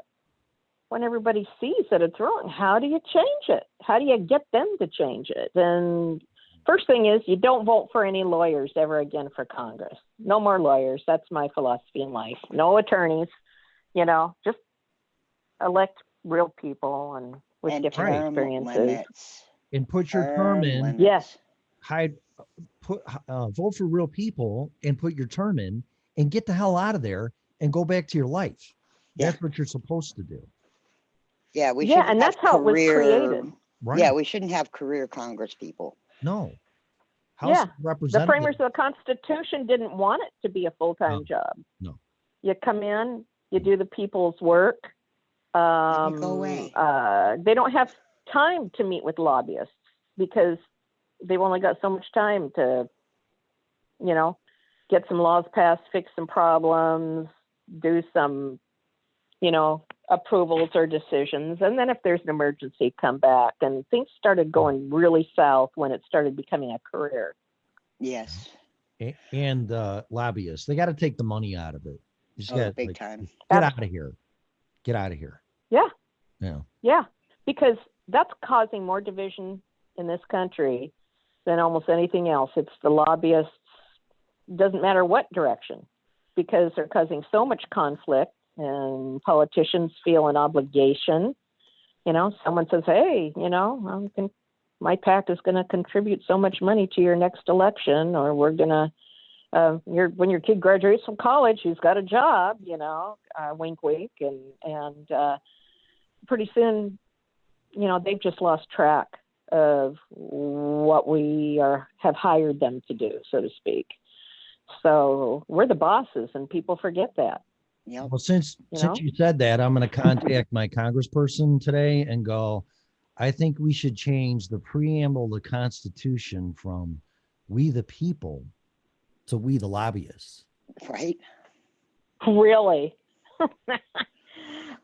when everybody sees that it's wrong, how do you change it? How do you get them to change it? And first thing is, you don't vote for any lawyers ever again for Congress. No more lawyers. That's my philosophy in life. No attorneys. Just elect real people and with different experiences. And put your term in. Yes. Vote for real people and put your term in and get the hell out of there and go back to your life. That's what you're supposed to do. Yeah, and that's how it was created. Right. Yeah, we shouldn't have career Congress people. No. The framers of the Constitution didn't want it to be a full-time job. No. You come in, you do the people's work. You go away. They don't have time to meet with lobbyists because they've only got so much time to, get some laws passed, fix some problems, do some, approvals or decisions. And then if there's an emergency, come back. And things started going really south when it started becoming a career. Yes. And lobbyists, they got to take the money out of it. You just got big time. Get out of here. Get out of here. Yeah. Yeah. Yeah. Because that's causing more division in this country than almost anything else. It's the lobbyists, doesn't matter what direction, because they're causing so much conflict, and politicians feel an obligation. Someone says, hey, my PAC is going to contribute so much money to your next election, or we're going to, when your kid graduates from college, he's got a job, wink, wink. And pretty soon, they've just lost track of what we have hired them to do, so to speak. So we're the bosses, and people forget that. Yep. Well, since You since know? you said that, I'm going to contact my congressperson today and go, I think we should change the preamble of the Constitution from "we the people" to "we the lobbyists." Right. Really?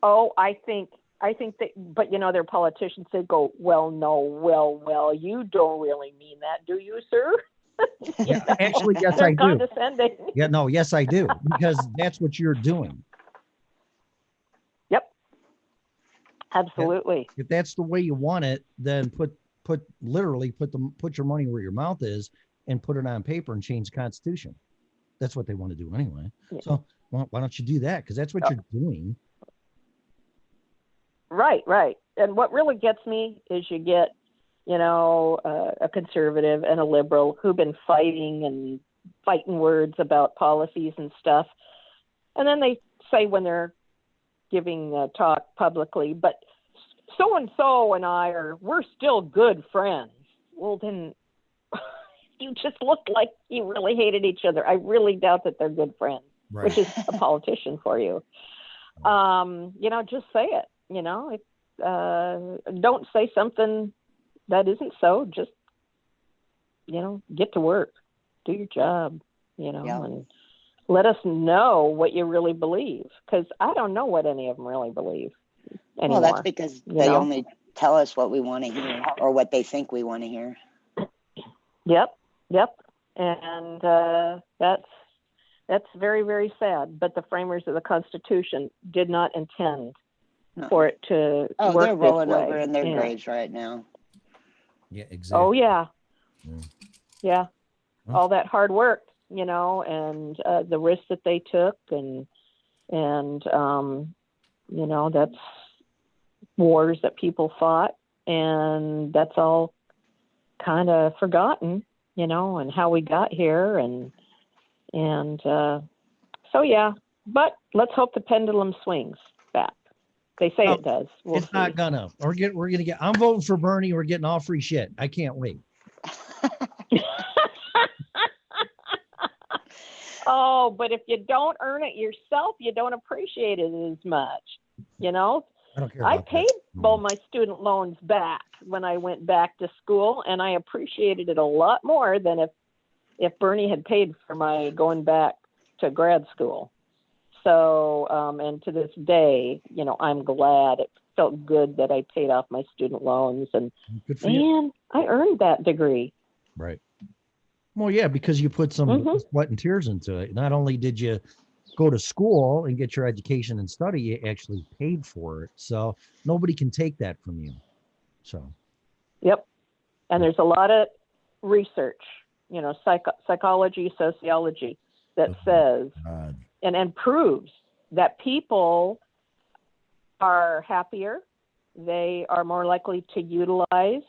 Oh, I think that, but their politicians, they go, well, no, well, you don't really mean that, do you, sir? Yeah, actually, yes, They're I do. condescending. Yeah, no, yes, I do, because that's what you're doing. Yep. Absolutely. If that's the way you want it, then put your money where your mouth is and put it on paper and change the Constitution. That's what they want to do anyway. Yeah. So why don't you do that? Because that's what you're doing. Right. And what really gets me is you get, a conservative and a liberal who've been fighting words about policies and stuff. And then they say when they're giving a talk publicly, but so-and-so and we're still good friends. Well, then you just look like you really hated each other. I really doubt that they're good friends, Right. which is a politician for you. Just say it, don't say something that isn't so. Just, get to work, do your job, and let us know what you really believe. Because I don't know what any of them really believe anymore. Well, that's because they only tell us what we want to hear or what they think we want to hear. Yep. And that's very, very sad. But the framers of the Constitution did not intend for it to work they're rolling this way. over in their graves right now. Yeah, exactly. Oh, yeah. Yeah. All that hard work, and the risks that they took, and that's wars that people fought, and that's all kind of forgotten, and how we got here, so yeah. But let's hope the pendulum swings back. They say it does. We'll see. Not gonna. We're gonna get. I'm voting for Bernie. We're getting all free shit. I can't wait. Oh, but if you don't earn it yourself, you don't appreciate it as much. I don't care. I paid all my student loans back when I went back to school, and I appreciated it a lot more than if Bernie had paid for my going back to grad school. So, and to this day, I'm glad. It felt good that I paid off my student loans, and I earned that degree. Right. Well, yeah, because you put some sweat and tears into it. Not only did you go to school and get your education and study, you actually paid for it. So nobody can take that from you. So. Yep. And there's a lot of research, psychology, sociology that says and proves that people are happier. They are more likely to utilize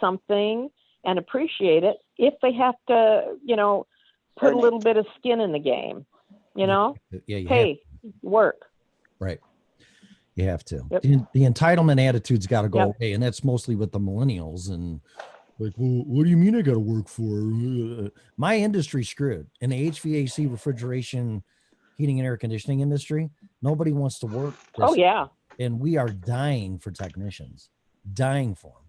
something and appreciate it if they have to, put a little bit of skin in the game, hey, work. Right. You have to. Yep. The entitlement attitude's got to go away, and that's mostly with the millennials. And like, well, what do you mean I got to work for? My industry's screwed. In the HVAC, refrigeration, heating and air conditioning industry, nobody wants to work. Oh, yeah. And we are dying for technicians, dying for them.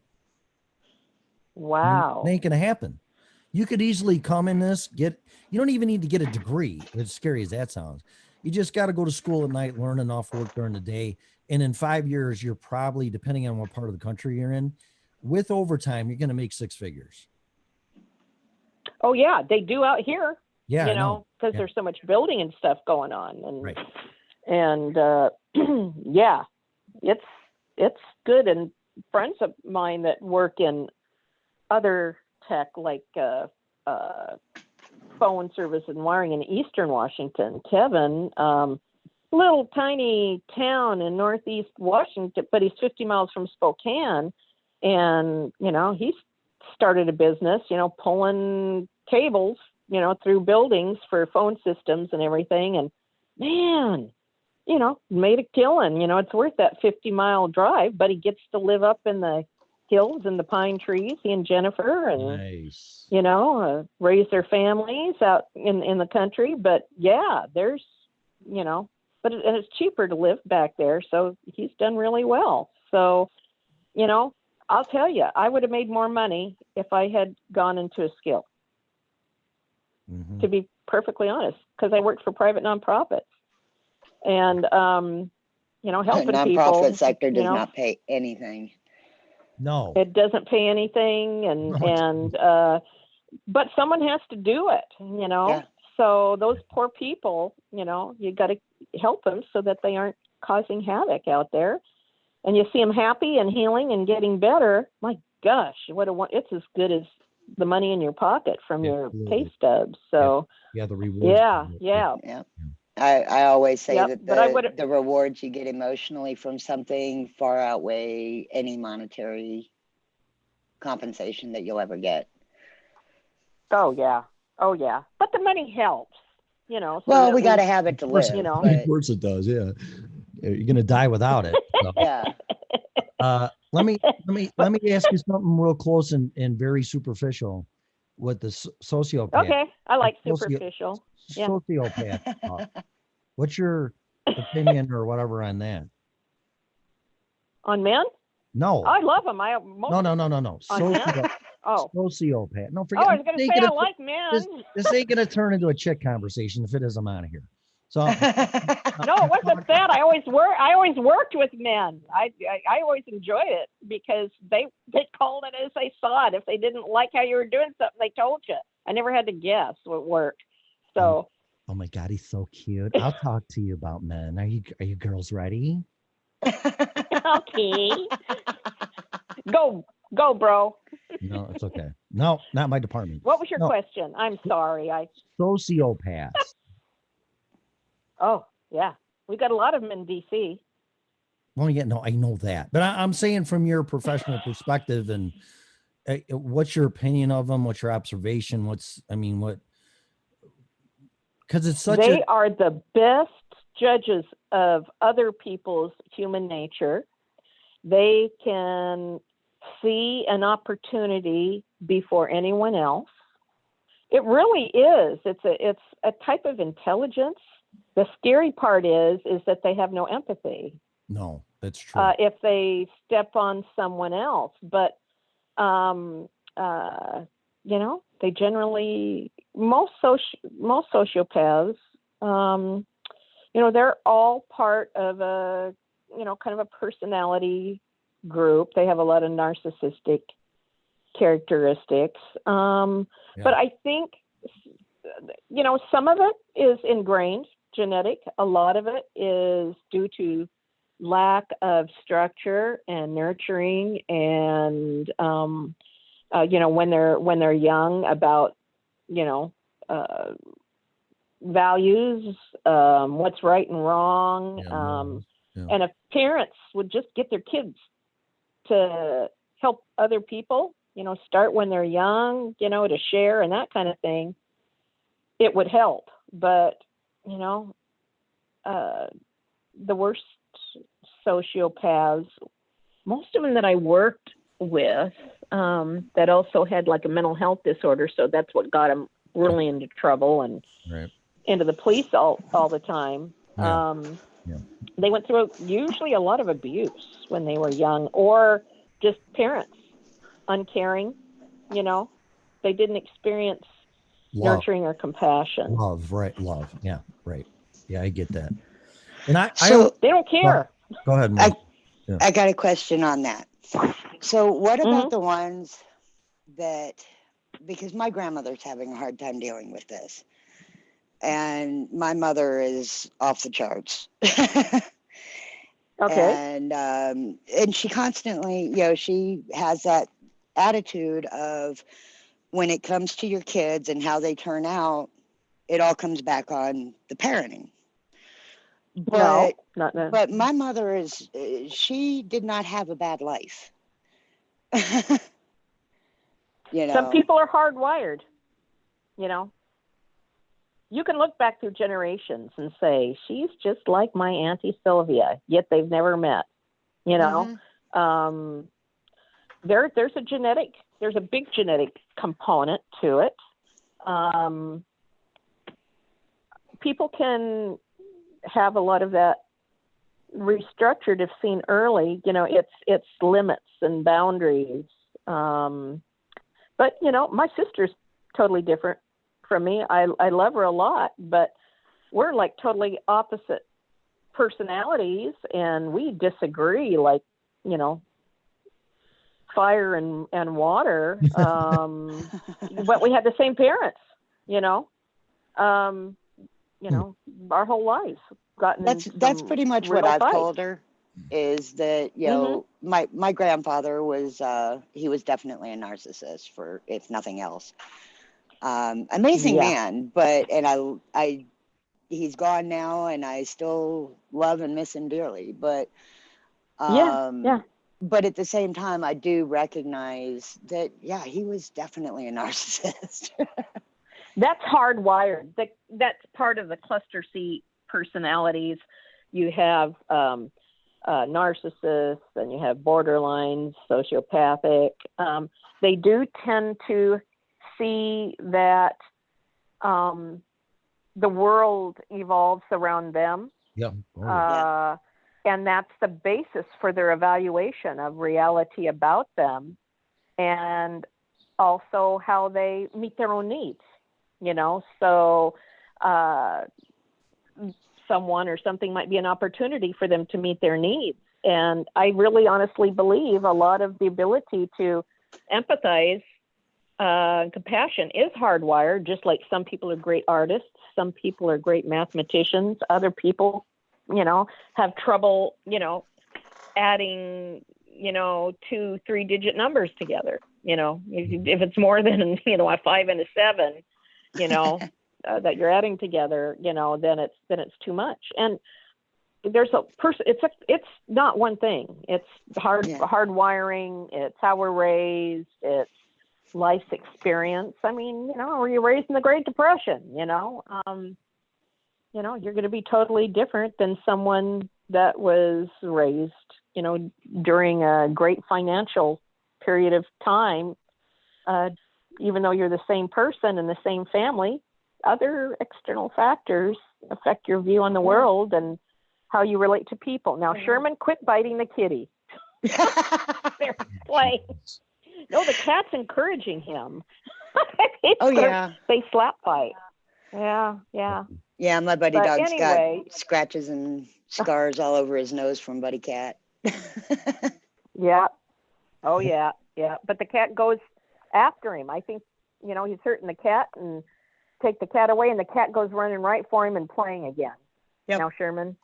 Wow. It ain't going to happen. You could easily come in this, you don't even need to get a degree, as scary as that sounds. You just got to go to school at night, learn enough, work during the day. And in 5 years, you're probably, depending on what part of the country you're in, with overtime, you're going to make six figures. Oh, yeah, they do out here. Yeah, because there's so much building and stuff going on. And yeah, it's good. And friends of mine that work in other tech, like phone service and wiring in Eastern Washington, Kevin, little tiny town in Northeast Washington, but he's 50 miles from Spokane. And, he's started a business, pulling cables, through buildings for phone systems and everything. And man, made a killing. It's worth that 50-mile drive, but he gets to live up in the hills and the pine trees, he and Jennifer, and nice. Raise their families out in the country. But yeah, there's but and it's cheaper to live back there. So he's done really well. So, I'll tell you, I would have made more money if I had gone into a skill, to be perfectly honest, because I worked for private nonprofits and, helping The people. nonprofit sector does not pay anything. No, it doesn't pay anything. But someone has to do it, Yeah. So those poor people, you got to help them so that they aren't causing havoc out there. And you see them happy and healing and getting better. My gosh, it's as good as the money in your pocket from your pay stubs. So yeah, the rewards. Yeah. I always say Yep, that but the rewards you get emotionally from something far outweigh any monetary compensation that you'll ever get. Oh yeah. But the money helps, so Well, at we got to least, have it to live. Of But course it does. Yeah, you're gonna die without it. So. yeah. Let me ask you something real close and very superficial with the sociopath. Okay, I like Socio- superficial. Yeah. Sociopath. What's your opinion or whatever on that? On men? No. I love them. No. On men? Oh. Sociopath. No, forget. I was going to say I like men. This ain't gonna turn into a chick conversation if it is. I'm out of here. So No, it wasn't that. I always worked with men. I always enjoyed it because they called it as they saw it. If they didn't like how you were doing something, they told you. I never had to guess what worked. So. Oh my God, he's so cute. I'll talk to you about men. Are you girls ready? Okay. Go, bro. No, it's okay. No, not my department. What was your question? I'm sorry. Sociopaths. Oh, yeah. We got a lot of them in DC. Well, yeah, no, I know that. But I'm saying from your professional perspective and what's your opinion of them? What's your observation? Because it's such They are the best judges of other people's human nature. They can see an opportunity before anyone else. It really is. It's a type of intelligence. The scary part is that they have no empathy. No, that's true. If they step on someone else, but they generally most sociopaths, they're all part of a kind of a personality group. They have a lot of narcissistic characteristics. But I think some of it is ingrained genetic. A lot of it is due to lack of structure and nurturing and when they're young about values, what's right and wrong. And if parents would just get their kids to help other people, start when they're young, to share and that kind of thing, it would help. But the worst sociopaths, most of them that I worked with, that also had like a mental health disorder, so that's what got them really into trouble and into the police all the time. They went through usually a lot of abuse when they were young, or just parents uncaring. They didn't experience Love. nurturing or compassion. Love. Yeah, right. Yeah, I get that. And they don't care. Go ahead, Mike. I got a question on that. So what about the ones that, because my grandmother's having a hard time dealing with this, and my mother is off the charts. Okay. And she constantly, she has that attitude of when it comes to your kids and how they turn out, it all comes back on the parenting. But, no, not but my mother she did not have a bad life. Some people are hardwired, You can look back through generations and say, she's just like my Auntie Sylvia, yet they've never met. There's a big genetic component to it. People can have a lot of that restructured if seen early. It's limits and boundaries. But my sister's totally different from me. I love her a lot, but we're like totally opposite personalities, and we disagree like fire and water. But we had the same parents, our whole lives. That's pretty much what I've told her, is that my grandfather was he was definitely a narcissist, for if nothing else. Amazing man, but I he's gone now, and I still love and miss him dearly, but but at the same time I do recognize that he was definitely a narcissist. That's hardwired. That's part of the cluster C personalities. You have narcissists, and you have borderlines, sociopathic. They do tend to see that the world evolves around them. And that's the basis for their evaluation of reality about them, and also how they meet their own needs. So someone or something might be an opportunity for them to meet their needs. And I really honestly believe a lot of the ability to empathize, compassion is hardwired, just like some people are great artists, some people are great mathematicians, other people, have trouble, adding, 2-3 digit numbers together. If it's more than, a 5 and a 7, that you're adding together, then it's too much. And there's a person, it's not one thing. It's hardwiring. It's how we're raised. It's life's experience. I mean, were you raised in the Great Depression? You're going to be totally different than someone that was raised, during a great financial period of time. Even though you're the same person in the same family, other external factors affect your view on the world and how you relate to people. Now, Sherman, quit biting the kitty. They're playing. No, the cat's encouraging him. They slap fight. Yeah. Yeah, my buddy dog's got scratches and scars all over his nose from Buddy Cat. Yeah. Oh, yeah. But the cat goes after him. I think, he's hurting the cat and take the cat away, and the cat goes running right for him and playing again. Now, Sherman.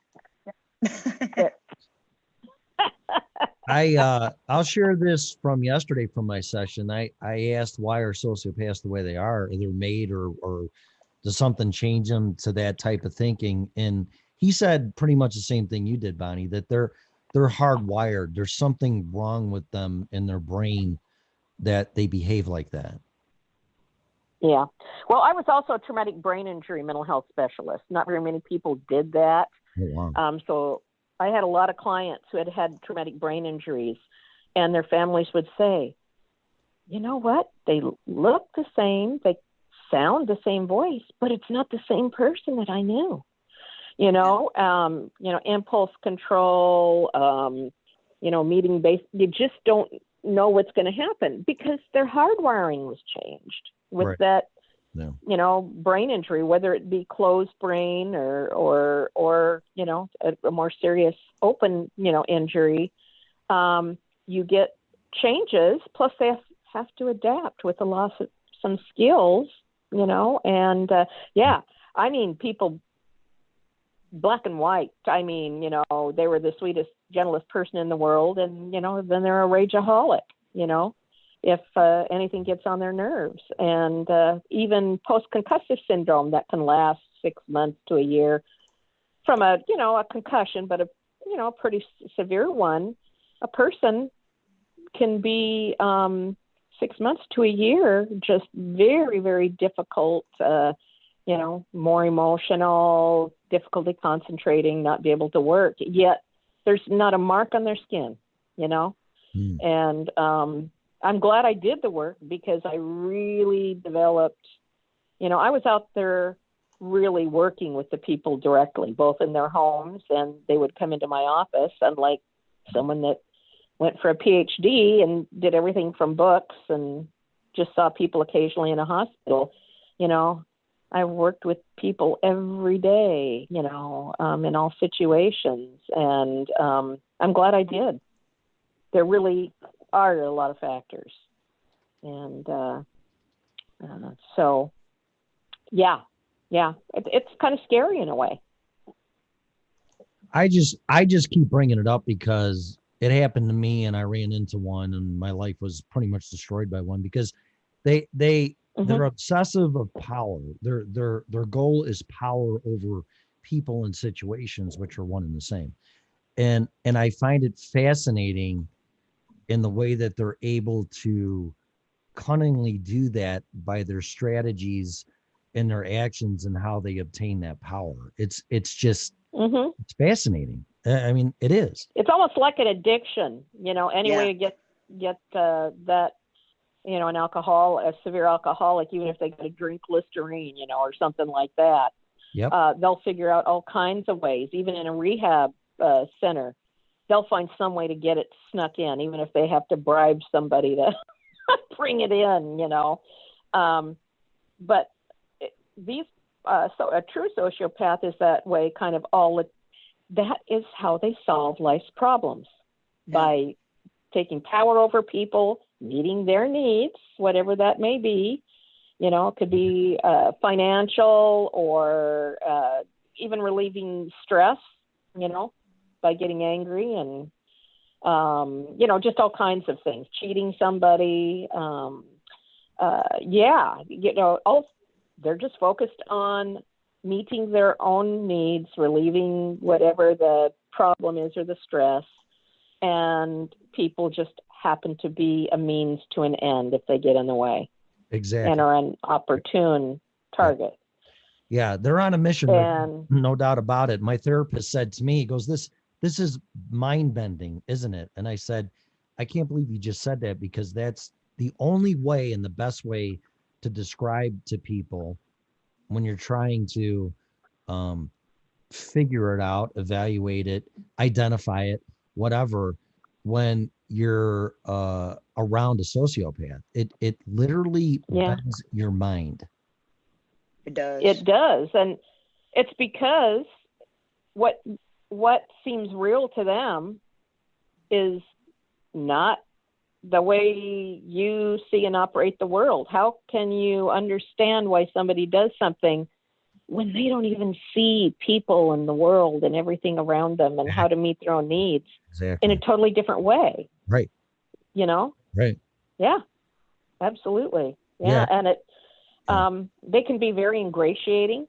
I'll share this from yesterday from my session. I asked why are sociopaths the way they are they're made, or does something change them to that type of thinking? And he said pretty much the same thing you did, Bonnie, that they're hardwired. There's something wrong with them in their brain that they behave like that. Yeah. Well, I was also a traumatic brain injury mental health specialist. Not very many people did that. Oh, wow. So I had a lot of clients who had traumatic brain injuries, and their families would say, you know what? They look the same. They sound the same voice, but it's not the same person that I knew. Impulse control, meeting based. You just don't know what's going to happen because their hardwiring was changed with that, brain injury, whether it be closed brain or a more serious open, injury. You get changes, plus they have to adapt with the loss of some skills, I mean, people, black and white. I mean, they were the sweetest, gentlest person in the world, and then they're a rageaholic. If anything gets on their nerves, and even post-concussive syndrome that can last 6 months to a year from a concussion, but a pretty severe one. A person can be 6 months to a year, just very, very difficult. More emotional, difficulty concentrating, not be able to work. Yet there's not a mark on their skin, And I'm glad I did the work because I really developed, I was out there really working with the people directly, both in their homes, and they would come into my office, unlike someone that went for a PhD and did everything from books and just saw people occasionally in a hospital. You know, I worked with people every day, you know, in all situations. And I'm glad I did. There really are a lot of factors. And so, yeah, it's kind of scary in a way. I just keep bringing it up because it happened to me, and I ran into one, and my life was pretty much destroyed by one, because they're obsessive of power. Their goal is power over people and situations, which are one and the same. And I find it fascinating in the way that they're able to cunningly do that by their strategies and their actions and how they obtain that power. It's just it's fascinating. I mean, it is. It's almost like an addiction, you know. Any way to get that, you know, a severe alcoholic, even if they got to drink Listerine, you know, or something like that. Yep. They'll figure out all kinds of ways. Even in a rehab center, they'll find some way to get it snuck in, even if they have to bribe somebody to bring it in, you know. But so a true sociopath is that way, kind of that is how they solve life's problems, by taking power over people, meeting their needs, whatever that may be. You know, it could be financial or even relieving stress, you know, by getting angry and, you know, just all kinds of things, cheating somebody. You know, they're just focused on meeting their own needs, relieving whatever the problem is or the stress. And people just happen to be a means to an end if they get in the way. Exactly. And are an opportune target. Yeah, they're on a mission. And no doubt about it. My therapist said to me, he goes, this is mind bending, isn't it? And I said, I can't believe you just said that, because that's the only way and the best way to describe to people when you're trying to figure it out, evaluate it, identify it, whatever, when you're around a sociopath. It literally bends your mind. It does. It does. And it's because what seems real to them is not the way you see and operate the world. How can you understand why somebody does something when they don't even see people in the world and everything around them and how to meet their own needs in a totally different way? Right. You know? Right. Yeah, absolutely. Yeah. And they can be very ingratiating.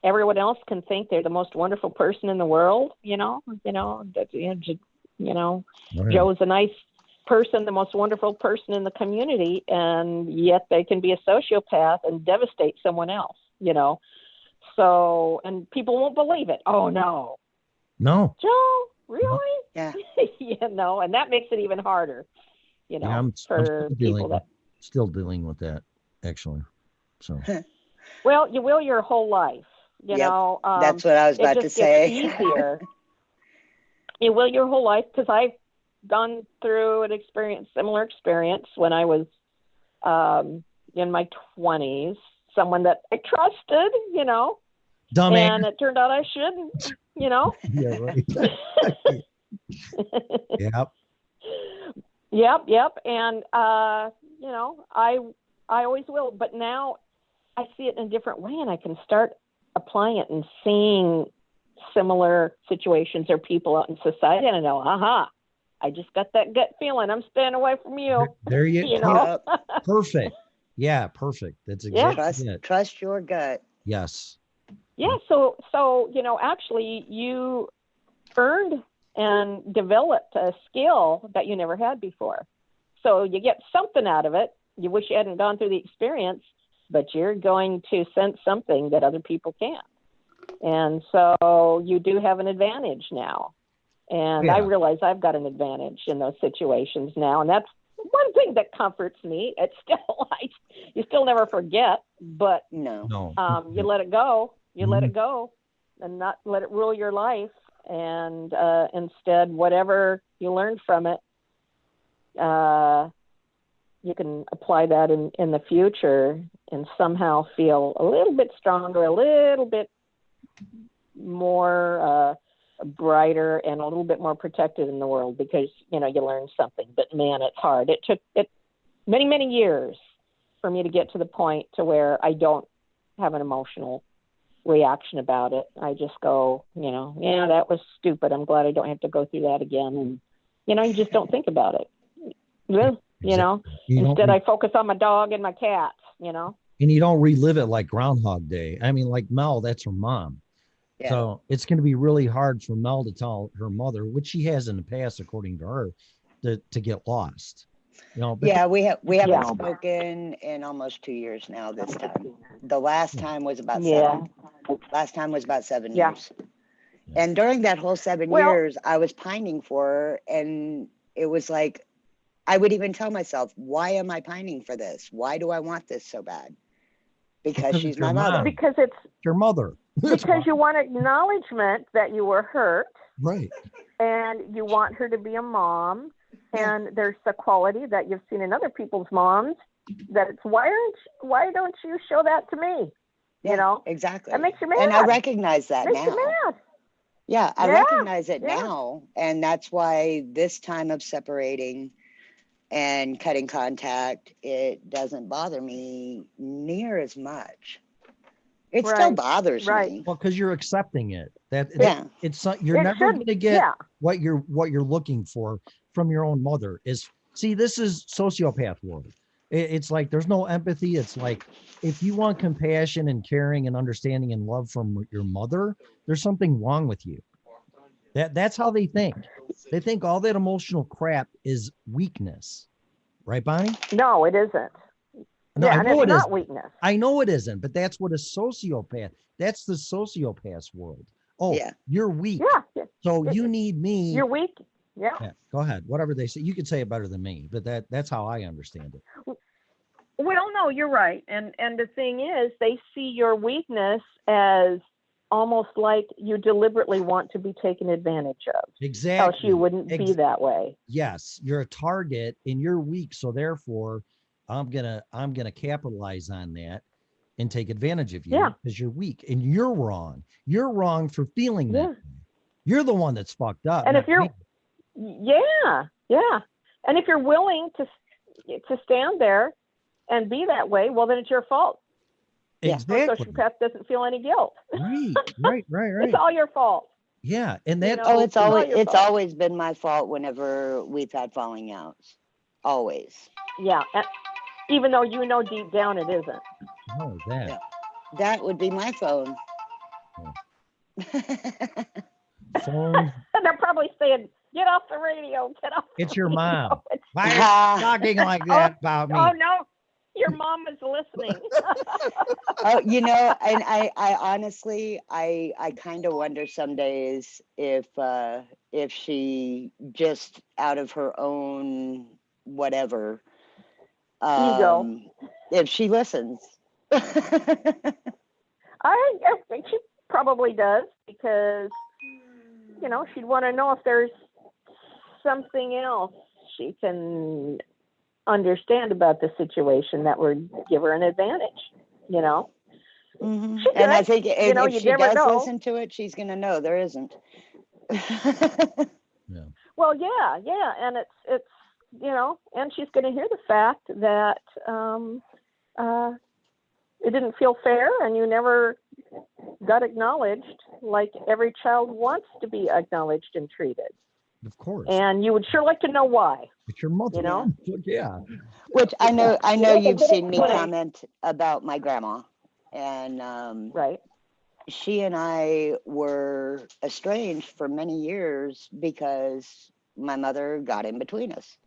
Everyone else can think they're the most wonderful person in the world, Joe's a nice person, the most wonderful person in the community, and yet they can be a sociopath and devastate someone else, you know. So, and people won't believe it. Oh, no. No. Joe, really? No. Yeah. And that makes it even harder, you know, I'm for people that. Still dealing with that, actually. So. Well, you will your whole life, you know. That's what I was about to say. It just gets easier. You will your whole life, because I've gone through similar experience when I was in my 20s. Someone that I trusted, you know, dumbass, and it turned out I shouldn't, you know. Yeah, right. Yep. And you know, I always will, but now I see it in a different way, and I can start applying it and seeing similar situations or people out in society, and I know, I just got that gut feeling. I'm staying away from you. There you know. Perfect. Yeah, perfect. That's exactly it. Trust your gut. Yes. Yeah. So you know, actually, you earned and developed a skill that you never had before. So you get something out of it. You wish you hadn't gone through the experience, but you're going to sense something that other people can't. And so you do have an advantage now. And I realize I've got an advantage in those situations now. And that's one thing that comforts me. It's still like you still never forget, but no, you let it go. You let Mhm. it go, and not let it rule your life. And instead, whatever you learned from it, you can apply that in the future and somehow feel a little bit stronger, a little bit more brighter, and a little bit more protected in the world because you learned something. But man, it's hard. It took many years for me to get to the point to where I don't have an emotional reaction about it. I just go, yeah, that was stupid. I'm glad I don't have to go through that again. And you just don't think about it. Instead I focus on my dog and my cats. And you don't relive it like Groundhog Day. I mean, like Mel, that's her mom. Yeah. So it's going to be really hard for Mel to tell her mother, which she has in the past, according to her, to get lost. But yeah, we haven't spoken in almost 2 years now. This time, the last time was about seven. Last time was about 7 years. And during that whole 7 years, I was pining for her, and it was like I would even tell myself, "Why am I pining for this? Why do I want this so bad?" Because she's my mother. Because it's your mother. Because you want acknowledgement that you were hurt, right? And you want her to be a mom. And there's a quality that you've seen in other people's moms that it's why don't you show that to me? Exactly. That makes you mad. And I recognize that makes now. You mad. Yeah, I recognize it now. And that's why this time of separating and cutting contact, it doesn't bother me near as much. It still bothers me. Well, because you're accepting it. You're It never should, going to get what you're looking for from your own mother. This is sociopath world. It's like there's no empathy. It's like if you want compassion and caring and understanding and love from your mother, there's something wrong with you. That's how they think. They think all that emotional crap is weakness, right, Bonnie? No, it isn't. No, I know it's it not isn't. weakness. I know it isn't, but that's what a sociopath. That's the sociopath's world. Oh, you're weak. Yeah. So you need me. You're weak. Yeah. Go ahead. Whatever they say, you can say it better than me, but that's how I understand it. Well, no, you're right. And the thing is, they see your weakness as almost like you deliberately want to be taken advantage of. Exactly. Else you wouldn't be that way. Yes, you're a target and you're weak, so therefore I'm gonna capitalize on that and take advantage of you because you're weak and you're wrong. You're wrong for feeling that. You're the one that's fucked up. And if you're, and if you're willing to stand there and be that way, well, then it's your fault. Exactly. The sociopath doesn't feel any guilt. Right. It's all your fault. Yeah, and that. It's always been my fault whenever we've had falling outs. Always. Yeah, even though deep down it isn't. Oh, that. Yeah. That would be my phone. Phone. They're probably saying, "Get off the radio! Get off." It's your mom. Why are you talking like that about me? Oh no, your mom is listening. And I honestly, I kind of wonder some days if she just out of her own whatever ego, if she listens. I think she probably does because she'd want to know if there's something else she can understand about the situation that would give her an advantage. Mm-hmm. And I think if she does listen to it, she's going to know there isn't. Well, yeah, and it's and she's going to hear the fact that it didn't feel fair, and you never got acknowledged like every child wants to be acknowledged and treated. Of course. And you would sure like to know why. It's your mother. Yeah. Which I know you've seen me comment about my grandma, and she and I were estranged for many years because my mother got in between us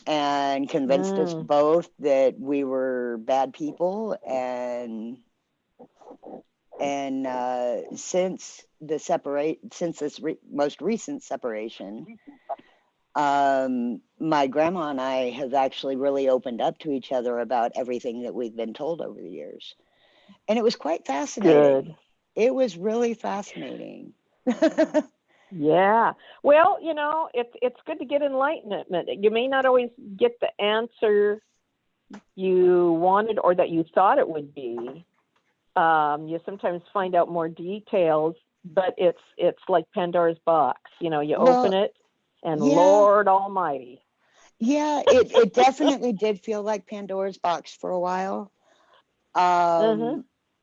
and convinced us both that we were bad people, and since this most recent separation, my grandma and I have actually really opened up to each other about everything that we've been told over the years. And it was quite fascinating. Good. It was really fascinating. Yeah. Well, you know, it's good to get enlightenment. You may not always get the answer you wanted or that you thought it would be. You sometimes find out more details, but it's like Pandora's box. You know, you Well, open it, and yeah. Lord Almighty. Yeah, it definitely did feel like Pandora's box for a while.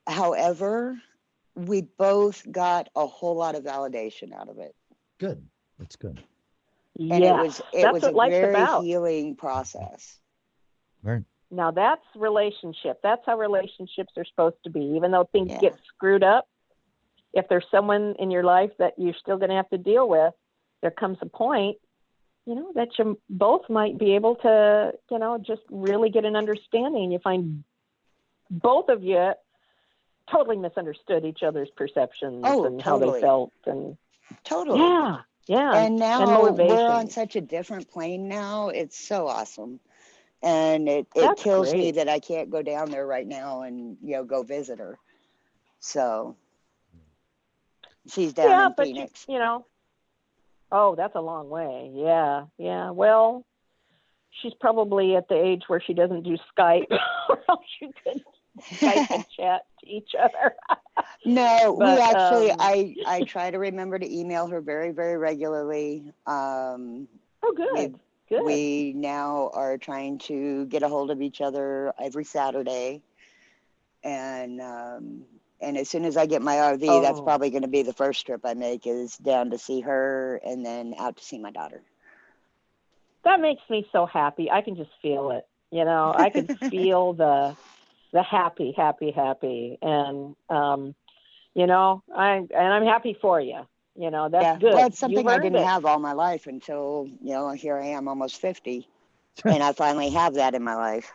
However, we both got a whole lot of validation out of it. Good. That's good. And Yes, it that's was what a life's very about. healing process. Right. Now that's relationship. That's how relationships are supposed to be. Even though things Yeah. get screwed up, if there's someone in your life that you're still going to have to deal with, there comes a point, you know, that you both might be able to, you know, just really get an understanding. You find both of you totally misunderstood each other's perceptions Oh, and how they totally. felt, and Totally. yeah, And now we're on motivation. such a different plane now. It's so awesome. And it That's kills me great. that I can't go down there right now and, you know, go visit her. So she's down Yeah, in but Phoenix. you know, oh, that's a long way. Yeah, yeah. Well, she's probably at the age where she doesn't do Skype, or else you could Skype and chat to each other. No, we But actually, I try to remember to email her very, very regularly. oh, good, good. We now are trying to get a hold of each other every Saturday. And as soon as I get my RV, that's Oh. probably going to be the first trip I make, is down to see her and then out to see my daughter. That makes me so happy. I can just feel it. You know, I can feel the happy, and you know, I'm happy for you. You know, that's Yeah, good. well, it's something You've I earned didn't it. have all my life until, you know, here I am almost 50. And I finally have that in my life.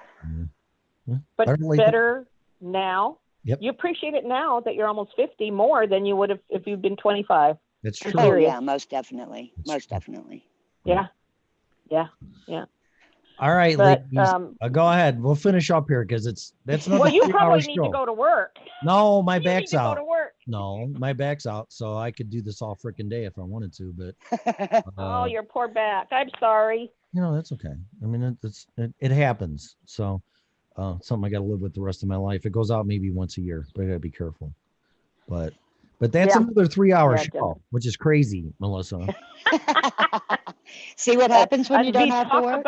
But Better late than- better now. Yep. You appreciate it now that you're almost 50 more than you would have if you've been 25. That's I'm true. Oh, serious. yeah, most definitely. Most definitely. Yeah. All right, But, ladies. Go ahead. We'll finish up here because that's another well, you 3-hour probably need show. to go to work. No, my You need back's to go out. to work. No, my back's out, so I could do this all freaking day if I wanted to. But Oh, your poor back. I'm sorry. you know, that's okay. I mean, it happens. So something I got to live with the rest of my life. It goes out maybe once a year, but I got to be careful. But that's Yeah. another 3-hour Yeah, show, which is crazy, Melissa. See what happens when And you don't we have to talk work?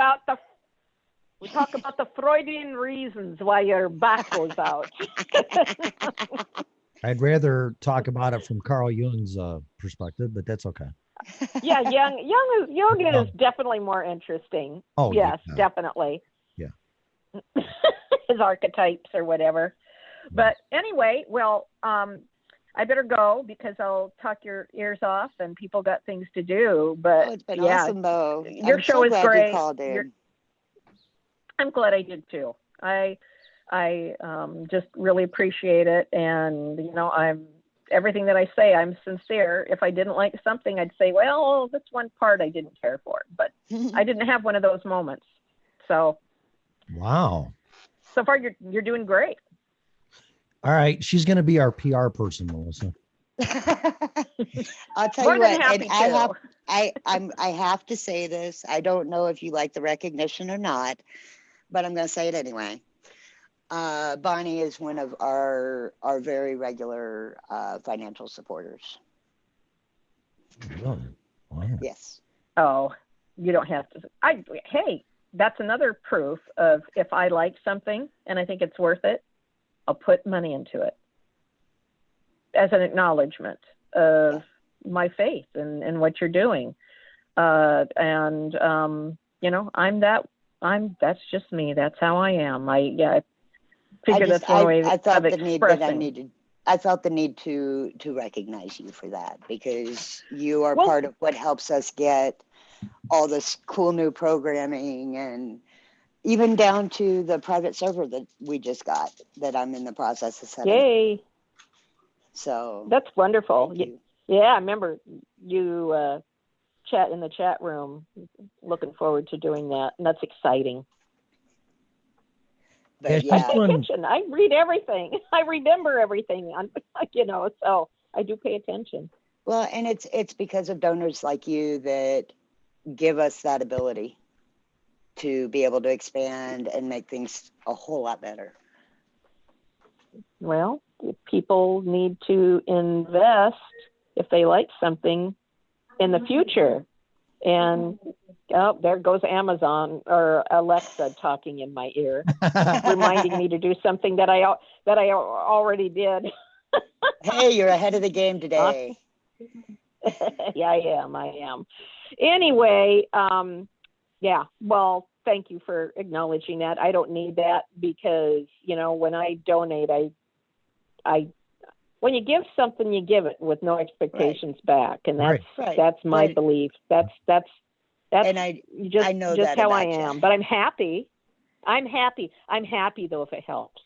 we talk about the Freudian reasons why your back goes out. I'd rather talk about it from Carl Jung's perspective, but that's okay. Yeah, Jung is definitely more interesting. Oh, yes, yeah. definitely. Yeah. His archetypes or whatever. But anyway, well, I better go because I'll talk your ears off and people got things to do. But Oh, it's been yeah, awesome, though. your I'm show so is glad great. you called in. I'm glad I did too. I just really appreciate it, and you know, everything that I say, I'm sincere. If I didn't like something, I'd say, well, that's one part I didn't care for, but I didn't have one of those moments. So Wow. so far you're doing great. All right, she's going to be our PR person, Melissa. I'll tell More you than what, happy and to. I have to say this. I don't know if you like the recognition or not, but I'm going to say it anyway. Bonnie is one of our very regular financial supporters. Really? Wow. Yes. Oh, you don't have to. Hey, that's another proof of if I like something and I think it's worth it, I'll put money into it as an acknowledgement of my faith and what you're doing. You know, that's just me. That's how I am. I figure that's one way I felt of the need that expressing. I felt the need to recognize you for that, because you are Well, part of what helps us get all this cool new programming, and even down to the private server that we just got, that I'm in the process of setting up. Yay. So That's wonderful. thank you. Yeah, I remember you chat in the chat room. Looking forward to doing that, and that's exciting. But Yeah, yeah, she's doing- Attention. I read everything. I remember everything. So I do pay attention. well, and it's because of donors like you that give us that ability to be able to expand and make things a whole lot better. Well, people need to invest if they like something in the future. And there goes Amazon or Alexa talking in my ear, reminding me to do something that I already did. Hey, you're ahead of the game today. Yeah, I am. Anyway, yeah, well, thank you for acknowledging that. I don't need that because, when I donate, I when you give something, you give it with no expectations back. And that's, Right. that's my But- belief. That's And I know just that how I about you. am, but I'm happy. I'm happy though, if it helps.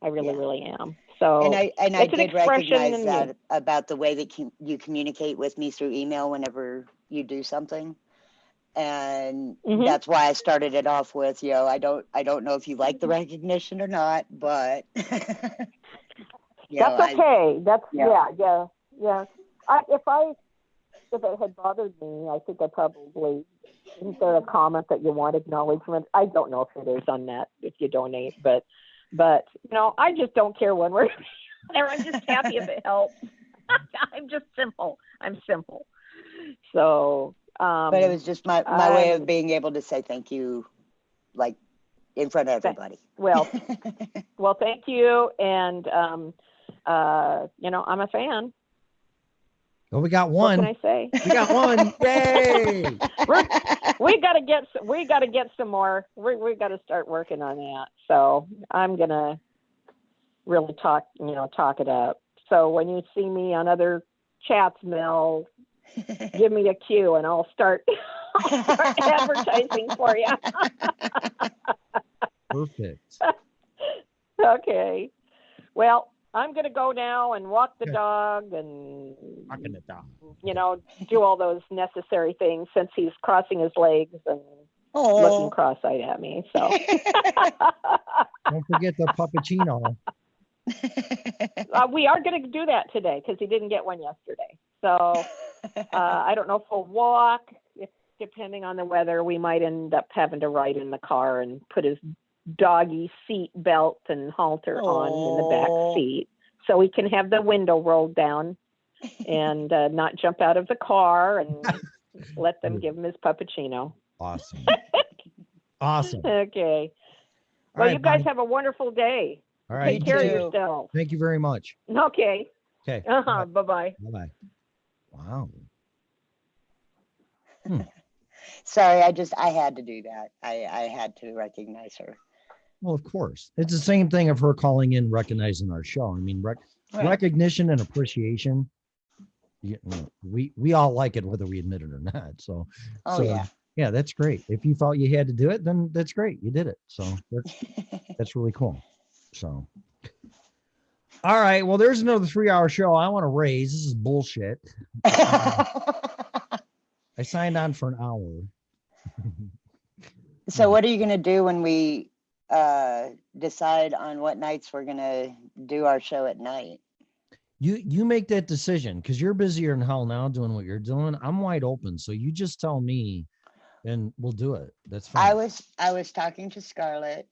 I really, really am. So And I it's an did expression recognize in that me. about the way that you communicate with me through email whenever you do something. And Mhm. that's why I started it off with, I don't know if you like the recognition or not, but That's okay. Yeah. Yeah. If it had bothered me, I think I probably, isn't there a comment that you want acknowledgement? I don't know if it is on that, if you donate, but I just don't care when we're there. I'm just happy if it helps. I'm just simple. I'm simple. So, but it was just my way of being able to say thank you, like in front of everybody. Well, thank you. And, I'm a fan. Oh, we got What one. can I say? We got one. Yay! We got to get some more. We got to start working on that. So I'm gonna really talk it up. So when you see me on other chats, Mel, give me a cue and I'll start advertising for you. Perfect. Okay. Well, I'm going to go now and walk the dog and, Walking the dog. do all those necessary things since he's crossing his legs and Oh. looking cross-eyed at me. So Don't forget the puppuccino. we are going to do that today because he didn't get one yesterday. So I don't know if we'll walk. Depending on the weather, we might end up having to ride in the car and put his doggy seat belt and halter on in the back seat so we can have the window rolled down and not jump out of the car and let them give him his puppuccino. Awesome. Awesome. Okay. All Well, right, you guys Bonnie. have a wonderful day. All right. Take care of yourself. Thank you very much. Okay. Okay. Bye-bye. Bye-bye. Wow. Sorry, I had to do that. I had to recognize her. Well, of course. It's the same thing of her calling in, recognizing our show. I mean, Right. recognition and appreciation. We all like it, whether we admit it or not. So, yeah, that's great. If you felt you had to do it, then that's great. You did it. So that's really cool. So, all right. Well, there's another 3-hour show I want to raise. This is bullshit. I signed on for an hour. So what are you going to do when we decide on what nights we're going to do our show at night? You make that decision because you're busier than hell now doing what you're doing. I'm wide open. So you just tell me and we'll do it. That's fine. I was talking to Scarlett,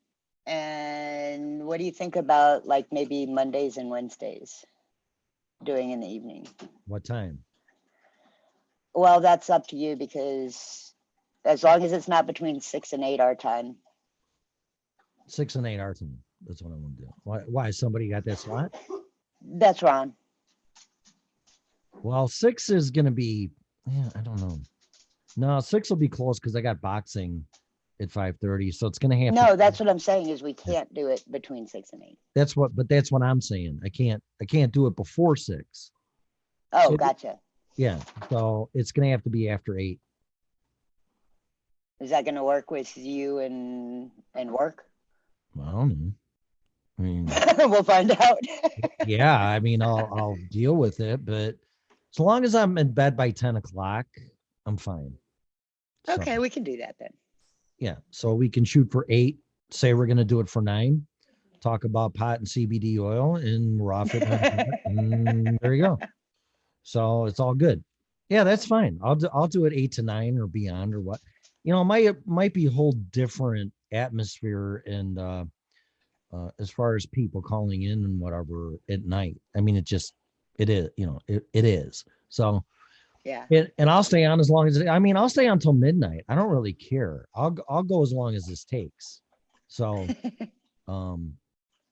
and what do you think about like maybe Mondays and Wednesdays doing in the evening? What time? Well, that's up to you because as long as it's not between 6 and 8 our time. 6 and 8 our time. That's what I want to do. Why somebody got that slot? That's Ron. Well, 6 is going to be, I don't know. No, 6 will be close because I got boxing at 5:30. So it's going to have No, that's what I'm saying is we can't do it between 6 and 8. That's what I'm saying. I can't do it before 6. Oh, gotcha. Yeah. So it's going to have to be after 8. Is that going to work with you and work? I don't know. I mean, we'll find out. yeah, I mean, I'll deal with it, but as long as I'm in bed by 10 o'clock, I'm fine. So, Okay, we can do that then. yeah. So we can shoot for 8. Say we're gonna do it for 9. Talk about pot and CBD oil, and we're off it. And there you go. So it's all good. Yeah, that's fine. I'll do it 8 to 9 or beyond or what. Might be a whole different atmosphere and as far as people calling in and whatever at night. I mean, it is, it is. So Yeah. and I'll stay on as long as I'll stay on till midnight. I don't really care. I'll go as long as this takes. So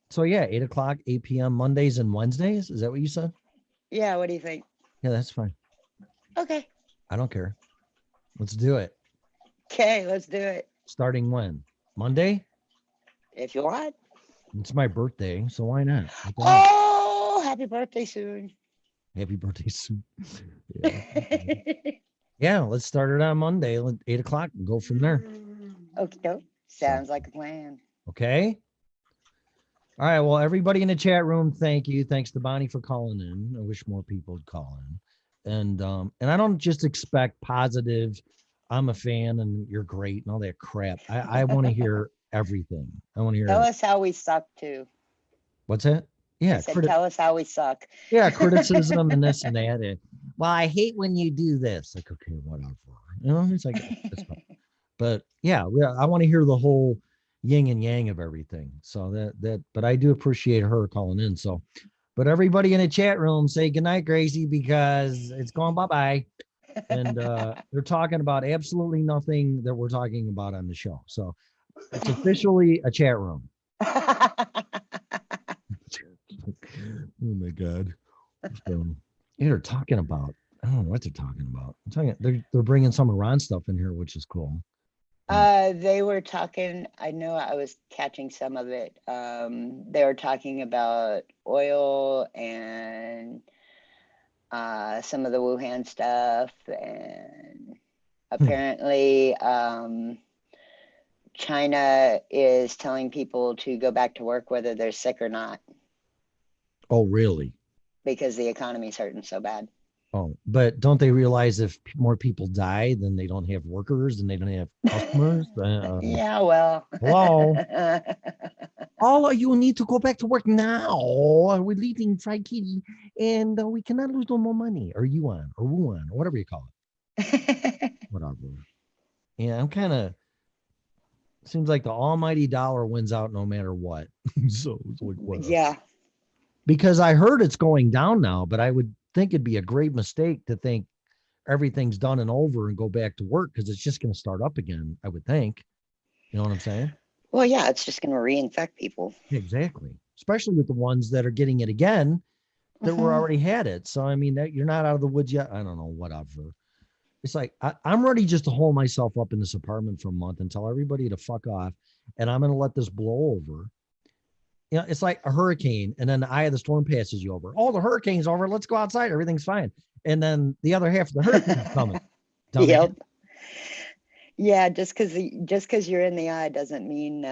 so yeah, 8 o'clock, 8 p.m. Mondays and Wednesdays. Is that what you said? Yeah, what do you think? Yeah, that's fine. Okay. I don't care. Let's do it. Okay, let's do it. Starting when? Monday? If you want. It's my birthday, so why not? Oh, happy birthday soon. Happy birthday soon. Yeah. Yeah, let's start it on Monday, 8 o'clock, and go from there. Okay, sounds like a plan. Okay. All right. Well, everybody in the chat room, thank you. Thanks to Bonnie for calling in. I wish more people would call in. And I don't just expect positive, I'm a fan and you're great and all that crap. I want to hear everything. I want to hear. Tell us how we suck too. What's that? Yeah. I said, tell us how we suck. Yeah, criticism and this and that. Well, I hate when you do this. Like, okay, whatever. It's like, that's fine. But yeah, I want to hear the whole yin and yang of everything. So but I do appreciate her calling in. So, but everybody in the chat room say goodnight, Gracie, because it's going bye-bye. And they're talking about absolutely nothing that we're talking about on the show. So it's officially a chat room. Oh my God. So, they're talking about, I don't know what they're talking about. They're bringing some Iran stuff in here, which is cool. They were talking, I know I was catching some of it. They were talking about oil and some of the Wuhan stuff, and apparently China is telling people to go back to work whether they're sick or not. Oh, really? Because the economy's hurting so bad. Oh, but don't they realize if more people die, then they don't have workers and they don't have customers? Yeah, well. Hello. All of you need to go back to work now. We're leaving Fried Kitty and we cannot lose no more money. Or Yuan or Wuan or whatever you call it. Whatever. Yeah, I'm kind of, seems like the almighty dollar wins out no matter what. So it's like, what? Yeah. Because I heard it's going down now, but I would think it'd be a great mistake to think everything's done and over and go back to work, because it's just going to start up again, I would think. You know what I'm saying? Well, yeah, it's just going to reinfect people. Exactly. Especially with the ones that are getting it again that were already had it. So, I mean, that you're not out of the woods yet. I don't know, whatever. It's like, I'm ready just to hold myself up in this apartment for a month and tell everybody to fuck off. And I'm going to let this blow over. You know, it's like a hurricane, and then the eye of the storm passes you over. Oh, the hurricane's over. Let's go outside. Everything's fine. And then the other half of the hurricane's coming. Yep. Yeah, just because you're in the eye doesn't mean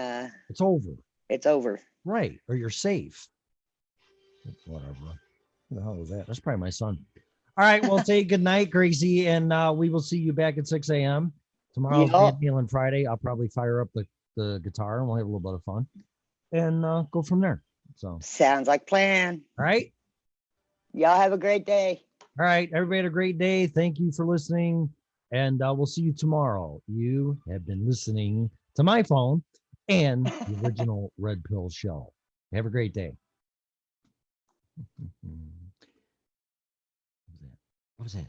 it's over. It's over. Right. Or you're safe. Whatever. Who the hell was that? That's probably my son. All right. Well, say good night, Gracie, and we will see you back at 6 a.m. Tomorrow's Van Halen Friday. I'll probably fire up the guitar and we'll have a little bit of fun. And go from there. So sounds like plan. All right. Y'all have a great day. All right. Everybody have a great day. Thank you for listening. And we'll see you tomorrow. You have been listening to my phone and the original Red Pill Show. Have a great day. What was that?